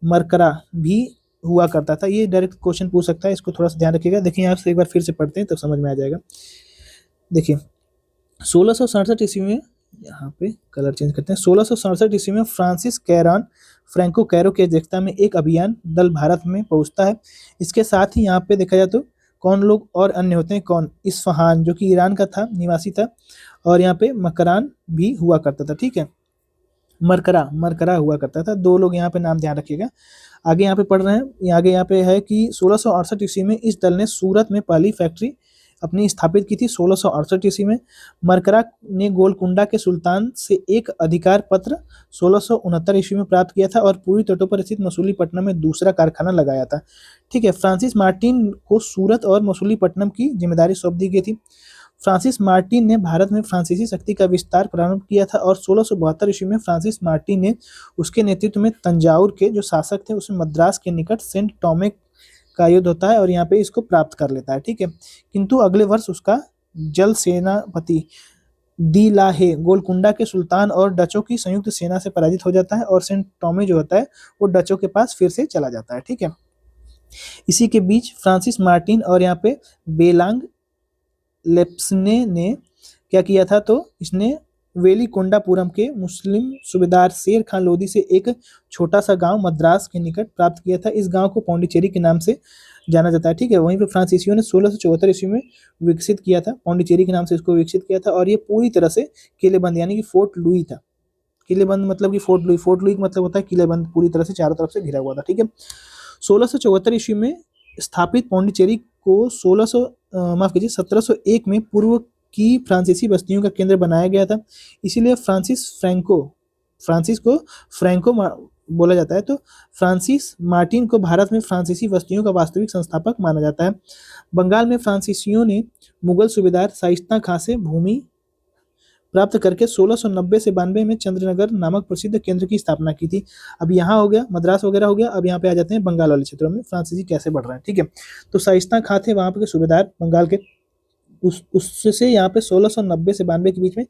मरकरा भी हुआ करता था। ये डायरेक्ट क्वेश्चन पूछ सकता है, इसको थोड़ा सा ध्यान रखिएगा। देखिए यहाँ से एक बार फिर से पढ़ते हैं तब समझ में आ जाएगा। देखिए 1667 ईस्वी में, यहाँ पे कलर चेंज करते हैं, 1667 ईस्वी में फ्रांसिस कैरॉन फ्रैंको कैरो की अध्यक्षता में एक अभियान दल भारत में पहुंचता है। इसके साथ ही यहाँ पे देखा जाए तो कौन लोग और अन्य होते हैं, कौन, इस्फहान जो कि ईरान का था, निवासी था। और यहाँ पे मकरान भी हुआ करता था, ठीक है, मरकरा हुआ करता था। 2 लोग यहाँ पे नाम ध्यान रखिएगा। आगे यहाँ पे पढ़ रहे हैं, आगे यहाँ पे है कि 1668 ईस्वी में इस दल ने सूरत में पहली फैक्ट्री अपनी स्थापित की थी। 1668 ईस्वी में मरकरा ने गोलकुंडा के सुल्तान से एक अधिकार पत्र 1669 ईस्वी में प्राप्त किया था और पूर्वी तटों पर स्थित मसूलीपट्टनम में दूसरा कारखाना लगाया था, ठीक है। फ्रांसिस मार्टिन को सूरत और मसूलीपट्टनम की जिम्मेदारी सौंप दी गई थी। फ्रांसिस मार्टिन ने भारत में फ्रांसीसी शक्ति का विस्तार प्रारंभ किया था। और 1672 ईस्वी में फ्रांसिस मार्टिन ने उसके नेतृत्व में तंजाउर के जो शासक थे उसमें मद्रास के निकट सेंट टॉमे का युद्ध होता है और यहाँ पे इसको प्राप्त कर लेता है, ठीक है। किंतु अगले वर्ष उसका जल सेनापति दी लाहे गोलकुंडा के सुल्तान और डचों की संयुक्त सेना से पराजित हो जाता है और सेंट टॉमे जो होता है वो डचों के पास फिर से चला जाता है, ठीक है। इसी के बीच फ्रांसिस मार्टिन और यहाँ पे बेलांग लेप्सने ने क्या किया था, तो इसने वेलिकोंडापुरम के मुस्लिम सूबेदार शेर खान लोधी से एक छोटा सा गांव मद्रास के निकट प्राप्त किया था। इस गांव को पौंडीचेरी के नाम से जाना जाता है, ठीक है। वहीं पे फ्रांसीसियों ने 1674 ईस्वी में विकसित किया था, पौंडीचेरी के नाम से इसको विकसित किया था। और ये पूरी तरह से किलेबंद यानी कि फोर्ट लुई था। किलेबंद मतलब कि फोर्ट लुई का मतलब होता है किलेबंद, पूरी तरह से चारों तरफ से घिरा हुआ था, ठीक है। 1674 ईस्वी में स्थापित पौंडीचेरी को 1701 में पूर्व की फ्रांसीसी बस्तियों का केंद्र बनाया गया था। इसीलिए फ्रांसिस को फ्रैंको बोला जाता है, तो फ्रांसिस मार्टिन को भारत में फ्रांसीसी बस्तियों का वास्तविक संस्थापक माना जाता है। बंगाल में फ्रांसीसियों ने मुगल सूबेदार शाइस्ता खां से भूमि प्राप्त करके 1690 से 92 में चंद्रनगर नामक प्रसिद्ध केंद्र की स्थापना की थी। अब यहाँ हो गया, मद्रास वगैरह हो गया, अब यहाँ पे आ जाते हैं बंगाल वाले क्षेत्रों में फ्रांसीसी कैसे बढ़ रहे हैं। ठीक है, तो शाइस्ता खां थे वहाँ पे सूबेदार बंगाल के। उससे यहाँ पे 1690 से 92 के बीच में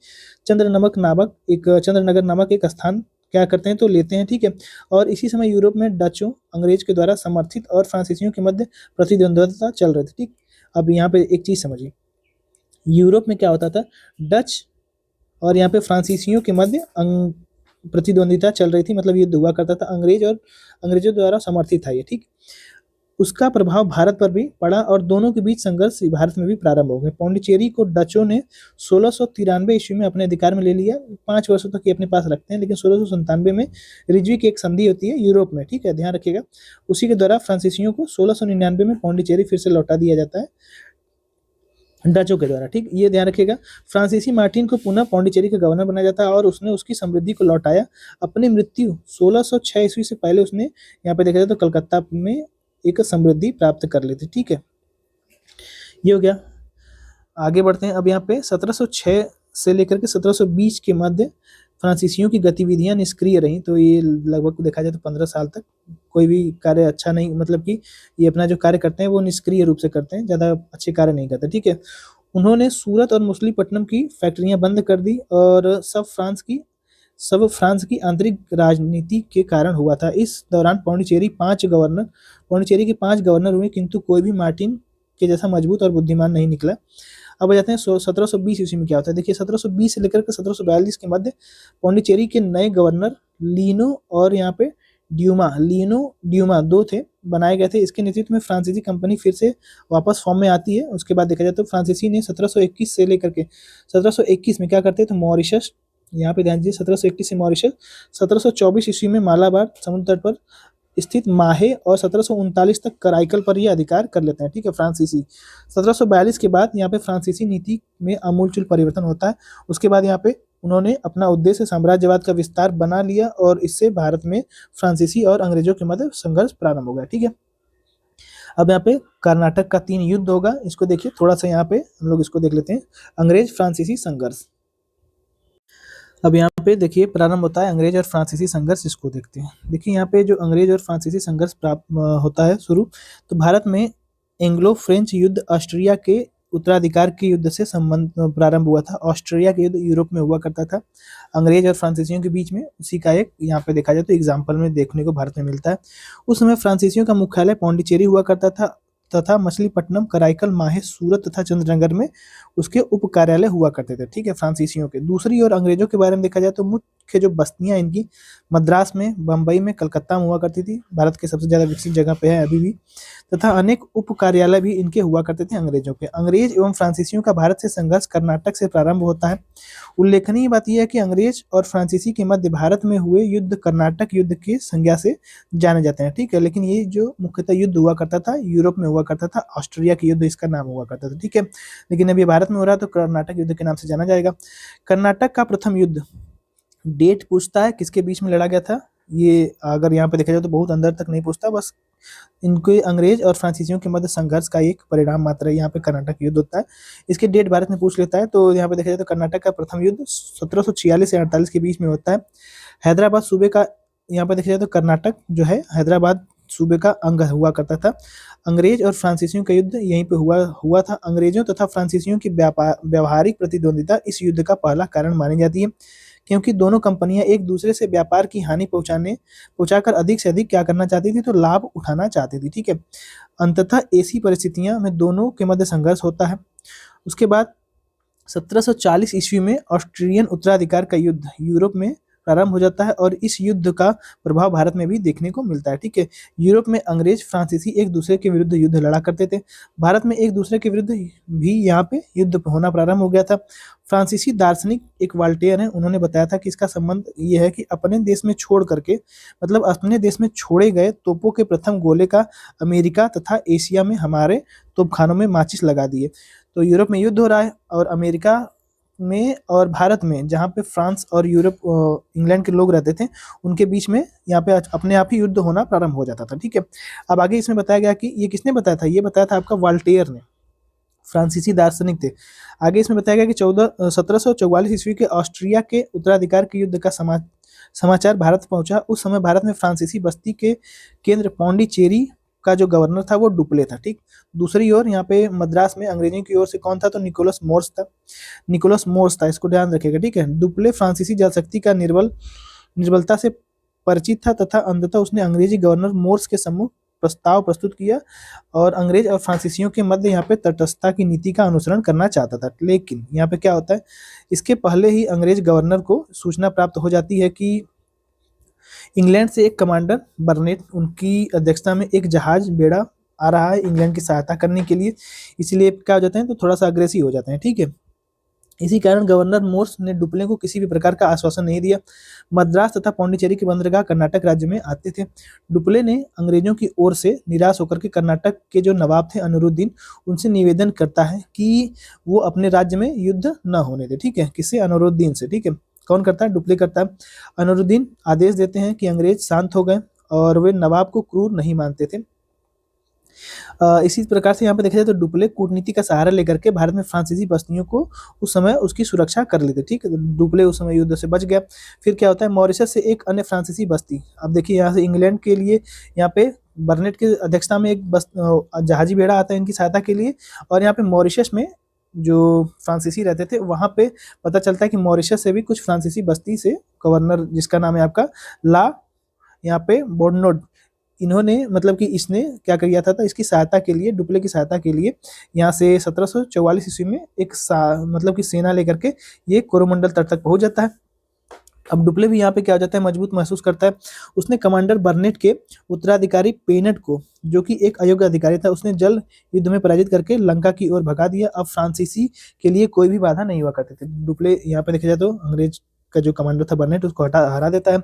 चंद्रनगर नामक एक स्थान क्या करते हैं तो लेते हैं। ठीक है, और इसी समय यूरोप में डचों अंग्रेज के द्वारा समर्थित और फ्रांसीसियों के मध्य प्रतिद्वंद्विता चल रही थी। ठीक, अब यहाँ पे एक चीज समझिए, यूरोप में क्या होता था, डच और यहाँ पे फ्रांसीसियों के मध्य प्रतिद्वंदिता चल रही थी, मतलब युद्ध हुआ करता था, अंग्रेजों द्वारा समर्थित था ये। ठीक, उसका प्रभाव भारत पर भी पड़ा और दोनों के बीच संघर्ष भारत में भी प्रारंभ हो गए। पौंडीचेरी को डचों ने 1693 ईस्वी में अपने अधिकार में ले लिया। 5 वर्षों तक ये अपने पास रखते हैं, लेकिन 1697 में रिजवी की एक संधि होती है यूरोप में। ठीक है, ध्यान रखिएगा, उसी के द्वारा फ्रांसीसियों को 1699 में पौंडीचेरी फिर से लौटा दिया जाता है डचों के द्वारा। ठीक, ये ध्यान रखिएगा। फ्रांसीसी मार्टिन को पुनः पौंडीचेरी का गवर्नर बनाया जाता है और उसने उसकी समृद्धि को लौटाया। अपनी मृत्यु 1606 ईस्वी से पहले उसने यहाँ पे देखा जाए तो कलकत्ता में एक समृद्धि प्राप्त कर ली थी। ठीक है, ये हो गया। आगे बढ़ते हैं, अब यहाँ पे 1706 से लेकर के 1720 के मध्य फ्रांसीसियों की गतिविधियां निष्क्रिय रहीं। तो ये लगभग देखा जाए तो 15 साल तक कोई भी कार्य अच्छा नहीं, मतलब कि ये अपना जो कार्य करते हैं वो निष्क्रिय रूप से करते हैं, ज़्यादा अच्छे कार्य नहीं करते। ठीक है, उन्होंने सूरत और मछलीपट्टनम की फैक्ट्रियां बंद कर दी और सब फ्रांस की आंतरिक राजनीति के कारण हुआ था। इस दौरान पौंडीचेरी के 5 गवर्नर हुए, किंतु कोई भी मार्टिन के जैसा मजबूत और बुद्धिमान नहीं निकला। अब आ जाते हैं 1720 ईस्वी में क्या होता है। देखिए, 1720 से लेकर के 1742 के मध्य पौंडीचेरी के नए गवर्नर लिनो और यहाँ पे ड्यूमा 2 थे, बनाए गए थे। इसके नेतृत्व में फ्रांसीसी कंपनी फिर से वापस फॉर्म में आती है। उसके बाद देखा जाए तो फ्रांसीसी ने 1721 से लेकर के 1721 में क्या करते हैं तो मॉरिशस, यहाँ पे ध्यान दीजिए, 1721 से मॉरिशस, 1724 ईस्वी में मालाबार समुद्र तट पर स्थित माहे और 1739 तक कराइकल पर यह अधिकार कर लेते हैं। ठीक है, फ्रांसीसी 1742 के बाद यहाँ पे फ्रांसीसी नीति में आमूलचूल परिवर्तन होता है। उसके बाद यहाँ पे उन्होंने अपना उद्देश्य साम्राज्यवाद का विस्तार बना लिया और इससे भारत में फ्रांसीसी और अंग्रेजों के मध्य संघर्ष प्रारंभ हो गया। ठीक है, अब यहाँ पे कर्नाटक का 3 युद्ध होगा, इसको देखिए थोड़ा सा, यहाँ पे हम लोग इसको देख लेते हैं, अंग्रेज फ्रांसीसी संघर्ष। अब यहाँ पे देखिए प्रारंभ होता है अंग्रेज और फ्रांसीसी संघर्ष, इसको देखते हैं। देखिए यहाँ पे जो अंग्रेज और फ्रांसीसी संघर्ष होता है शुरू, तो भारत में एंग्लो फ्रेंच युद्ध ऑस्ट्रिया के उत्तराधिकार के युद्ध से संबंध प्रारंभ हुआ था। ऑस्ट्रिया के युद्ध यूरोप में हुआ करता था अंग्रेज और फ्रांसीसियों के बीच में, उसी का एक यहाँ पे देखा जाए तो एग्जाम्पल में देखने को भारत में मिलता है। उस समय फ्रांसीसियों का मुख्यालय पौंडीचेरी हुआ करता था तथा मछलीपट्टनम, कराईकल, माहे, सूरत तथा चंद्रनगर में उसके उप कार्यालय हुआ करते थे। ठीक है, फ्रांसीसियों के। दूसरी ओर अंग्रेजों के बारे में देखा जाए तो मुख्य जो बस्तियां इनकी मद्रास में, बम्बई में, कलकत्ता में हुआ करती थी, भारत के सबसे ज्यादा विकसित जगह पे है अभी भी, तथा अनेक उप कार्यालय भी इनके हुआ करते थे अंग्रेजों के। अंग्रेज एवं फ्रांसीसियों का भारत से संघर्ष कर्नाटक से प्रारंभ होता है। उल्लेखनीय बात यह है कि अंग्रेज और फ्रांसीसी के मध्य भारत में हुए युद्ध कर्नाटक युद्ध की संज्ञा से जाने जाते हैं। ठीक है, लेकिन ये जो मुख्यतः युद्ध हुआ करता था यूरोप में हुआ करता था, ऑस्ट्रिया के युद्ध इसका नाम हुआ करता था। ठीक है, लेकिन अभी भारत में हो रहा है तो कर्नाटक युद्ध के नाम से जाना जाएगा। कर्नाटक का प्रथम युद्ध डेट पूछता है किसके बीच में लड़ा गया था, ये अगर यहाँ पे देखा जाए तो बहुत अंदर तक नहीं पूछता, बस इनके अंग्रेज और फ्रांसीसियों के मध्य संघर्ष का एक परिणाम मात्र है यहाँ पे कर्नाटक युद्ध होता है। इसके डेट भारत में पूछ लेता है, तो यहाँ पे देखा जाए तो कर्नाटक का प्रथम युद्ध 1746 से 48 के बीच में होता है। हैदराबाद सूबे का, यहाँ पे देखा जाए तो कर्नाटक जो है हैदराबाद सूबे का अंग हुआ करता था। अंग्रेज और फ्रांसीसियों का युद्ध यहीं पे हुआ था। अंग्रेजों तथा फ्रांसीसियों की व्यावहारिक प्रतिद्वंदिता इस युद्ध का पहला कारण मानी जाती है, क्योंकि दोनों कंपनियां एक दूसरे से व्यापार की हानि पहुंचाकर अधिक से अधिक क्या करना चाहती थी तो लाभ उठाना चाहती थी। ठीक है, अंततः ऐसी परिस्थितियां में दोनों के मध्य संघर्ष होता है। उसके बाद 1740 ईस्वी में ऑस्ट्रियन उत्तराधिकार का युद्ध यूरोप में प्रारंभ हो जाता है और इस युद्ध का प्रभाव भारत में भी देखने को मिलता है। ठीक है, यूरोप में अंग्रेज फ्रांसीसी एक दूसरे के विरुद्ध युद्ध लड़ा करते थे। भारत में एक दूसरे के विरुद्ध भी यहाँ पे युद्ध होना प्रारंभ हो गया था। फ्रांसीसी दार्शनिक एक वाल्टेयर है, उन्होंने बताया था कि इसका संबंध ये है कि अपने देश में छोड़ करके, मतलब अपने देश में छोड़े गए तोपों के प्रथम गोले का अमेरिका तथा एशिया में हमारे तोपखानों में माचिस लगा दिए। तो यूरोप में युद्ध हो रहा है और अमेरिका में और भारत में, जहाँ पे फ्रांस और यूरोप इंग्लैंड के लोग रहते थे, उनके बीच में यहाँ पे अपने आप ही युद्ध होना प्रारंभ हो जाता था। ठीक है, अब आगे इसमें बताया गया कि ये किसने बताया था, ये बताया था आपका वाल्टेयर ने, फ्रांसीसी दार्शनिक थे। आगे इसमें बताया गया कि 1744 ईस्वी के ऑस्ट्रिया के उत्तराधिकार के युद्ध का समाचार भारत पहुंचा। उस समय भारत में फ्रांसीसी बस्ती के केंद्र पौंडीचेरी का जो गवर्नर था वो डुप्ले था। ठीक, दूसरी ओर यहाँ पे मद्रास में अंग्रेजों की ओर से कौन था, तो निकोलस मोर्स था। निकोलस मोर्स था, इसको ध्यान रखिएगा। ठीक है, डुप्ले फ्रांसीसी जनशक्ति का निर्बलता से परिचित था तथा अंततः उसने अंग्रेजी गवर्नर मोर्स के सम्मुख प्रस्ताव प्रस्तुत किया और अंग्रेज और फ्रांसीसियों के मध्य यहाँ पे तटस्थता की नीति का अनुसरण करना चाहता था। लेकिन यहाँ पे क्या होता है, इसके पहले ही अंग्रेज गवर्नर को सूचना प्राप्त हो जाती है कि इंग्लैंड से एक कमांडर बर्नेट, उनकी अध्यक्षता में एक जहाज बेड़ा आ रहा है इंग्लैंड की सहायता करने के लिए। इसीलिए क्या हो जाते हैं, तो थोड़ा सा अग्रेसिव हो जाते हैं। ठीक है, इसी कारण गवर्नर मोर्स ने डुप्ले को किसी भी प्रकार का आश्वासन नहीं दिया। मद्रास तथा पौंडीचेरी के बंदरगाह कर्नाटक राज्य में आते थे। डुप्ले ने अंग्रेजों की ओर से निराश होकर के कर्नाटक के जो नवाब थे अनूरुद्दीन, उनसे निवेदन करता है कि वो अपने राज्य में युद्ध न होने दे। ठीक है, किससे, अनूरुद्दीन से। ठीक है, कौन करता है, डुप्ले करता है। अनूरुद्दीन आदेश देते हैं कि अंग्रेज शांत हो गए और वे नवाब को क्रूर नहीं मानते थे। इसी प्रकार से यहाँ पे देखा जाए तो डुप्ले कूटनीति का सहारा लेकर के भारत में फ्रांसीसी बस्तियों को उस समय उसकी सुरक्षा कर लेते। ठीक है, डुप्ले उस समय युद्ध से बच गया। फिर क्या होता है, मॉरिशस से एक अन्य फ्रांसीसी बस्ती, अब देखिए यहाँ से इंग्लैंड के लिए यहाँ पे बर्नेट की अध्यक्षता में एक जहाजी बेड़ा आता है इनकी सहायता के लिए, और यहाँ पे मॉरिशस में जो फ्रांसीसी रहते थे वहां पे पता चलता है कि मॉरिशस से भी कुछ फ्रांसीसी बस्ती से गवर्नर, जिसका नाम है आपका ला यहाँ पे बोर्डनोड, इन्होंने मतलब कि इसने क्या किया था, इसकी सहायता के लिए, डुप्ले की सहायता के लिए यहाँ से 1744 ईस्वी में एक मतलब कि सेना लेकर के ये कोरोमंडल तट तक पहुंच जाता है। अब डुप्ले भी यहाँ पे क्या हो जाता है, मजबूत महसूस करता है। उसने कमांडर बर्नेट के उत्तराधिकारी पेनेट को, जो कि एक अयोग्य अधिकारी था, उसने जल युद्ध में पराजित करके लंका की ओर भगा दिया। अब फ्रांसीसी के लिए कोई भी बाधा नहीं हुआ करते थे। डुप्ले यहाँ पे देखा जाए तो अंग्रेज का जो कमांडर था बर्नेट, उसको हरा देता है।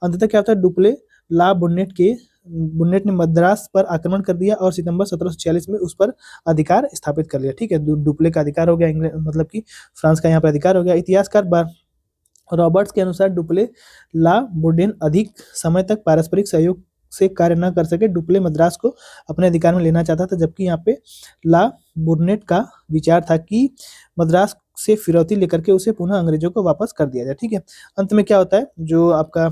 अंततः क्या होता है, डुप्ले ला बुन्नेट ने मद्रास पर आक्रमण कर दिया और सितंबर 1746 में उस पर अधिकार स्थापित कर लिया। ठीक है, डुप्ले का अधिकार हो गया, इंग्लैंड मतलब कि फ्रांस का यहाँ पर अधिकार हो गया। इतिहासकार रॉबर्ट्स के अनुसार डुप्ले ला बुर्डेन अधिक समय तक पारस्परिक सहयोग से कार्य न कर सके। डुप्ले मद्रास को अपने अधिकार में लेना चाहता था, जबकि यहाँ पे ला बुर्नेट का विचार था कि मद्रास से फिरौती लेकर के उसे पुनः अंग्रेजों को वापस कर दिया जाए। ठीक है, अंत में क्या होता है, जो आपका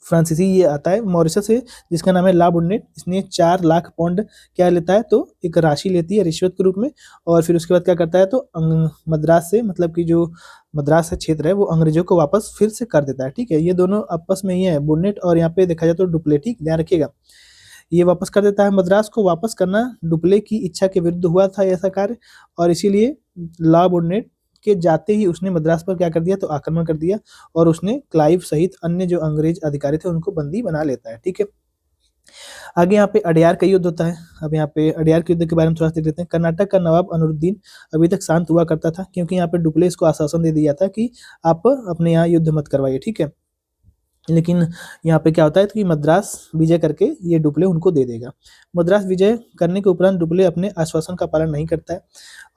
फ्रांसीसी ये आता है मॉरिशस से, जिसका नाम है ला बुर्नेट, इसने 4 लाख पाउंड क्या लेता है, तो एक राशि लेती है रिश्वत के रूप में, और फिर उसके बाद क्या करता है, तो मद्रास से मतलब कि जो मद्रास का क्षेत्र है वो अंग्रेजों को वापस फिर से कर देता है। ठीक है, ये दोनों आपस में ये है, बुर्नेट और यहाँ पे देखा जाए तो डुप्ले। ठीक, ध्यान रखिएगा, ये वापस कर देता है। मद्रास को वापस करना डुप्ले की इच्छा के विरुद्ध हुआ था ऐसा कार्य, और इसीलिए ला बुर्नेट के जाते ही उसने मद्रास पर क्या कर दिया, तो आक्रमण कर दिया, और उसने क्लाइव सहित अन्य जो अंग्रेज अधिकारी थे उनको बंदी बना लेता है। ठीक है, आगे यहाँ पे अडयार का युद्ध होता है। अब यहाँ पे अडयार के युद्ध के बारे में थोड़ा सा देख लेते हैं। कर्नाटक का नवाब अनूरुद्दीन अभी तक शांत हुआ करता था, क्योंकि यहाँ पे डुप्ले को आश्वासन दे दिया था कि आप अपने यहाँ युद्ध मत करवाइए। ठीक है, लेकिन यहाँ पे क्या होता है कि मद्रास विजय करके ये डुप्ले उनको दे देगा। मद्रास विजय करने के उपरांत डुप्ले अपने आश्वासन का पालन नहीं करता है,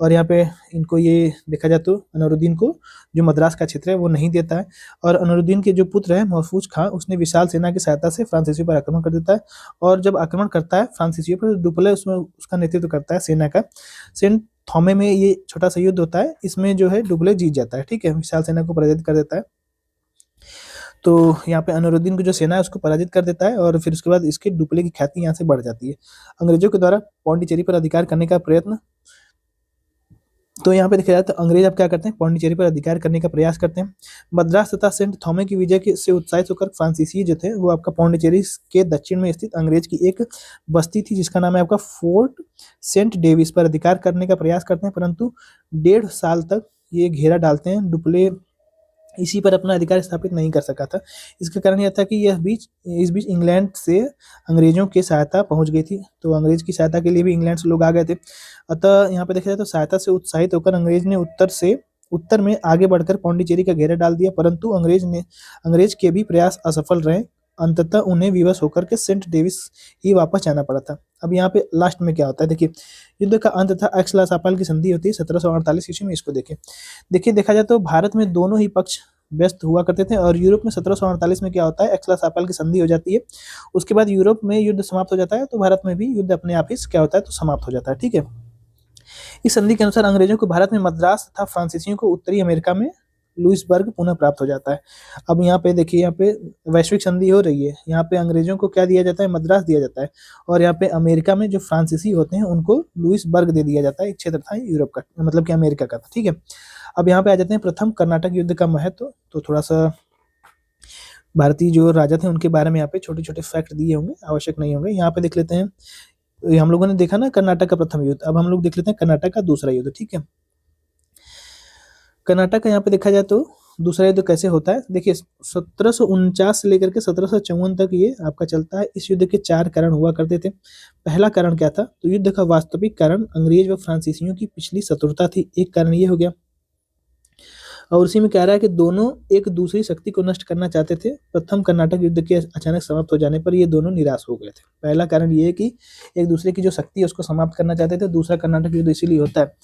और यहाँ पे इनको ये देखा जाए तो अनूरुद्दीन को जो मद्रास का क्षेत्र है वो नहीं देता है, और अनूरुद्दीन के जो पुत्र है महफूज खां, उसने विशाल सेना की सहायता से फ्रांसीसियों पर आक्रमण कर देता है, और जब आक्रमण करता है फ्रांसीसियों पर, डुप्ले उसमें उसका नेतृत्व करता है सेना का। सेंट थॉमे में ये छोटा सा युद्ध होता है, इसमें जो है डुप्ले जीत जाता है। ठीक है, विशाल सेना को पराजित कर देता है। तो यहाँ पे अनूरुद्दीन की जो सेना है उसको पराजित कर देता है, और फिर उसके बाद इसके डुप्ले की ख्याति यहाँ से बढ़ जाती है। अंग्रेजों के द्वारा पौंडीचेरी पर अधिकार करने का प्रयत्न, तो यहाँ पे देखा जाए तो अंग्रेज अब क्या करते हैं, पौंडीचेरी पर अधिकार करने का प्रयास करते हैं। मद्रास तथा सेंट थॉमे की विजय से उत्साहित होकर फ्रांसीसी जो थे वो आपका पौंडीचेरी के दक्षिण में स्थित अंग्रेज की एक बस्ती थी जिसका नाम है आपका फोर्ट सेंट डेविस पर अधिकार करने का प्रयास करते हैं, परंतु 1.5 साल तक ये घेरा डालते हैं। डुप्ले इसी पर अपना अधिकार स्थापित नहीं कर सका था। इसका कारण यह था कि इस बीच इंग्लैंड से अंग्रेजों की सहायता पहुंच गई थी, तो अंग्रेज की सहायता के लिए भी इंग्लैंड से लोग आ गए थे। अतः यहाँ पे देखा जाए तो सहायता से उत्साहित होकर अंग्रेज ने उत्तर में आगे बढ़कर पौंडीचेरी का घेरा डाल दिया, परंतु अंग्रेज के भी प्रयास असफल रहे। अंततः उन्हें विवश होकर के सेंट डेविस ही वापस जाना पड़ा था। अब यहाँ पे लास्ट में क्या होता है देखिए, युद्ध का अंत था, एक्स-ला-शापाल की संधि होती है 1748 ईस्वी में। इसको देखिए देखा जाए तो भारत में दोनों ही पक्ष व्यस्त हुआ करते थे और यूरोप में 1748 में क्या होता है, एक्स-ला-शापाल की संधि हो जाती है। उसके बाद यूरोप में युद्ध समाप्त हो जाता है, तो भारत में भी युद्ध अपने आप ही क्या होता है तो समाप्त हो जाता है। ठीक है, इस संधि के अनुसार अंग्रेजों को भारत में मद्रास तथा फ्रांसीसियों को उत्तरी अमेरिका में लुइसबर्ग पुनः प्राप्त हो जाता है। अब यहाँ पे देखिए, यहाँ पे वैश्विक संधि हो रही है, यहाँ पे अंग्रेजों को क्या दिया जाता है, मद्रास दिया जाता है, और यहाँ पे अमेरिका में जो फ्रांसीसी होते हैं उनको लुइसबर्ग दे दिया जाता है। एक क्षेत्र था यूरोप का, मतलब कि अमेरिका का था। ठीक है, अब यहाँ पे आ जाते हैं प्रथम कर्नाटक युद्ध का महत्व। तो थोड़ा सा भारतीय जो राजा थे उनके बारे में यहाँ पे छोटे छोटे फैक्ट दिए होंगे, आवश्यक नहीं होंगे। यहाँ पे देख लेते हैं, ये हम लोगों ने देखा ना कर्नाटक का प्रथम युद्ध, अब हम लोग देख लेते हैं कर्नाटक का दूसरा युद्ध। ठीक है, कर्नाटक का यहाँ पे देखा जाए तो दूसरा युद्ध कैसे होता है, देखिए 1749 से लेकर के 1754 तक ये आपका चलता है। इस युद्ध के 4 कारण हुआ करते थे। पहला कारण क्या था, तो युद्ध का वास्तविक कारण अंग्रेज व फ्रांसीसियों की पिछली शत्रुता थी, एक कारण ये हो गया। और उसी में कह रहा है कि दोनों एक दूसरी शक्ति को नष्ट करना चाहते थे। प्रथम कर्नाटक युद्ध के अचानक समाप्त हो जाने पर ये दोनों निराश हो गए थे। पहला कारण ये है कि एक दूसरे की जो शक्ति है उसको समाप्त करना चाहते थे। दूसरा कर्नाटक युद्ध इसीलिए होता है।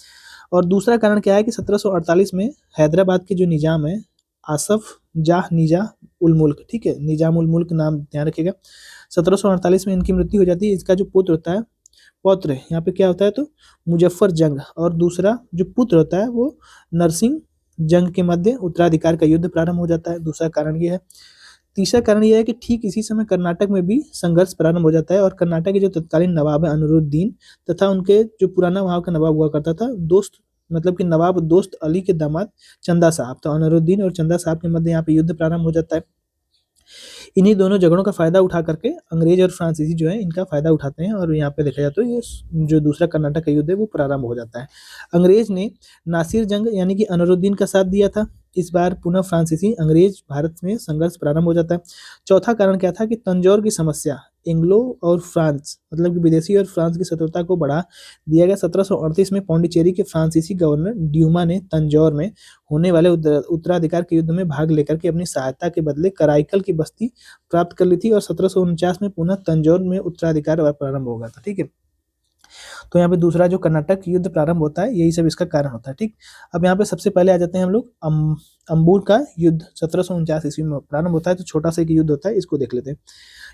और दूसरा कारण क्या है कि 1748 में हैदराबाद के जो निजाम है, आसफ जाह निजा उल मुल्क, ठीक है, निजाम उल मुल्क नाम ध्यान रखिएगा, 1748 में इनकी मृत्यु हो जाती है। इसका जो पुत्र होता है, पौत्र यहाँ पे क्या होता है तो मुजफ्फर जंग, और दूसरा जो पुत्र होता है वो नरसिंह जंग के मध्य उत्तराधिकार का युद्ध प्रारंभ हो जाता है। दूसरा कारण ये है। तीसरा कारण यह है कि ठीक इसी समय कर्नाटक में भी संघर्ष प्रारंभ हो जाता है और कर्नाटक के जो तत्कालीन नवाब है अनिरुद्दीन तथा उनके जो पुराना वहां का नवाब हुआ करता था दोस्त, मतलब कि नवाब दोस्त अली के दामाद चंदा साहब, तो अनिरुद्दीन और चंदा साहब के मध्य यहाँ पे युद्ध प्रारंभ हो जाता है। इन्हीं दोनों झगड़ों का फायदा उठा करके अंग्रेज और फ्रांसीसी जो है इनका फायदा उठाते हैं और यहाँ पे देखा जाए तो ये जो दूसरा कर्नाटक का युद्ध है वो प्रारंभ हो जाता है। अंग्रेज ने नासिर जंग यानी कि अनिरुद्दीन का साथ दिया था। इस बार पुनः फ्रांसीसी अंग्रेज भारत में संघर्ष प्रारंभ हो जाता है। चौथा कारण क्या था कि तंजौर की समस्या, एंग्लो और फ्रांस, मतलब कि विदेशी और फ्रांस की शत्रुता को बढ़ा दिया गया। 1738 में पौंडीचेरी के फ्रांसीसी गवर्नर ड्यूमा ने तंजौर में होने वाले उत्तराधिकार के युद्ध में भाग लेकर के अपनी सहायता के बदले कराईकल की बस्ती प्राप्त कर ली थी और 1749 में पुनः तंजौर में उत्तराधिकार प्रारंभ हो गया था। ठीक है, तो यहाँ पे दूसरा जो कर्नाटक युद्ध प्रारंभ होता है यही सब इसका कारण होता है। ठीक, अब यहाँ पे सबसे पहले आ जाते हैं हम लोग अंबुर का युद्ध 1749 ईस्वी में प्रारंभ होता है। तो छोटा सा एक युद्ध होता है, इसको देख लेते हैं।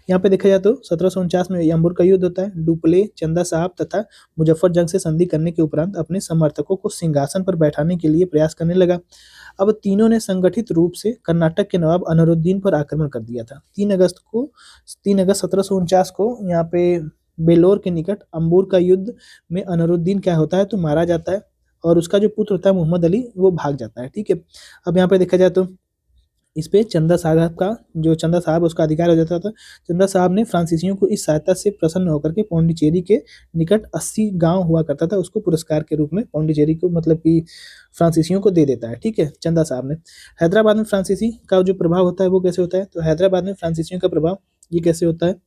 यहाँ पे देखा जाए तो 1749 में अंबुर का युद्ध होता है। डुप्ले, चंदा साहब तथा मुजफ्फर जंग से संधि करने के उपरांत अपने समर्थकों को सिंहासन पर बैठाने के लिए प्रयास करने लगा। अब तीनों ने संगठित रूप से कर्नाटक के नवाब अनिरुद्दीन पर आक्रमण कर दिया था। 3 अगस्त 1749 को यहाँ पे बेलोर के निकट अंबुर का युद्ध में अनिरुद्दीन क्या होता है तो मारा जाता है और उसका जो पुत्र होता है मोहम्मद अली वो भाग जाता है। ठीक है, अब यहाँ पे देखा जाए तो इस पे चंदा साहब उसका अधिकार हो जाता था। चंदा साहब ने फ्रांसीसियों को इस सहायता से प्रसन्न होकर के पौंडीचेरी के निकट 80 गांव हुआ करता था उसको पुरस्कार के रूप में पौंडीचेरी को, मतलब कि फ्रांसीसियों को दे देता है। ठीक है, चंदा साहब ने। हैदराबाद में फ्रांसीसी का जो प्रभाव होता है वो कैसे होता है, तो हैदराबाद में फ्रांसीसियों का प्रभाव ये कैसे होता है,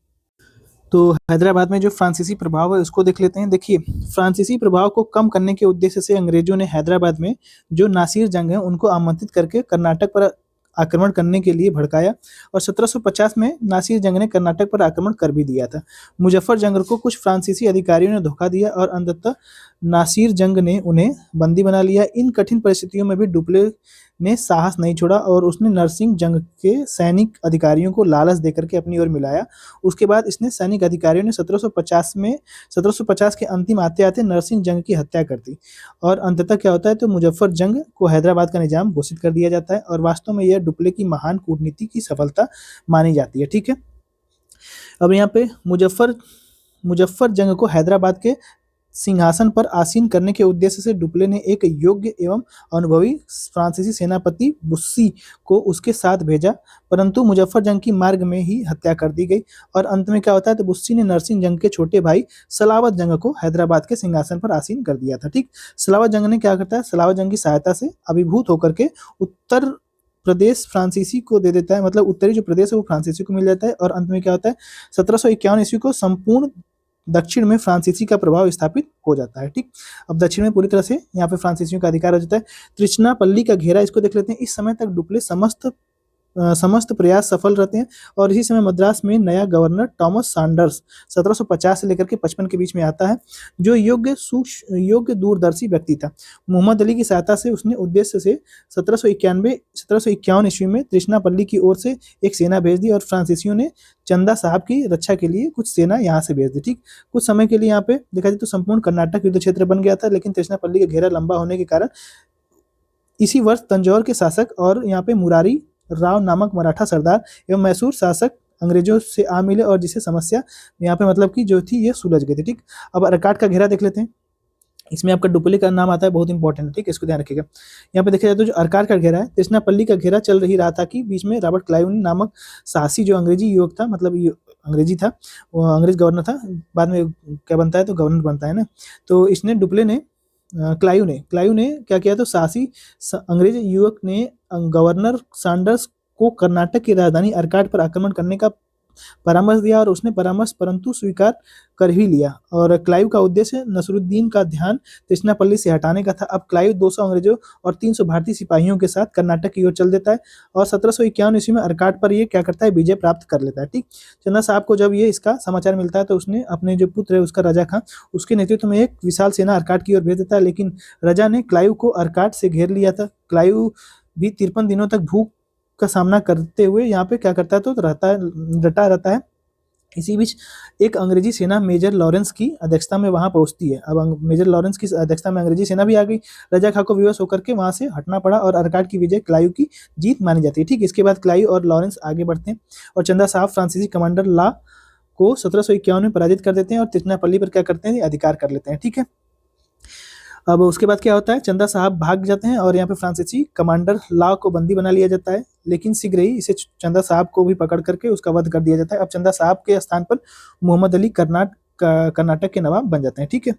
तो हैदराबाद में जो फ्रांसीसी प्रभाव है उसको देख लेते हैं। देखिए, फ्रांसीसी प्रभाव को कम करने के उद्देश्य से अंग्रेजों ने हैदराबाद में जो नासिर जंग है उनको आमंत्रित करके कर्नाटक पर आक्रमण करने के लिए भड़काया और 1750 में नासिर जंग ने कर्नाटक पर आक्रमण कर भी दिया था। मुजफ्फर जंग को कुछ फ्रांसीसी अधिकारियों ने धोखा दिया और अंततः नासिर जंग ने उन्हें बंदी बना लिया। इन कठिन परिस्थितियों में भी डुप्ले ने साहस नहीं छोड़ा और उसने नरसिंह जंग के सैनिक अधिकारियों को लालच देकर के अपनी ओर मिलाया। उसके बाद इसने सैनिक अधिकारियों ने 1750 के अंतिम आते आते नरसिंह जंग की हत्या कर दी और अंततः क्या होता है तो मुजफ्फर जंग को हैदराबाद का निजाम घोषित कर दिया जाता है और वास्तव में यह डुप्ले की महान कूटनीति की सफलता मानी जाती है। ठीक है, अब यहाँ पे मुजफ्फर जंग को हैदराबाद के सिंहासन पर आसीन करने के उद्देश्य से डुप्ले ने एक योग्य एवं अनुभवी फ्रांसीसी सेनापति बुस्सी को उसके साथ भेजा, परंतु मुजफ्फर जंग की मार्ग में ही हत्या कर दी गई और अंत में क्या होता है तो बुस्सी ने नरसिंह जंग के छोटे भाई सलावत जंग को हैदराबाद के सिंहासन पर आसीन कर दिया था। ठीक, सलावत जंग ने क्या करता है, सलावत जंग की सहायता से अभिभूत होकर के उत्तर प्रदेश फ्रांसीसी को दे देता है, मतलब उत्तरी जो प्रदेश है वो फ्रांसीसी को मिल जाता है और अंत में क्या होता है 1751 ईस्वी को संपूर्ण दक्षिण में फ्रांसीसी का प्रभाव स्थापित हो जाता है। ठीक, अब दक्षिण में पूरी तरह से यहाँ पे फ्रांसीसियों का अधिकार हो जाता है। त्रिचनापल्ली का घेरा, इसको देख लेते हैं। इस समय तक डुप्ले समस्त समस्त प्रयास सफल रहते हैं और इसी समय मद्रास में नया गवर्नर टॉमस सैंडर्स 1750 से लेकर के 55 के बीच में आता है, जो योग्य दूरदर्शी व्यक्ति था। मोहम्मद अली की सहायता से उसने उद्देश्य से 1751 ईस्वी में तृष्णापल्ली की ओर से एक सेना भेज दी और फ्रांसीसियों ने चंदा साहब की रक्षा के लिए कुछ सेना यहाँ से भेज दी। ठीक, कुछ समय के लिए यहाँ पे देखा जाए तो संपूर्ण कर्नाटक युद्ध क्षेत्र बन गया था, लेकिन तृष्णापल्ली का घेरा लंबा होने के कारण इसी वर्ष तंजौर के शासक और यहाँ पे मुरारी राव नामक मराठा सरदार एवं मैसूर शासक अंग्रेजों से आ मिले और जिसे समस्या यहाँ पे मतलब कि जो थी ये सुलझ गई थी। ठीक, अब अर्काट का घेरा देख लेते हैं। इसमें आपका डुप्ले का नाम आता है, बहुत इंपॉर्टेंट है। ठीक है, इसको ध्यान रखिएगा। यहाँ पे देखा जाए तो जो अर्काट का घेरा है, तृष्णापल्ली का घेरा चल रही रहा था कि बीच में रॉबर्ट क्लाइव नामक साहसी जो अंग्रेजी युवक था, मतलब अंग्रेजी था, वो अंग्रेज गवर्नर था, बाद में क्या बनता है तो गवर्नर बनता है ना, तो इसने डुप्ले ने क्लाइव ने क्या किया, तो साहसी अंग्रेज युवक ने गवर्नर सैंडर्स को कर्नाटक की राजधानी अर्काट पर आक्रमण करने का परामर्श दिया और उसने परामर्श परंतु स्वीकार कर ही लिया। और क्लाइव का उद्देश्य नसरुद्दीन का ध्यान तृष्णापल्ली से हटाने का था। अब क्लाइव 200 अंग्रेजों और 300 भारतीय सिपाहियों के साथ कर्नाटक की ओर चल देता है और 1751 ईस्वी में अर्काट पर ये क्या करता है, विजय प्राप्त कर लेता है। ठीक, चंदा साहब को जब ये इसका समाचार मिलता है तो उसने अपने जो पुत्र है उसका रजा खां, उसके नेतृत्व में एक विशाल सेना अर्काट की ओर भेज देता है, लेकिन रजा ने क्लाइव को अर्काट से घेर लिया था। क्लाइव भी 53 दिनों तक भूख का सामना करते हुए यहाँ पे क्या करता है तो डटा रहता है। इसी बीच एक अंग्रेजी सेना मेजर लॉरेंस की अध्यक्षता में वहां पहुंचती है। अब मेजर लॉरेंस की अध्यक्षता में अंग्रेजी सेना भी आ गई। रजा खां को विवश होकर के वहां से हटना पड़ा और अर्काट की विजय क्लाइव की जीत मानी जाती है। ठीक, इसके बाद क्लाइव और लॉरेंस आगे बढ़ते हैं और चंदा साहब फ्रांसीसी कमांडर ला को 1751 में पराजित कर देते हैं और तृष्णापल्ली पर क्या करते हैं, अधिकार कर लेते हैं। ठीक है, अब उसके बाद क्या होता है, चंदा साहब भाग जाते हैं और यहाँ पे फ्रांसीसी कमांडर ला को बंदी बना लिया जाता है, लेकिन शीघ्र ही इसे चंदा साहब को भी पकड़ करके उसका वध कर दिया जाता है। अब चंदा साहब के स्थान पर मोहम्मद अली कर्नाटक के नवाब बन जाते हैं। ठीक है,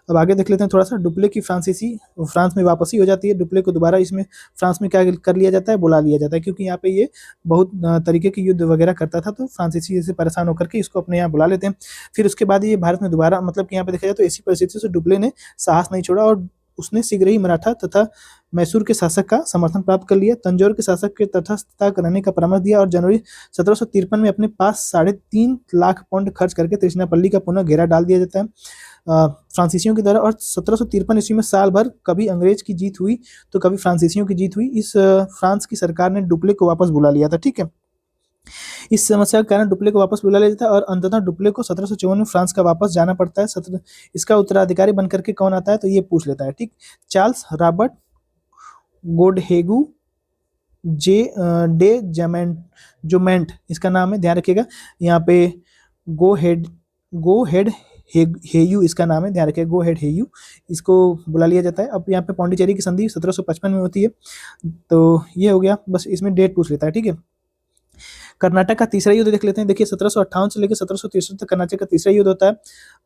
अब आगे देख लेते हैं थोड़ा सा। डुप्ले की फ्रांस में वापसी हो जाती है। डुप्ले को दोबारा इसमें फ्रांस में क्या कर लिया जाता है, बुला लिया जाता है, क्योंकि यहाँ पे ये बहुत तरीके के युद्ध वगैरह करता था, तो फ्रांसीसी से परेशान होकर के इसको अपने यहाँ बुला लेते हैं। फिर उसके बाद ये भारत में दोबारा मतलब कि यहाँ पे देखा जाए तो ऐसी परिस्थिति से डुप्ले ने साहस नहीं छोड़ा और उसने शीघ्र ही मराठा तथा मैसूर के शासक का समर्थन प्राप्त कर लिया। तंजौर के शासक के तटस्थता करने का परामर्श दिया और जनवरी 1753 में अपने पास 3.5 लाख पाउंड खर्च करके तृष्णापल्ली का पुनः घेरा डाल दिया जाता है फ्रांसीसियों की द्वारा। और 1753 ईस्वी में साल भर कभी अंग्रेज की जीत हुई तो कभी फ्रांसीसियों की जीत हुई। इस फ्रांस की सरकार ने डुप्ले को वापस बुला लिया था। ठीक है, इस समस्या के कारण डुप्ले को वापस बुला लिया जाता है और अंततः डुप्ले को 1754 में फ्रांस का वापस जाना पड़ता है। इसका उत्तराधिकारी बनकर के कौन आता है तो ये पूछ लेता है। ठीक, चार्ल्स रॉबर्ट गोडहेगू डे जोमेंट इसका नाम है, ध्यान रखिएगा। यहाँ पे गो हेड हेयू इसका नाम है, ध्यान रखिएगा, गो हेड हेयू, इसको बुला लिया जाता है। अब यहाँ पे पौंडीचेरी की संधि 1755 में होती है, तो ये हो गया, बस इसमें डेट पूछ लेता है। ठीक है, कर्नाटक का तीसरा युद्ध देख लेते हैं। देखिए 1758 से लेकर 1763 तक कर्नाटक का तीसरा युद्ध होता है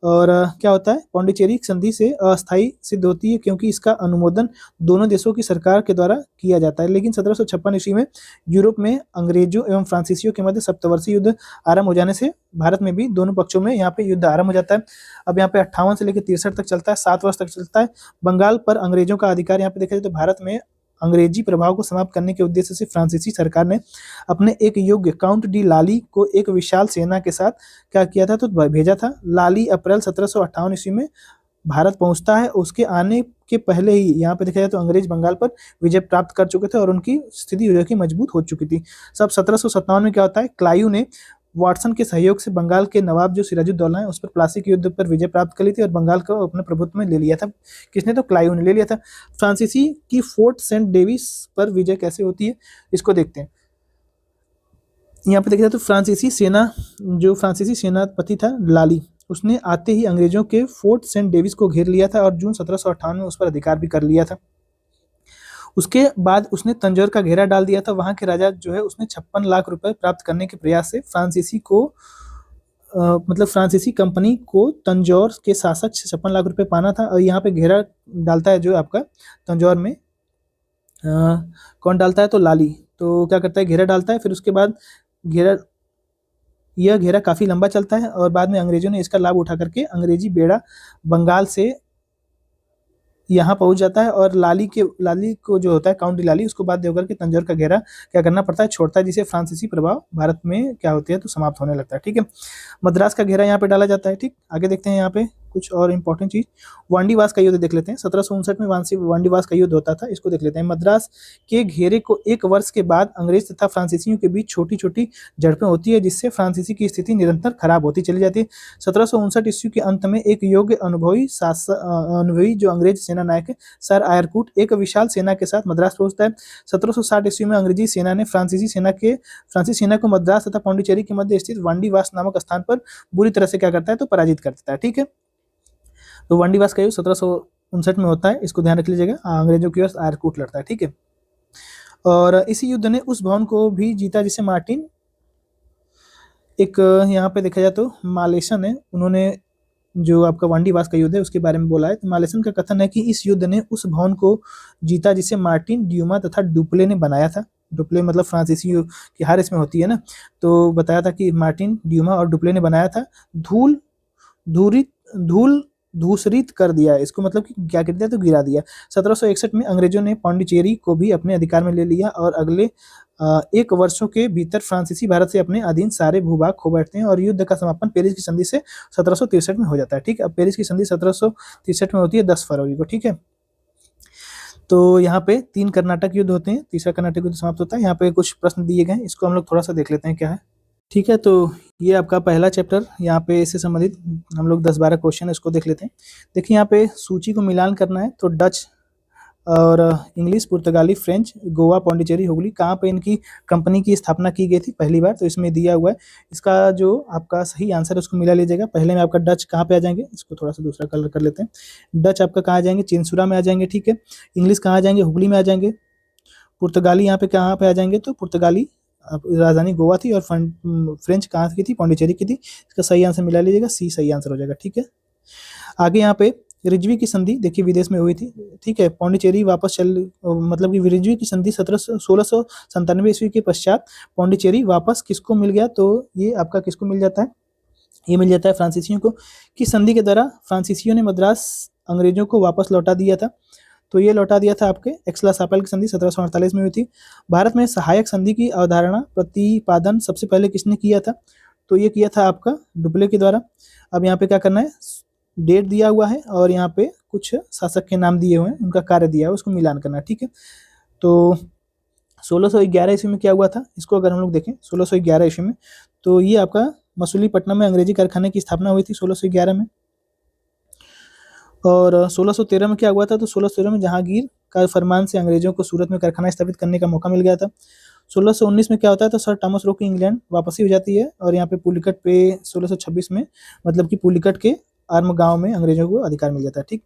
और क्या होता है, पौंडीचेरी संधि से अस्थायी सिद्ध होती है क्योंकि इसका अनुमोदन दोनों देशों की सरकार के द्वारा किया जाता है। लेकिन 1756 ईस्वी में यूरोप में अंग्रेजों एवं फ्रांसीसियों के मध्य सप्तवर्षीय युद्ध आरंभ हो जाने से भारत में भी दोनों पक्षों में यहाँ पे युद्ध आरंभ हो जाता है। अब यहाँ पे 58 से लेकर 63 तक चलता है, 7 वर्ष तक चलता है। बंगाल पर अंग्रेजों का अधिकार यहाँ पे देखा जाए तो भारत में अंग्रेजी प्रभाव को समाप्त करने के उद्देश्य से फ्रांसीसी सरकार ने अपने एक योग्य काउंट डी लाली को एक विशाल सेना के साथ क्या किया था तो भेजा था। लाली अप्रैल 1758 ईस्वी में भारत पहुंचता है। उसके आने के पहले ही यहाँ पे देखा जाए तो अंग्रेज बंगाल पर विजय प्राप्त कर चुके थे और उनकी स्थिति जो कि मजबूत हो चुकी थी। सब 1757 में क्या होता है, क्लाइव ने वाटसन के सहयोग से बंगाल के नवाब जो सिराजुद्दौला है उस पर प्लासी के युद्ध पर विजय प्राप्त कर ली थी और बंगाल को अपने प्रभुत्व में ले लिया था। किसने, तो क्लाइव ने ले लिया था। फ्रांसीसी की फोर्ट सेंट डेविस पर विजय कैसे होती है इसको देखते हैं। यहाँ पे देखा जाए तो फ्रांसीसी सेनापति था लाली, उसने आते ही अंग्रेजों के फोर्ट सेंट डेविस को घेर लिया था और जून 1758 में उस पर अधिकार भी कर लिया था। उसके बाद उसने तंजौर का घेरा डाल दिया था। वहां के राजा जो है उसने 56 लाख रुपए प्राप्त करने के प्रयास से फ्रांसीसी कंपनी को तंजौर के शासक से 56 लाख रुपए पाना था। और यहाँ पे घेरा डालता है जो आपका तंजौर में कौन डालता है तो लाली। तो क्या करता है, घेरा डालता है। फिर उसके बाद यह घेरा काफी लंबा चलता है और बाद में अंग्रेजों ने इसका लाभ उठा करके अंग्रेजी बेड़ा बंगाल से यहाँ पहुंच जाता है और लाली को जो होता है काउंट लाली, उसको बाध्य होकर के तंजौर का घेरा क्या करना पड़ता है, छोड़ता है, जिसे फ्रांसीसी प्रभाव भारत में क्या होती है तो समाप्त होने लगता है। ठीक है, मद्रास का घेरा यहाँ पे डाला जाता है। ठीक, आगे देखते हैं यहाँ पे कुछ और इंपॉर्टेंट चीज, वांडीवास का युद्ध देख लेते हैं। 1759 में वांडीवास का युद्ध होता था, इसको देख लेते हैं। मद्रास के घेरे को एक वर्ष के बाद अंग्रेज तथा फ्रांसीसियों के बीच छोटी छोटी झड़पें होती है, जिससे फ्रांसीसी की स्थिति निरंतर खराब होती चली जाती है। 1759 ईस्वी के अंत में एक योग्य अनुभवी जो अंग्रेज सेना नायक है सर आयरकूट एक विशाल सेना के साथ मद्रास पहुंचता है। 1760 ईस्वी में अंग्रेजी सेना ने फ्रांसीसी सेना को मद्रास तथा पांडिचेरी के मध्य स्थित वांडीवास नामक स्थान पर बुरी तरह से क्या करता है तो पराजित कर देता है। ठीक है, तो वांडीवास का युद्ध 1759 में होता है, इसको ध्यान रख लीजिएगा। अंग्रेजों की ओर से आयरकूट लड़ता है। ठीक है, और इसी युद्ध ने उस भवन को भी जीता जिसे मार्टिन, एक यहाँ पे देखा जाए तो मालेसन है, उन्होंने जो आपका वांडीवास का युद्ध है उसके बारे में बोला है। तो मालेसन का कथन है कि इस युद्ध ने उस भवन को जीता जिसे मार्टिन, ड्यूमा तथा डुप्ले ने बनाया था। डुप्ले मतलब फ्रांसीसी की हार इसमें होती है ना, तो बताया था कि मार्टिन, ड्यूमा और डुप्ले ने बनाया था। धूल धूसरित कर दिया, इसको मतलब कि क्या कर दिया तो गिरा दिया। 1761 में अंग्रेजों ने पांडिचेरी को भी अपने अधिकार में ले लिया और अगले एक वर्षों के भीतर फ्रांसीसी भारत से अपने अधीन सारे भूभाग खो बैठते हैं और युद्ध का समापन पेरिस की संधि से 1763 में हो जाता है। ठीक है, अब पेरिस की संधि 1763 में होती है 10 फरवरी को। ठीक है, तो यहाँ पे 3 कर्नाटक युद्ध होते हैं, तीसरा कर्नाटक युद्ध समाप्त होता है। यहाँ पे कुछ प्रश्न दिए गए हैं, इसको हम लोग थोड़ा सा देख लेते हैं क्या है। ठीक है, तो ये आपका पहला चैप्टर, यहाँ पे इससे संबंधित हम लोग 10-12 क्वेश्चन इसको देख लेते हैं। देखिए यहाँ पे सूची को मिलान करना है, तो डच और इंग्लिश, पुर्तगाली, फ्रेंच, गोवा, पौंडीचेरी, हुगली, कहाँ पे इनकी कंपनी की स्थापना की गई थी पहली बार, तो इसमें दिया हुआ है। इसका जो आपका सही आंसर है उसको मिला लीजिएगा। पहले में आपका डच कहाँ पे आ जाएंगे, इसको थोड़ा सा दूसरा कलर कर लेते हैं। डच आपका कहाँ आ जाएंगे, चिंसुरा में आ जाएंगे। ठीक है, इंग्लिश कहाँ आ जाएंगे, हुगली में आ जाएंगे। पुर्तगाली यहाँ पे कहाँ पे आ जाएंगे, तो पुर्तगाली राजधानी गोवा थी और फ्रेंच कहाँ की थी, पौंडीचेरी की थी। इसका सही आंसर मिला लीजिएगा, सी सही आंसर हो जाएगा। ठीक है, आगे यहाँ पे रिजवी की संधि देखिए विदेश में हुई थी। ठीक है, पौंडीचेरी वापस मतलब कि रिजवी की संधि 1697 ईस्वी के पश्चात पौंडीचेरी वापस किसको मिल गया, तो ये आपका किसको मिल जाता है, ये मिल जाता है फ्रांसीसियों को। कि संधि के द्वारा फ्रांसीसियों ने मद्रास अंग्रेजों को वापस लौटा दिया था, तो ये लौटा दिया था आपके एक्सला-सापल की संधि 1748 में हुई थी। भारत में सहायक संधि की अवधारणा प्रतिपादन सबसे पहले किसने किया था, तो ये किया था आपका डुप्ले के द्वारा। अब यहाँ पे क्या करना है, डेट दिया हुआ है और यहाँ पे कुछ शासक के नाम दिए हुए हैं, उनका कार्य दिया है, उसको मिलान करना है। ठीक है, तो 1611 ईस्वी में क्या हुआ था, इसको अगर हम लोग देखें 1611 ईस्वी में, तो ये आपका मसूलीपट्टनम में अंग्रेजी कारखाने की स्थापना हुई थी 1611 में। और 1613 में क्या हुआ था, तो 1613 में जहांगीर का फरमान से अंग्रेजों को सूरत में कारखाना स्थापित करने का मौका मिल गया था। 1619 में क्या होता है, तो सर थॉमस रो की इंग्लैंड वापसी हो जाती है और यहाँ पे पुलिकट पे 1626 में मतलब कि पुलिकट के आर्म गांव में अंग्रेजों को अधिकार मिल जाता है। ठीक,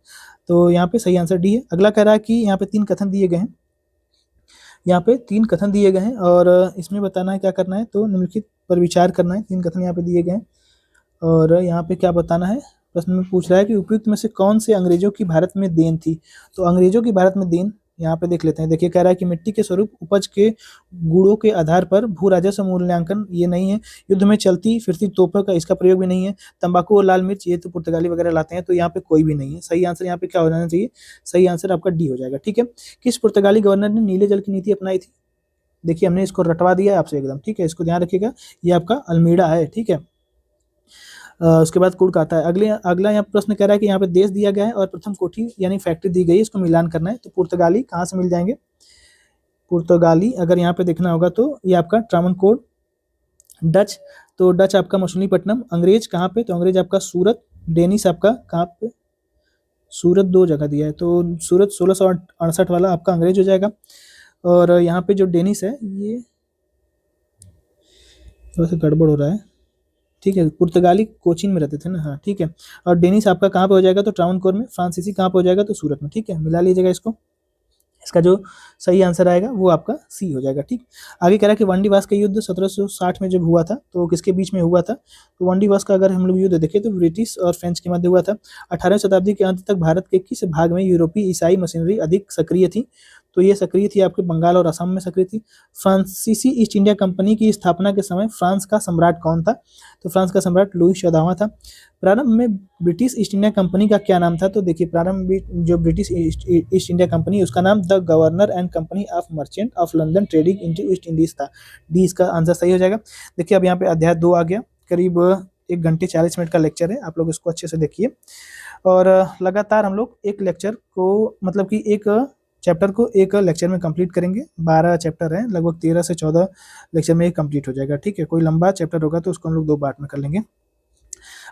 तो यहाँ पे सही आंसर डी है। अगला कह रहा है कि यहाँ पे 3 कथन दिए गए हैं, यहाँ पे 3 कथन दिए गए हैं और इसमें बताना है क्या करना है, तो निम्नलिखित पर विचार करना है। 3 कथन यहाँ पे दिए गए हैं और यहाँ पे क्या बताना है, प्रश्न में पूछ रहा है कि उपयुक्त में से कौन से अंग्रेजों की भारत में देन थी, तो अंग्रेजों की भारत में देन यहाँ पे देख लेते हैं। देखिए कह रहा है कि मिट्टी के स्वरूप, उपज के गुणों के आधार पर भू राजस्व मूल्यांकन ये नहीं है, युद्ध में चलती फिरती तोपों का इसका प्रयोग भी नहीं है, तंबाकू और लाल मिर्च ये तो पुर्तगाली वगैरह लाते हैं, तो यहाँ पे कोई भी नहीं है। सही आंसर यहाँ पे क्या हो जाना चाहिए, सही आंसर आपका डी हो जाएगा। ठीक है, किस पुर्तगाली गवर्नर ने नीले जल की नीति अपनाई थी, देखिए हमने इसको रटवा दिया है आपसे एकदम। ठीक है, इसको ध्यान रखिएगा, ये आपका अल्मीड़ा है। ठीक है, उसके बाद कुड़ आता है। अगला यहाँ प्रश्न कह रहा है कि यहाँ पे देश दिया गया है और प्रथम कोठी यानी फैक्ट्री दी गई है, इसको मिलान करना है। तो पुर्तगाली कहाँ से मिल जाएंगे, पुर्तगाली अगर यहाँ पे देखना होगा तो ये आपका ट्रावनकोर। डच, तो डच आपका मछलीपट्टनम। अंग्रेज कहाँ पे, तो अंग्रेज आपका सूरत। डेनिस आपका कहाँ पे, सूरत 2 जगह दिया है, तो सूरत 1668 वाला आपका अंग्रेज हो जाएगा। और यहाँ पे जो डेनिस है ये थोड़ा सा गड़बड़ हो रहा है। ठीक है, पुर्तगाली कोचीन में रहते थे ना, हाँ ठीक है। और डेनिस आपका कहाँ पे हो जाएगा, तो ट्रावनकोर में। फ्रांसीसी कहाँ पे हो जाएगा, तो सूरत में। ठीक है, मिला लीजिएगा इसको, इसका जो सही आंसर आएगा वो आपका सी हो जाएगा। ठीक, आगे कह रहा है कि वांडीवास का युद्ध 1760 में जब हुआ था तो किसके बीच में हुआ था, तो वांडीवास का अगर हम लोग युद्ध देखें तो ब्रिटिश और फ्रेंच के मध्य हुआ था। 18वीं शताब्दी के अंत तक भारत के किस भाग में यूरोपीय ईसाई मशीनरी अधिक सक्रिय थी, तो ये सक्रिय थी आपके बंगाल और असम में सक्रिय थी। फ्रांसीसी ईस्ट इंडिया कंपनी की स्थापना के समय फ्रांस का सम्राट कौन था? तो फ्रांस का सम्राट लुई 14वां था। प्रारंभ में ब्रिटिश ईस्ट इंडिया कंपनी का क्या नाम था? तो देखिए प्रारंभ में जो ब्रिटिश ईस्ट इंडिया कंपनी उसका नाम the governor and company of merchant of London trading into east Indies था। डी इसका आंसर सही हो जाएगा। देखिए अब यहाँ पे अध्याय 2 आ गया, करीब 1 घंटे 40 मिनट का लेक्चर है, आप लोग इसको अच्छे से देखिए। और लगातार हम लोग एक लेक्चर को मतलब कि एक चैप्टर को एक लेक्चर में कंप्लीट करेंगे। 12 चैप्टर हैं, लगभग 13 से 14 लेक्चर में ये कंप्लीट हो जाएगा, ठीक है। कोई लंबा चैप्टर होगा तो उसको हम लोग 2 पार्ट में कर लेंगे।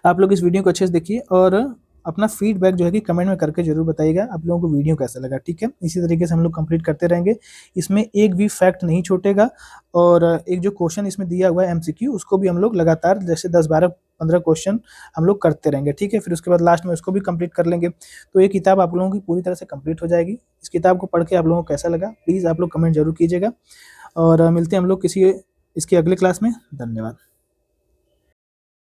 आप लोग इस वीडियो को अच्छे से देखिए और अपना फीडबैक जो है कि कमेंट में करके जरूर बताइएगा आप लोगों को वीडियो कैसा लगा, ठीक है। इसी तरीके से हम लोग कंप्लीट करते रहेंगे, इसमें एक भी फैक्ट नहीं छूटेगा। और एक जो क्वेश्चन इसमें दिया हुआ है एमसीक्यू, उसको भी हम लोग लगातार जैसे 10 12 15 क्वेश्चन हम लोग करते रहेंगे, ठीक है। फिर उसके बाद लास्ट में उसको भी कंप्लीट कर लेंगे। तो ये किताब आप लोगों की पूरी तरह से कंप्लीट हो जाएगी। इस किताब को पढ़ के आप लोगों को कैसा लगा प्लीज़ आप लोग कमेंट जरूर कीजिएगा। और मिलते हैं हम लोग किसी इसके अगले क्लास में। धन्यवाद।